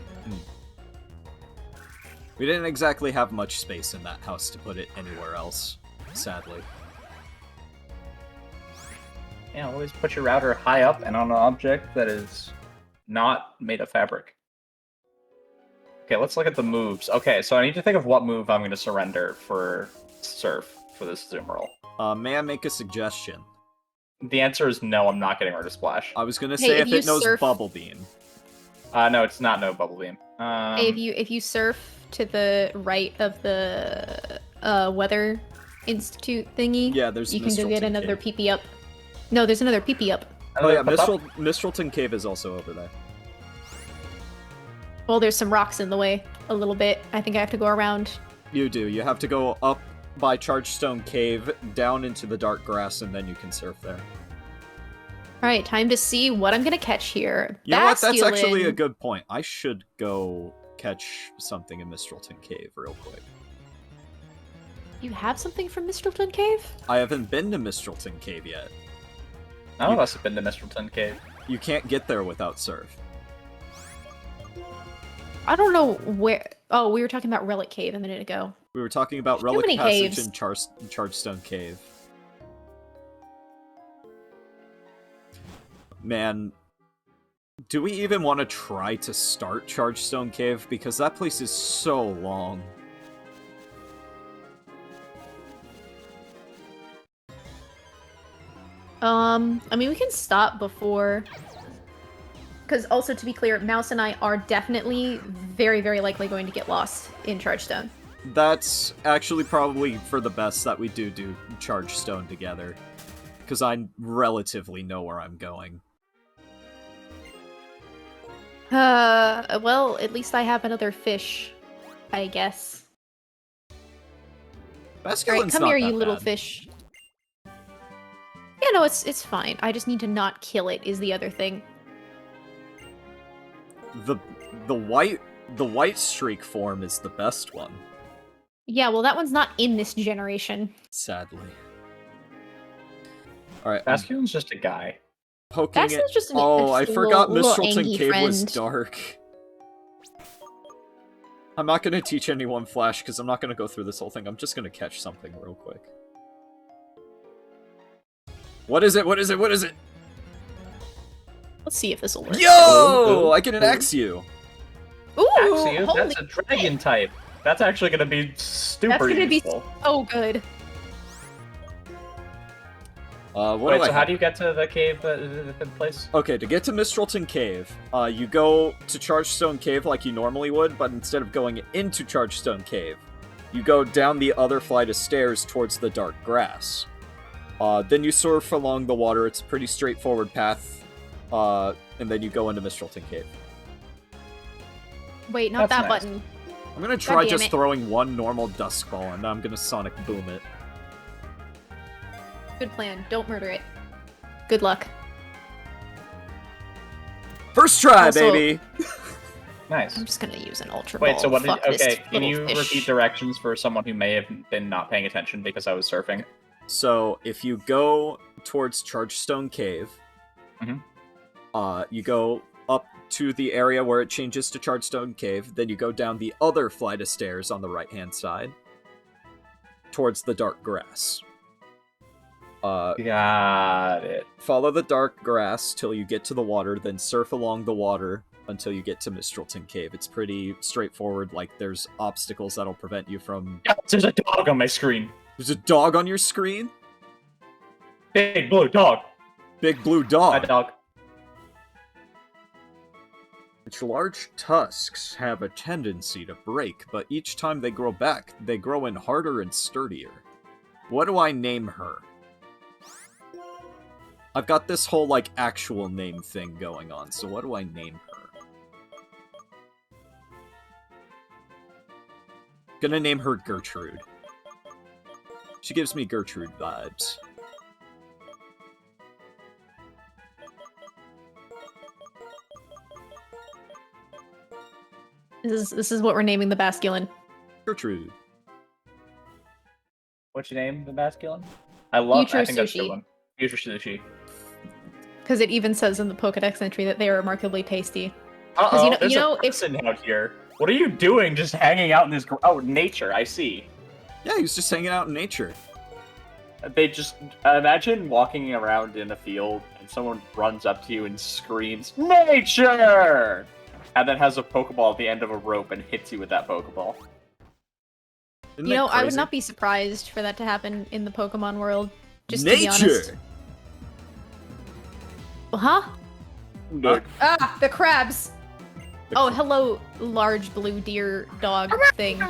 We didn't exactly have much space in that house to put it anywhere else, sadly. Yeah, always put your router high up and on an object that is not made of fabric. Okay, let's look at the moves. Okay, so I need to think of what move I'm going to surrender for Surf. for this Zoom roll. May I make a suggestion? The answer is no, I'm not getting rid of Splash. I was gonna Hey, say if if you it knows surf- Bubble Beam. No, it's not no Bubble Beam. Hey, if you surf to the right of the Weather Institute thingy, Yeah, there's you can go get Mistralton another Cave. PP up. No, there's another PP up. Oh yeah, Pop up? Mistralton Cave is also over there. Well, there's some rocks in the way a little bit. I think I have to go around. You do. You have to go up by Chargestone Cave, down into the dark grass, and then you can surf there. All right, time to see what I'm gonna catch here. You know what? That's actually a Basculin. good point. I should go catch something in Mistralton Cave real quick. You have something from Mistralton Cave? I haven't been to Mistralton Cave yet. None of us have been to Mistralton Cave. You can't get there without surf. I don't know where. Oh, we were talking about Relic Cave a minute ago. We were talking about Too Relic many Passage caves. and Chargestone Cave. Man, do we even want to try to start Chargestone Cave? Because that place is so long. I mean, we can stop before. Because also, to be clear, Mouse and I are definitely very, very likely going to get lost in Chargestone. That's actually probably for the best that we do Chargestone together. Because I relatively know where I'm going. Well, at least I have another fish, I guess. Basculin's Alright, come not here, that you little bad. fish. Yeah, no, it's fine. I just need to not kill it, is the other thing. The white streak form is the best one, Yeah, well, that one's not in this generation. sadly. Alright, Basculin's just a guy. poking it. Basculin's just Oh, I forgot little Mistralton angry Cave was friend. dark. I'm not gonna teach anyone Flash, because I'm not gonna go through this whole thing. I'm just gonna catch something real quick. What is it? What is it? What is it? Let's see if this will work. Yo! I can an axe you! Ooh, Axio, holy that's a dragon type. That's actually gonna be super gonna be useful. so good. What Wait, do I so how have? do you get to the cave, the place? Okay, to get to Mistralton Cave, you go to Chargestone Cave like you normally would, but instead of going into Chargestone Cave, you go down the other flight of stairs towards the dark grass. Then you surf along the water. It's a pretty straightforward path, and then you go into Mistralton Cave. Wait, not That's that nice. button. I'm gonna try damn just it. throwing one normal dusk ball, and I'm gonna sonic boom it. Good plan. Don't murder it. Good luck. First try, Also- baby! Nice. I'm just gonna use an ultra Wait, ball. so what did? Fuck this Okay, can little you fish. repeat directions for someone who may have been not paying attention because I was surfing? So, if you go towards Chargestone Cave, Mhm. You go up to the area where it changes to Chargestone Cave, then you go down the other flight of stairs on the right-hand side, towards the dark grass. Got it. Follow the dark grass till you get to the water, then surf along the water until you get to Mistralton Cave. It's pretty straightforward, like there's obstacles that'll prevent you from... Yes, there's a dog on my screen. There's a dog on your screen? Big blue dog. Big blue My dog. dog. Its large tusks have a tendency to break, but each time they grow back, they grow in harder and sturdier. What do I name her? I've got this whole, like, actual name thing going on, so what do I name her? Gonna name her Gertrude. She gives me Gertrude vibes. This is what we're naming the Basculin. Gertrude. What's your name, the masculine? I love. Future I think that's a sushi. good one. Future sushi. Because it even says in the Pokedex entry that they are remarkably tasty. Uh-oh, you know- there's you know, a person out here. What are you doing? Just hanging out in this? Oh, nature. I see. Yeah, he was just hanging out in nature. They just imagine walking around in a field and someone runs up to you and screams "Nature!" and then has a Pokeball at the end of a rope and hits you with that Pokeball. Isn't You it know, I would crazy? not be surprised for that to happen in the Pokemon world. Just to be honest. Nature! Huh? No. Ah, the crabs! Oh, hello, large blue deer dog thing.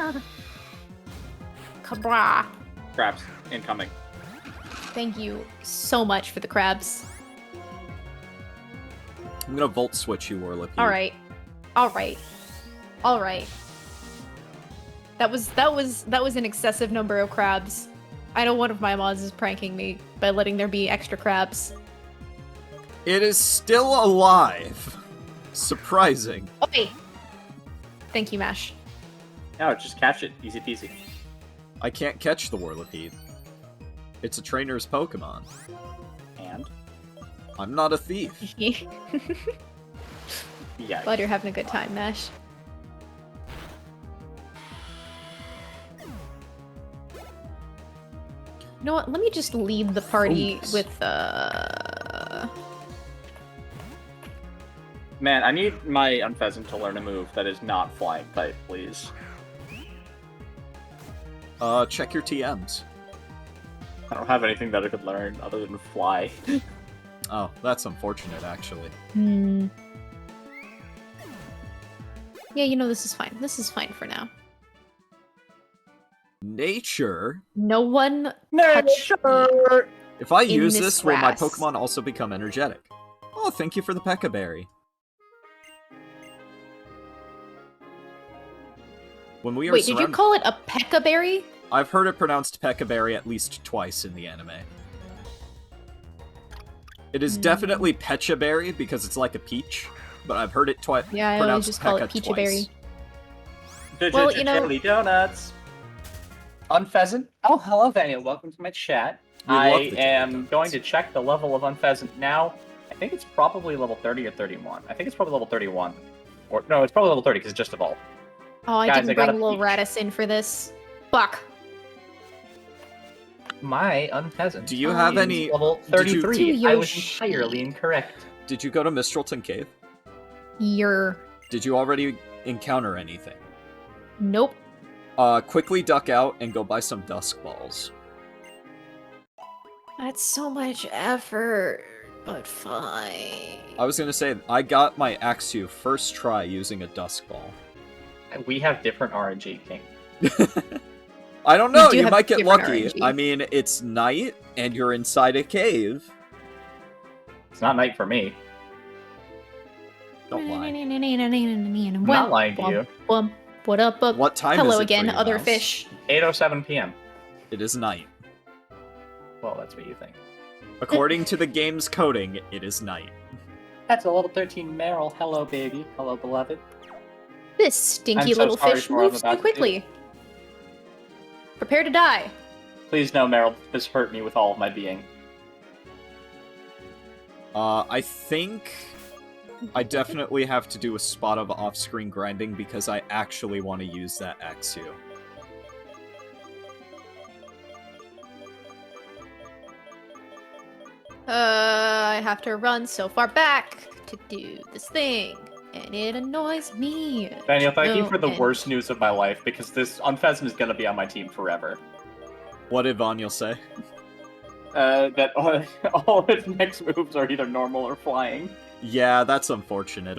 Cabra. Crabs incoming. Thank you so much for the crabs. I'm gonna Volt Switch you, Whirlipede. Alright. Alright. Alright. That was an excessive number of crabs. I know one of my mods is pranking me by letting there be extra crabs. It is still alive. Surprising. Okay. Thank you, Mash. No, just catch it. Easy peasy. I can't catch the Whirlipede. It's a trainer's Pokemon. And? I'm not a thief. Yeah. Glad you're having a good time, Mash. You know what? Let me just lead the party Focus. with Man, I need my Unpheasant to learn a move that is not flying type, please. Check your TMs. I don't have anything that I could learn other than fly. Oh, that's unfortunate, actually. Hmm. Yeah, you know, this is fine. This is fine for now. Nature? No one touch me. If I In use this this, will my grass. Pokemon also become energetic? Oh, thank you for the P.E.K.K.A. Berry. When we are Wait, did you surrounded... call it a P.E.K.K.A. berry? I've heard it pronounced P.E.K.K.A. Berry at least twice in the anime. It is definitely Pecha Berry because it's like a peach, but I've heard it Yeah, I always pronounced just call it P.E.K.K.A. Pecha twice. berry. Well, you know- Jelly donuts. Unpheasant. Oh, hello, Daniel. Welcome to my chat. We love I the jelly am donuts. going to check the level of Unpheasant now. I think it's probably level 30 or 31. I think it's probably level 31. Or no, it's probably level 30 because it's just evolved. Oh, I Guys, didn't I got bring a little peach. Radis in for this. Fuck. My Unpheasant. Do you have is any... level did you- 33? To I was Yoshi. entirely incorrect. Did you go to Mistralton Cave? You're... Did you already encounter anything? Nope. Quickly duck out and go buy some Dusk Balls. That's so much effort, but fine. I was gonna say, I got my Axew first try using a Dusk Ball. We have different RNG, King. I don't know, do you have might get different lucky. RNG. I mean, it's night, and you're inside a cave. It's not night for me. Don't lie. I'm not lying to you. What up, up? What time Hello is it again, for you, other Mouse? fish. 8:07 p.m. It is night. Well, that's what you think. According to the game's coding, it is night. That's a level 13 Meryl. Hello, baby. Hello, beloved. This stinky I'm so little sorry fish for what I'm moves about too to do. quickly. Prepare to die. Please no, Meryl. This hurt me with all of my being. I think I definitely have to do a spot of off-screen grinding because I actually want to use that Axew. I have to run so far back to do this thing, and it annoys me. Daniel, thank you No for the end. worst news of my life, because this Unpheasant is going to be on my team forever. What did Vanyl say? That all of its next moves are either normal or flying. Yeah, that's unfortunate.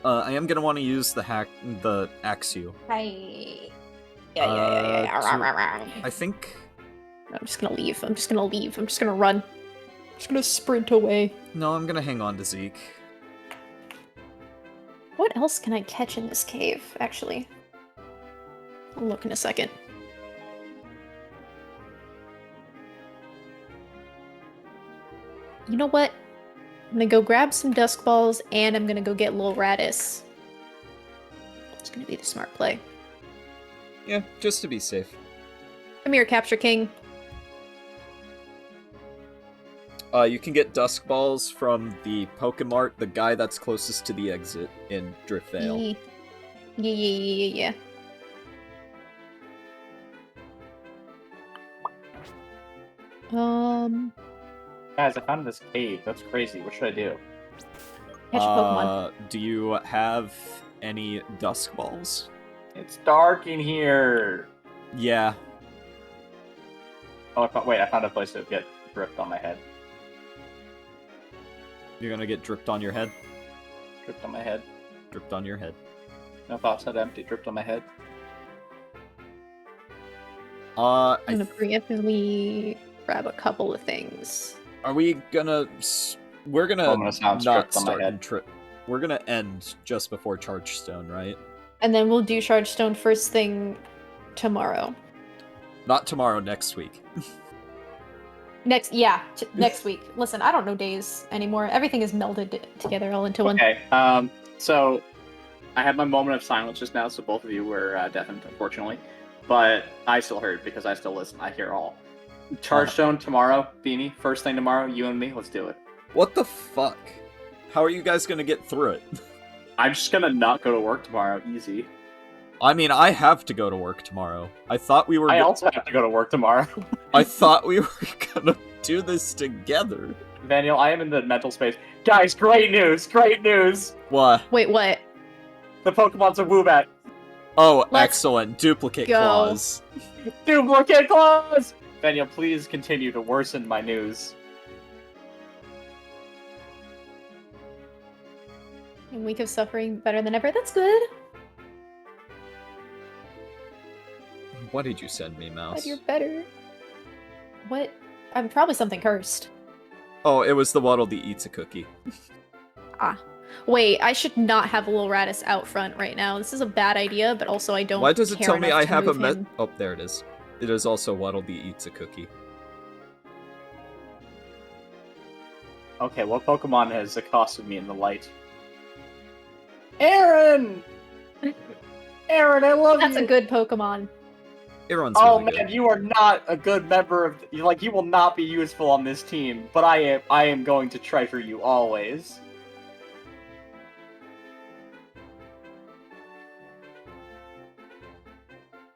I am gonna want to use the Axew. Hi. I think... I'm just gonna leave. I'm just gonna leave. I'm just gonna run. I'm just gonna sprint away. No, I'm gonna hang on to Zeke. What else can I catch in this cave, actually? I'll look in a second. You know what? I'm gonna go grab some Dusk Balls, and I'm gonna go get Lil Radis. It's gonna be the smart play. Yeah, just to be safe. Come here, Capture King. You can get Dusk Balls from the Pokemart, the guy that's closest to the exit in Driftvale. Yeah. Guys, I found this cave. That's crazy. What should I do? Catch a Pokemon. Do you have any Dusk Balls? It's dark in here. Yeah. Oh, wait, I found a place to get dripped on my head. You're gonna get dripped on your head? Dripped on my head. Dripped on your head. No thoughts had empty. Dripped on my head. I'm gonna briefly grab a couple of things. Are we gonna... We're gonna Moment of silence not dripped on my start head. in trip. We're gonna end just before Chargestone, right? And then we'll do Chargestone first thing tomorrow. Not tomorrow, next week. Next week. Listen, I don't know days anymore. Everything is melded together all into one. Okay, so I had my moment of silence just now, so both of you were deafened, unfortunately. But I still heard because I still listen. I hear all. Chargestone tomorrow, Beanie. First thing tomorrow, you and me. Let's do it. What the fuck? How are you guys gonna get through it? I'm just gonna not go to work tomorrow. Easy. I mean, I have to go to work tomorrow. I thought we were... I also have to go to work tomorrow. I thought we were gonna do this together. Daniel, I am in the mental space. Guys, great news! Great news! What? Wait, what? The Pokemon's a Woobat. Oh, Let's excellent. Duplicate go. clause. Duplicate clause! Daniel, please continue to worsen my news. A week of suffering better than ever. That's good. What did you send me, Mouse? Glad you're better. What? I'm probably something cursed. Oh, it was the Waddle Dee eats a cookie. Wait, I should not have Lil Radis out front right now. This is a bad idea, but also I don't. Why does it care tell me enough I to have a move him. Oh, there it is. It is also Waddle Dee eats a cookie. Okay, what Pokemon has accosted me in the light? Aaron! Aaron, I love That's you! a good Pokemon. Aaron's Oh really man, good. you are not a good member of... you will not be useful on this team, but I am going to treasure you always.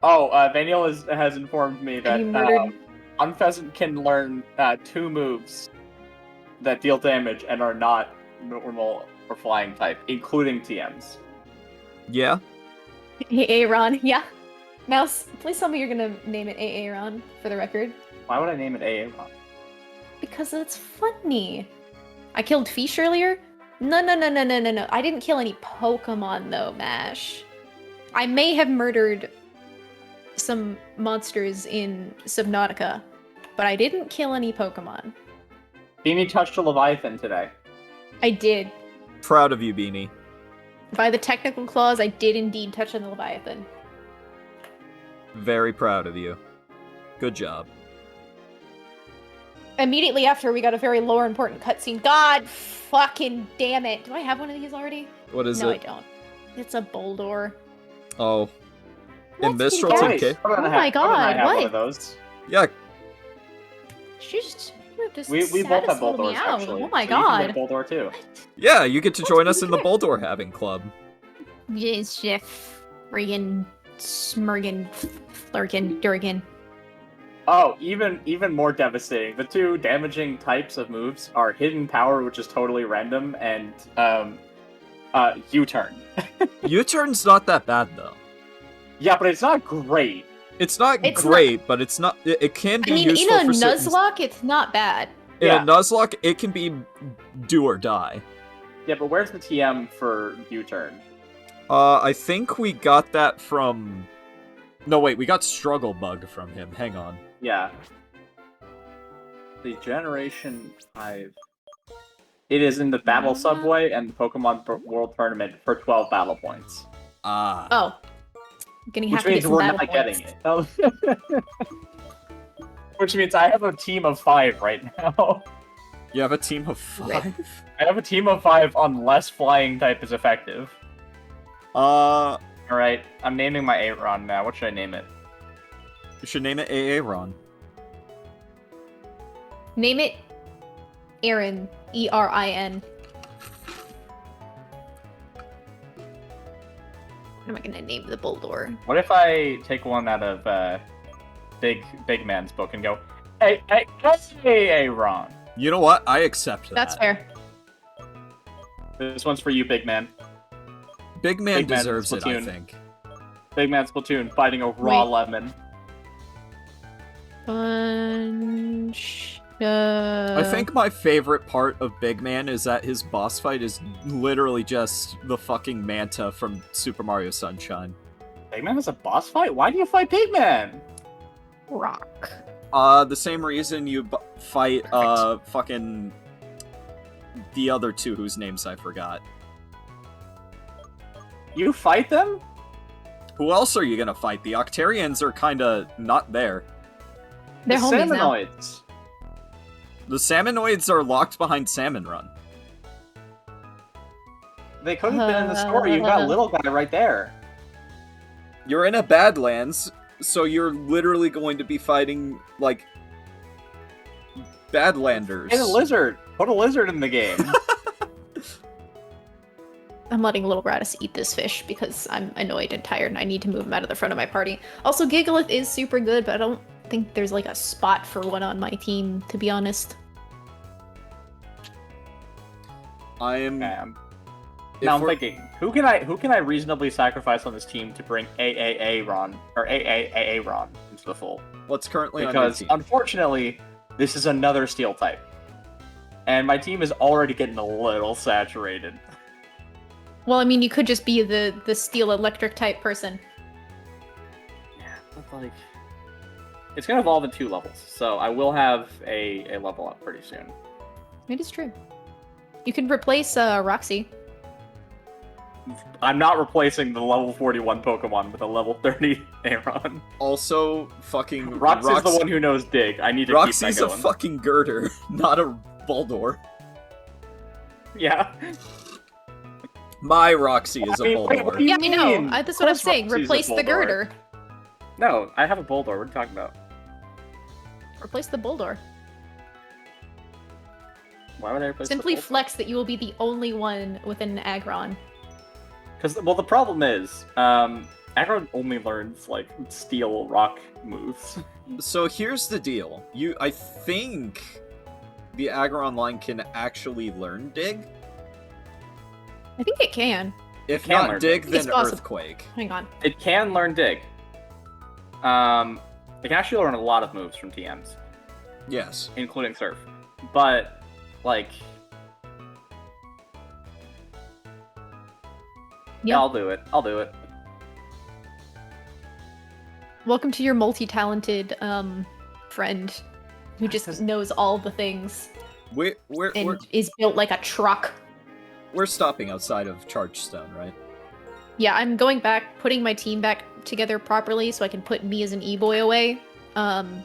Oh, Vaniel has informed me that And you murdered. Unpheasant can learn 2 moves that deal damage and are not normal or flying type, including TMs. Yeah? Aaron, yeah. Mouse, please tell me you're gonna name it Aaron for the record. Why would I name it Aaron? Because it's funny. I killed Fish earlier? No. I didn't kill any Pokemon though, Mash. I may have murdered some monsters in Subnautica, but I didn't kill any Pokemon. Beanie touched a Leviathan today. I did. Proud of you, Beanie. By the technical clause, I did indeed touch on the Leviathan. Very proud of you. Good job. Immediately after, we got a very lore important cutscene. God fucking damn it. Do I have one of these already? What is No, it? I don't. It's a Boldor. Oh. In Let's Mistral get Nice. TK? Oh my God, I have one what? of those. Yeah, She's just We both have saddest little Boldors, meow. actually. Oh my so you can get God. a Boldor too. yeah, you get to join us in the Okay. Boldor having club. Yes, Chef. Friggin' Smurgin. Flurkin. Durgan. Oh, even more devastating. The 2 damaging types of moves are Hidden Power, which is totally random, and U-Turn. U-turn's not that bad though. Yeah, but it's not great. It's not It's great, but it's not. It can be I mean, in useful a for certain. Nuzlocke, it's not bad. In Yeah. a Nuzlocke, it can be do or die. Yeah, but where's the TM for U-Turn? I think we got that from. No, wait, we got Struggle Bug from him. Hang on. Yeah. The Generation 5. It is in the Battle Subway and the Pokemon World Tournament for 12 battle points. Ah. Oh. I'm getting Which happy to means get some we're battle not points. getting it. Oh. Which means I have a team of 5 right now. You have a team of 5? I have a team of 5 unless flying type is effective. Alright, I'm naming my Aeron now. What should I name it? You should name it Aaron. Name it Erin. Erin. What am I gonna name the Boldor? What if I take one out of Big Man's book and go, hey, Aeron. You know what? I accept that. That's fair. This one's for you, Big Man. Big Man Big Man deserves it, I Splatoon. think. Big Man Splatoon fighting a raw Wait. lemon. Bunch. I think my favorite part of Big Man is that his boss fight is literally just the fucking Manta from Super Mario Sunshine. Big Man is a boss fight? Why do you fight Big Man? rock. The same reason you fight, fucking the other two whose names I forgot. You fight them? Who else are you gonna fight? The Octarians are kinda not there. They're the homies now. Salmonoids. The Salmonoids are locked behind Salmon Run. They could have been in the story. You've got little guy right there. You're in a Badlands, so you're literally going to be fighting, like, Badlanders. Hey, a lizard. Put a lizard in the game. I'm letting Little Gratis eat this fish because I'm annoyed and tired and I need to move him out of the front of my party. Also, Gigalith is super good, but I don't think there's like a spot for one on my team, to be honest. I am... Now I'm thinking, who can I reasonably sacrifice on this team to bring AAA Ron or AAA Ron into the fold? What's currently on Because your team? unfortunately, this is another steel type, and my team is already getting a little saturated. Well, I mean, you could just be the steel electric type person. Yeah, but like, it's gonna evolve in 2 levels, so I will have a level up pretty soon. It is true. You can replace Roxy. I'm not replacing the level 41 Pokemon with a level 30 Aron. Also, fucking... Roxy's the one who knows Dig. I need to Roxy's keep that a going. fucking girder, not a Bulldor. Yeah. My Roxy is I mean, a wait, what Bulldor. do you Yeah, I know. mean? That's what I'm Of course saying. Roxy's a Replace the Bulldor. girder. No, I have a Bulldor. What are you talking about? Replace the Bulldor. Why would I replace Simply the flex that you will be the only one with an Aggron. Because, well, the problem is, Aggron only learns, like, steel rock moves. So here's the deal. I think the Aggron line can actually learn Dig. I think it can. If can not learn Dig, Dig. It's then possible. Earthquake. Hang on. It can learn Dig. It can actually learn a lot of moves from TMs, Yes. including Surf. But, like... Yeah, Yeah. I'll do it. I'll do it. Welcome to your multi-talented friend who just knows all the things We're and is built like a truck. we're stopping outside of Chargestone, right? Yeah, I'm going back, putting my team back together properly so I can put me as an E-boy away. And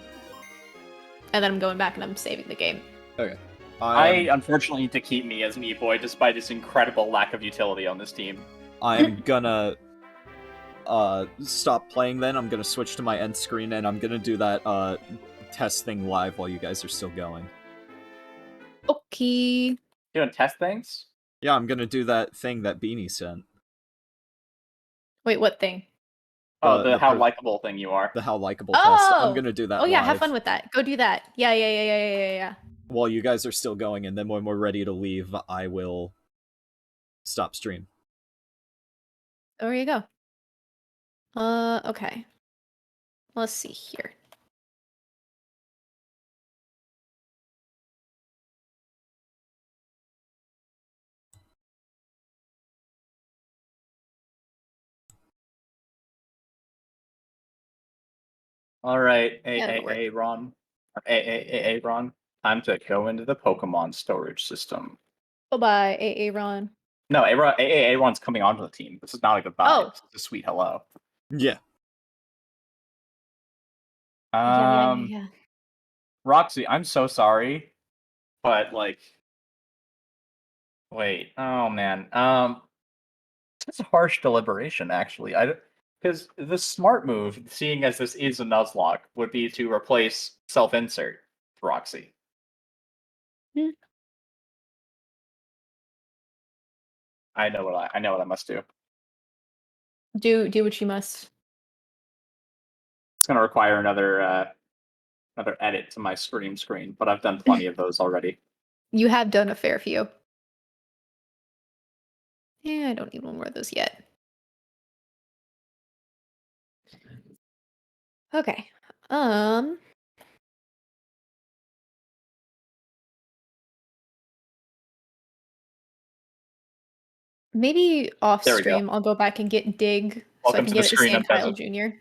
then I'm going back and I'm saving the game. Okay. I unfortunately need to keep me as an E-boy despite its incredible lack of utility on this team. I'm gonna stop playing then. I'm gonna switch to my end screen and I'm gonna do that test thing live while you guys are still going. Okay. Doing test things? Yeah, I'm gonna do that thing that Beanie sent. Wait, what thing? Oh, the the how per- likable thing you are. The how likable test. I'm Oh! gonna do that Oh yeah, live have fun with that. Go do that. Yeah. while you guys are still going, and then when we're ready to leave, I will stop stream. There you go. Okay. Let's see here. All right, Yeah, that'll work. Ron. Ron. Time to go into the Pokemon storage system. Bye-bye, AA Ron. No, Ron's coming onto the team. This is not a goodbye. Oh. This is a sweet hello. Yeah. Yeah. Roxy, I'm so sorry, but like, wait. Oh man. It's a harsh deliberation actually. Because the smart move, seeing as this is a Nuzlocke, would be to replace self-insert with Roxy. I know what I must do. Do what you must. It's gonna require another edit to my screen, but I've done plenty of those already. You have done a fair few. Yeah, I don't need one more of those yet. Okay. Maybe off There we go. stream, I'll go back and get Dig so I Welcome can to the get it to screen of Sand Kyle Desert.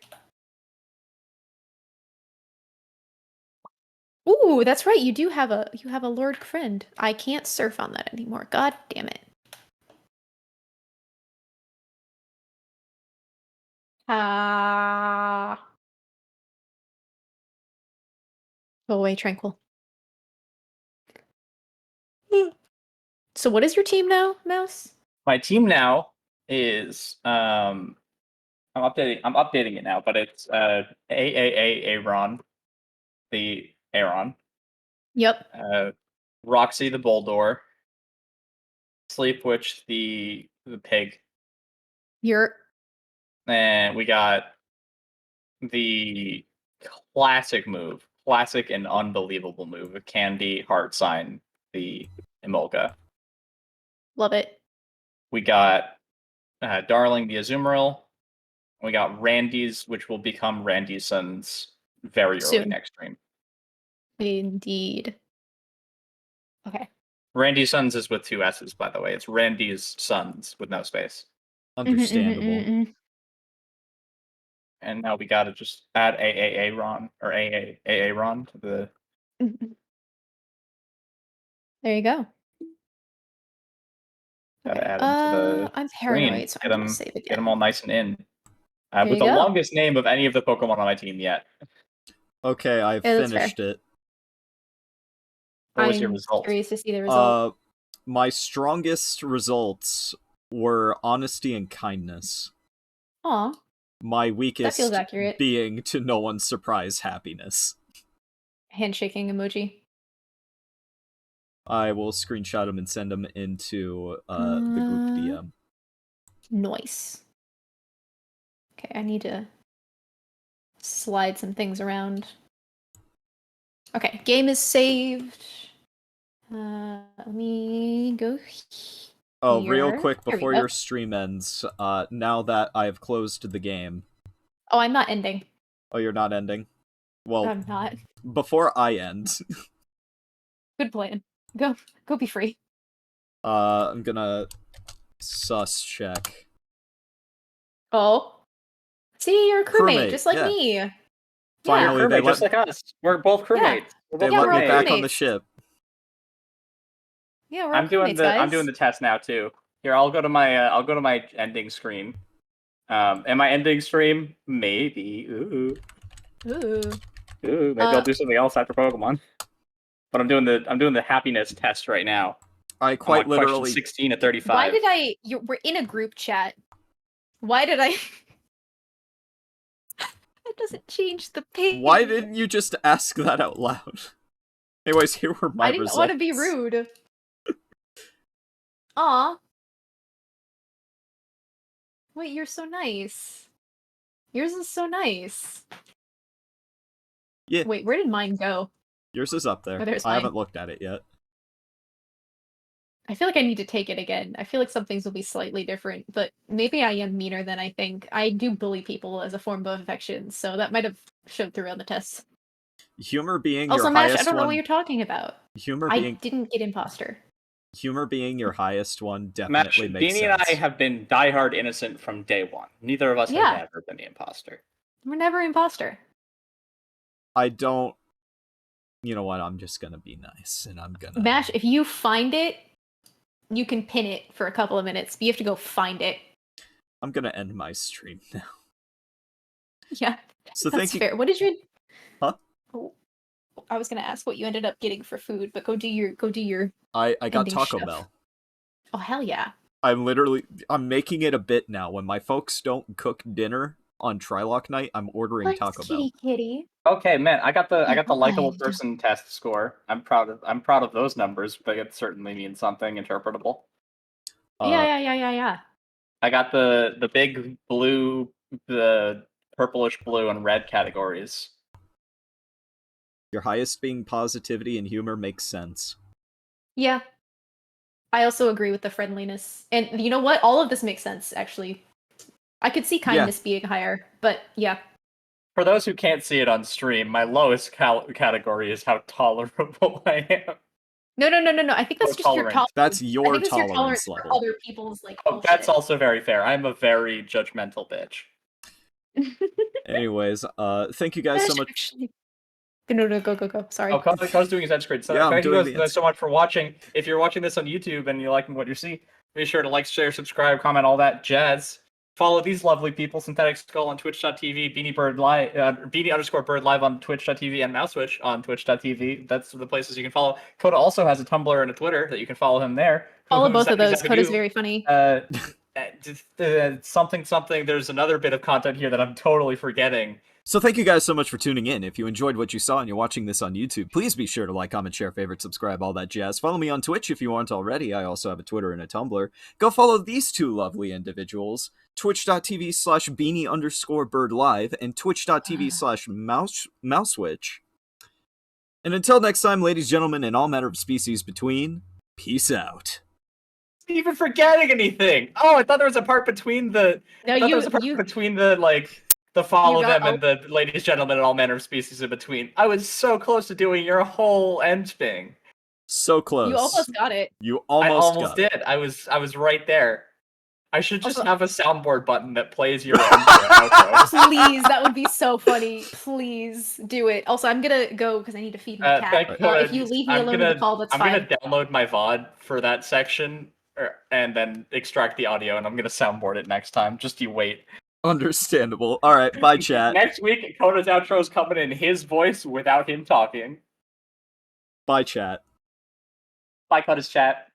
Jr. Ooh, that's right. You have a Lord friend. I can't surf on that anymore. God damn it. Ah. Go away, Tranquil. So what is your team now, Mouse? My team now is I'm updating it now, but it's AAA Aaron, the Aaron, Yep. Roxy the Bulldor, Sleep Witch the pig, You're and we got the classic and unbelievable move of Candy Heart Sign the Emolga. love it. We got Darling the Azumarill. We got Randy's, which will become Randy's Son's very early Soon. next stream. Indeed. Okay. Randy's Sons is with two S's, by the way. It's Randy's Sons with no space. Understandable. And now we gotta just add AAA Ron or AA Ron to the. There you go. Gotta Okay. add them to the I'm screen. paranoid, so I'm gonna save again. Get them all nice and in. There With you the go. longest name of any of the Pokemon on my team yet. Okay, I've Yeah, that's fair. finished it. What was your I'm result? curious to see the result. My strongest results were honesty and kindness. Aw. My That weakest feels accurate. being to no one's surprise happiness. Handshaking emoji. I will screenshot them and send them into the group DM. Nice. Okay, I need to slide some things around. Okay, game is saved. Let me go Oh, real here. quick, There we before go. your stream ends, now that I've closed the game... Oh, I'm not ending. Oh, you're not ending? Well, I'm not. before I end... Good plan. Go be free. I'm gonna sus check. Oh. See, you're a crewmate, Crewmate, just like yeah. me. Finally, Yeah. they Crewmate, just like us. We're both crewmates. We're They both Yeah, let we're me all back on the crewmates. ship. Yeah, we're all I'm doing crewmates, the guys. I'm doing the test now too. Here, I'll go to my ending screen. And my ending stream, maybe. Ooh, Ooh. maybe I'll do something else after Pokemon. But I'm doing the happiness test right now. I I'm quite on question literally... 16 of 35. Why did we're in a group chat. Why did I... That doesn't change the page. Why didn't you just ask that out loud? Anyways, here were my I didn't results. want to be rude. Aw. Wait, you're so nice. Yours is so nice. Yeah. Wait, where did mine go? Yours is up there. Oh, there's I mine. haven't looked at it yet. I feel like I need to take it again. I feel like some things will be slightly different, but maybe I am meaner than I think. I do bully people as a form of affection, so that might have showed through on the tests. Humor being Also, your Mash, highest I don't know one... what you're talking about. I didn't get imposter. Humor being your highest one Mash, definitely makes Beanie sense. and I have been diehard innocent from day one. Neither of us Yeah. has ever been the imposter. We're never imposter. I don't... You know what, I'm just gonna be nice, and I'm gonna... Mash, if you find it, you can pin it for a couple of minutes, but you have to go find it. I'm gonna end my stream now. Yeah, So that's thank you... fair. What did you... Huh? Oh, I was gonna ask what you ended up getting for food, but go do your I got ending Taco stuff. Bell. Oh, hell yeah. I'm making it a bit now. When my folks don't cook dinner on Tri-Locke night, I'm ordering Taco Bell. Kitty. Okay, man, I got the likable Arrived. person test score. I'm proud of those numbers, but it certainly means something interpretable. Yeah. I got the big blue, the purplish blue and red categories. Your highest being positivity and humor makes sense. Yeah. I also agree with the friendliness. And you know what? All of this makes sense, actually. I could see kindness being higher, but yeah. For those who can't see it on stream, my lowest category is how tolerable I am. No. I think that's Oh, just your tolerant. tolerance. That's your I think that's your tolerance tolerance for level. other people's like Oh, bullshit. that's also very fair. I'm a very judgmental bitch. Anyways, thank you guys so much. Actually... No, go. Sorry. Oh, Coda's doing his end screen. So Yeah, I'm thank you doing the guys end so much for watching. If you're watching this on YouTube and you're liking what you see, be sure to like, share, subscribe, comment, all that jazz. Follow these lovely people, Synthetic Skull on Twitch.tv, Beanie_Bird Live on Twitch.tv, and Mousewitch on Twitch.tv. That's the places you can follow. Coda also has a Tumblr and a Twitter that you can follow him there. Follow both of those. Coda's very funny. Something. There's another bit of content here that I'm totally forgetting. So thank you guys so much for tuning in. If you enjoyed what you saw and you're watching this on YouTube, please be sure to like, comment, share, favorite, subscribe, all that jazz. Follow me on Twitch if you aren't already. I also have a Twitter and a Tumblr. Go follow these two lovely individuals, twitch.tv/beanie_bird live and twitch.tv/mousewitch. And until next time, ladies, gentlemen, and all matter of species between, peace out. Even forgetting anything. Oh, I thought there was a part between the. No, I thought there was a part between the the follow them and the ladies, gentlemen, and all manner of species in between. I was so close to doing your whole end thing. So close. You almost got it. You I almost almost got did. I was right there. I should just Also- have a soundboard button that plays your outro. Please, that would be so funny. Please do it. Also, I'm gonna go because I need to feed my cat. If you leave me alone in the call, that's I'm fine. gonna download my VOD for that section, and then extract the audio, and I'm gonna soundboard it next time. Just you wait. Understandable. All right, bye, chat. Next week, Coda's outro is coming in his voice without him talking. Bye, chat. Bye, Coda's chat.